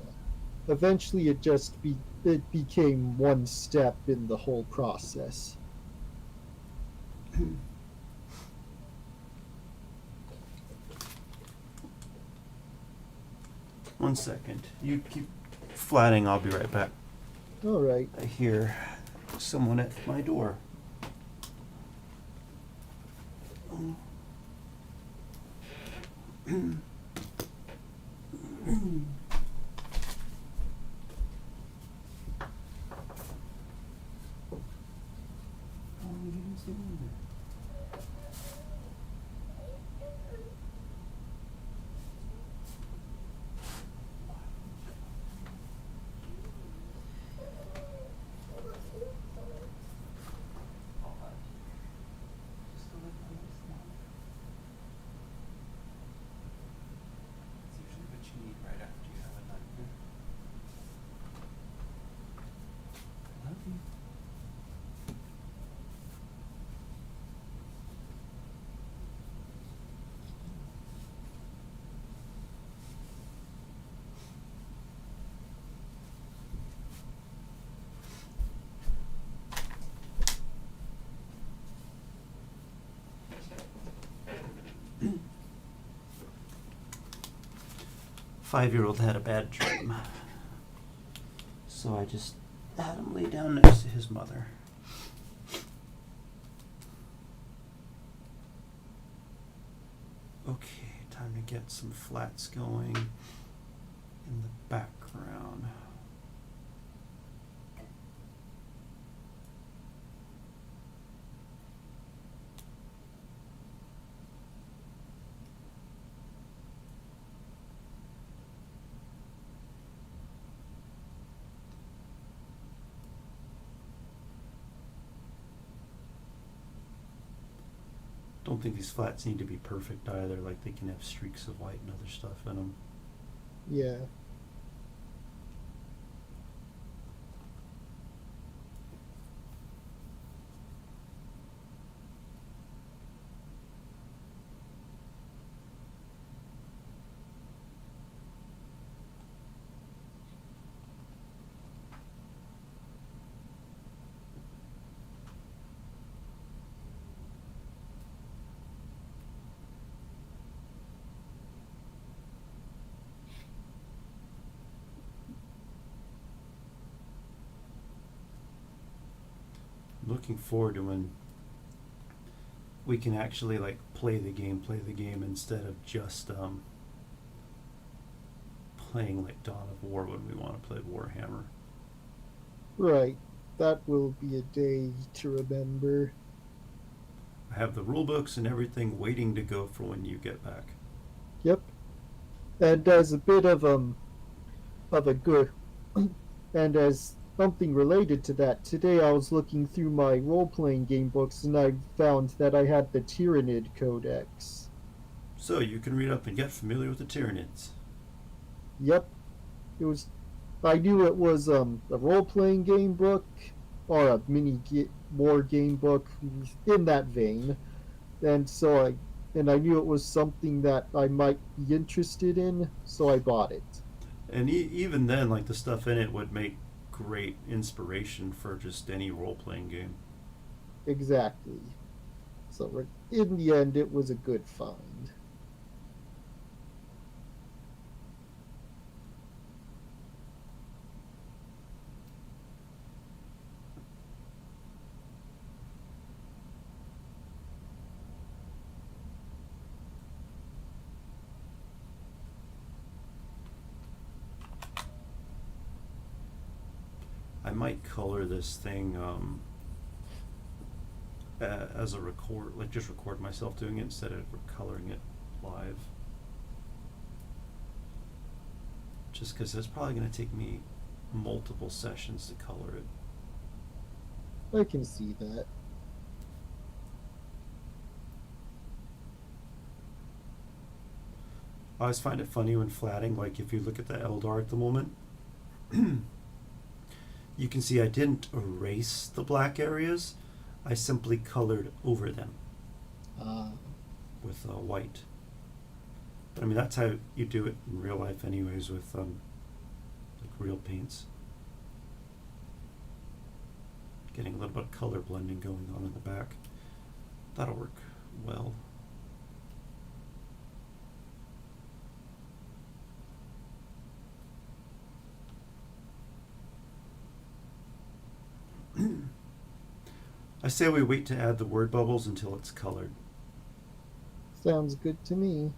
Eventually, it became one step in the whole process. One second. You keep flatting. I'll be right back. All right. I hear someone at my door. 5-year-old had a bad dream. So I just had him lay down next to his mother. Okay, time to get some flats going in the background. Don't think these flats need to be perfect either, like they can have streaks of white and other stuff in them. Yeah. Looking forward to when we can actually like play the game instead of just playing like Dawn of War when we want to play Warhammer. Right. That will be a day to remember. I have the rule books and everything waiting to go for when you get back. Yep. And as a bit of a good and as something related to that, today I was looking through my role-playing game books and I found that I had the Tyrannid Codex. So you can read up and get familiar with the Tyrannids. Yep. It was I knew it was a role-playing game book or a war game book in that vein. And so I knew it was something that I might be interested in, so I bought it. And even then, like the stuff in it would make great inspiration for just any role-playing game. Exactly. So in the end, it was a good find. I might color this thing as a record, like just record myself doing it instead of coloring it live. Just because it's probably going to take me multiple sessions to color it. I can see that. I always find it funny when flatting, like if you look at the Eldar at the moment, you can see I didn't erase the black areas, I simply colored over them with white. But I mean, that's how you do it in real life anyways with like real paints. Getting a little bit of color blending going on in the back. That'll work well. I say we wait to add the word bubbles until it's colored. Sounds good to me.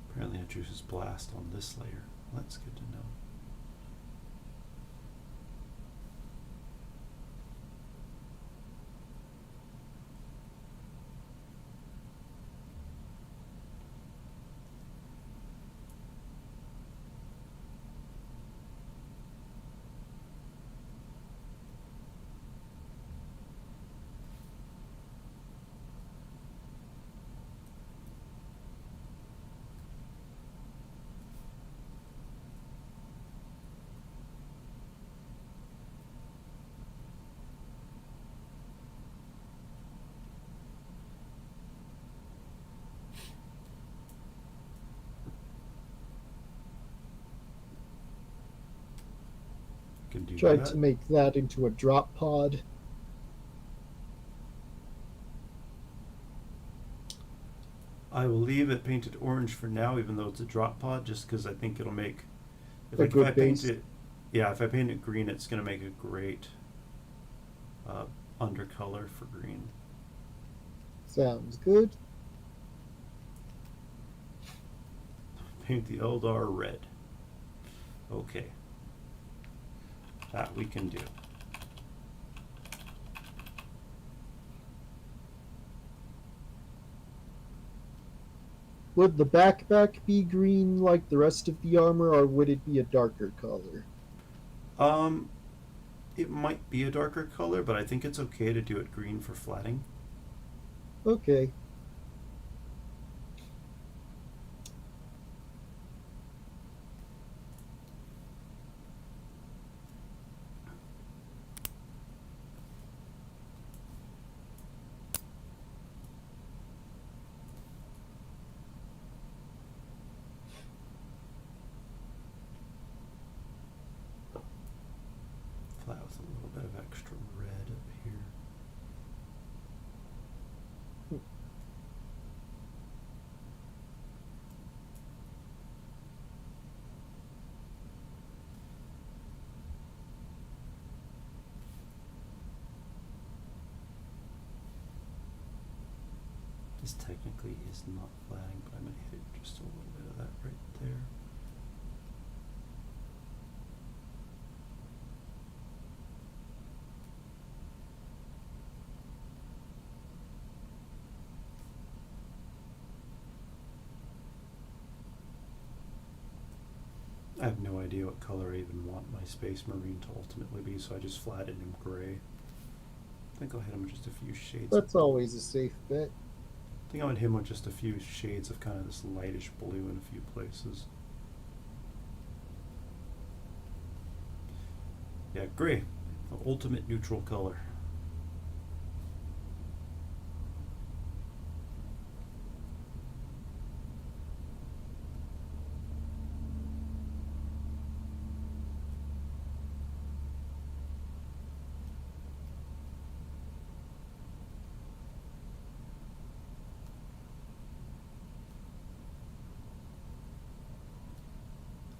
Apparently I drew his blast on this layer. That's good to know. Can do Tried that. to make that into a drop pod. I will leave it painted orange for now, even though it's a drop pod, just because I think it'll make. If, A like, if I good paint base. it, yeah, if I paint it green, it's gonna make a great undercolor for green. Sounds good. Paint the Eldar red. Okay. That we can do. Would the backpack be green like the rest of the armor, or would it be a darker color? Um, it might be a darker color, but I think it's okay to do it green for flatting. Okay. Flat with a little bit of extra red up here. This technically is not flatting, but I'm going to hit just a little bit of that right there. I have no idea what color I even want my Space Marine to ultimately be, so I just flattened him gray. I think I'll hit him with just a few shades. That's always a safe bet. I think I would hit him with just a few shades of kind of this lightish blue in a few places. Yeah, gray. The ultimate neutral color.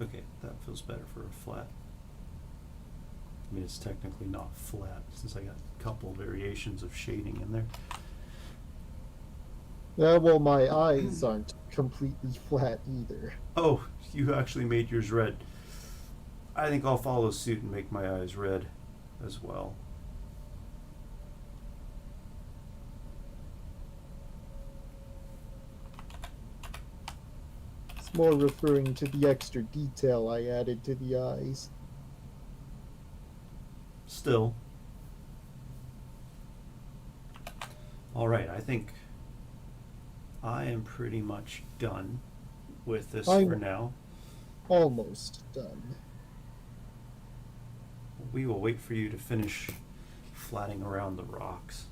Okay, that feels better for a flat. I mean, it's technically not flat since I got a couple variations of shading in there. Yeah, well, my eyes aren't completely flat either. Oh, you actually made yours red. I think I'll follow suit and make my eyes red as well. It's more referring to the extra detail I added to the eyes. Still. Alright, I think I am pretty much done with this I'm for now. almost done. We will wait for you to finish flatting around the rocks.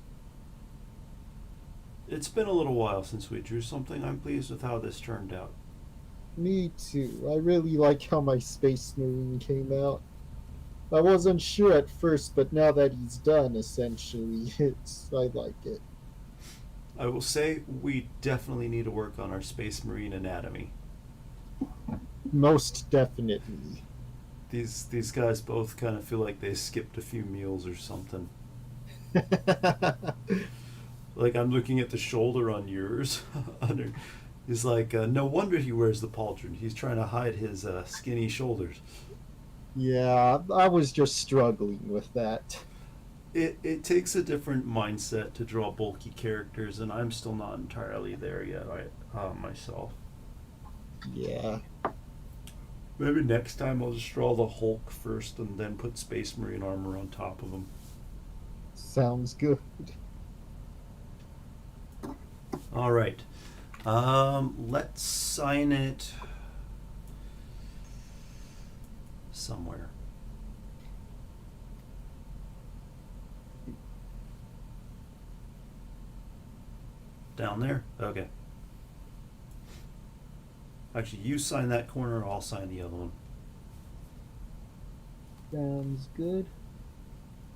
It's been a little while since we drew something. I'm pleased with how this turned out. Me too. I really like how my Space Marine came out. I wasn't sure at first, but now that he's done, essentially, I like it. I will say we definitely need to work on our Space Marine anatomy. Most definitely. These guys both kind of feel like they skipped a few meals or something. Like, I'm looking at the shoulder on yours. He's like, no wonder he wears the pauldron. He's trying to hide his skinny shoulders. Yeah, I was just struggling with that. It takes a different mindset to draw bulky characters, and I'm still not entirely there yet myself. Yeah. Maybe next time I'll just draw the Hulk first and then put Space Marine armor on top of him. Sounds good. All right. Let's sign it somewhere. Down there? Okay. Actually, you sign that corner, I'll sign the other one. Sounds good.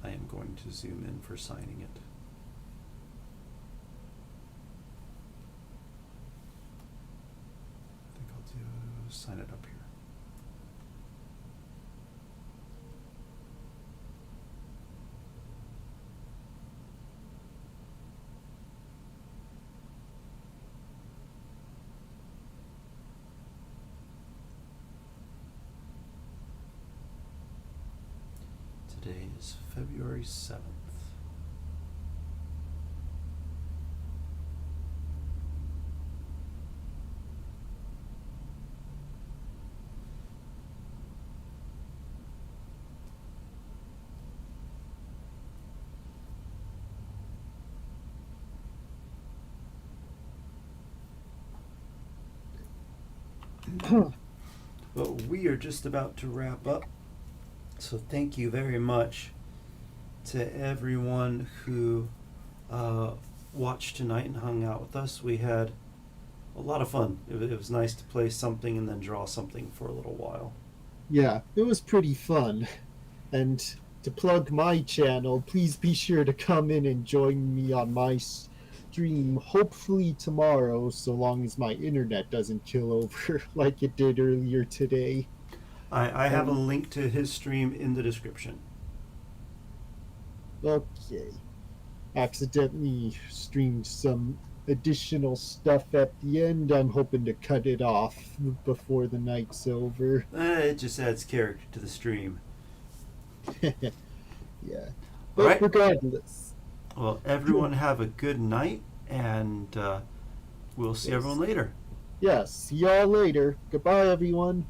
I am going to zoom in for signing it. I think I'll do sign it up here. Today is February 7th. Well, we are just about to wrap up. So thank you very much to everyone who watched tonight and hung out with us. We had a lot of fun. It was nice to play something and then draw something for a little while. Yeah, it was pretty fun. And to plug my channel, please be sure to come in and join me on my stream, hopefully tomorrow, so long as my internet doesn't kill over like it did earlier today. I have a link to his stream in the description. Okay. Accidentally streamed some additional stuff at the end. I'm hoping to cut it off before the night's over. It just adds character to the stream. Yeah. But All right. regardless. Well, everyone have a good night, and we'll see everyone later. Yes, see y'all later. Goodbye, everyone.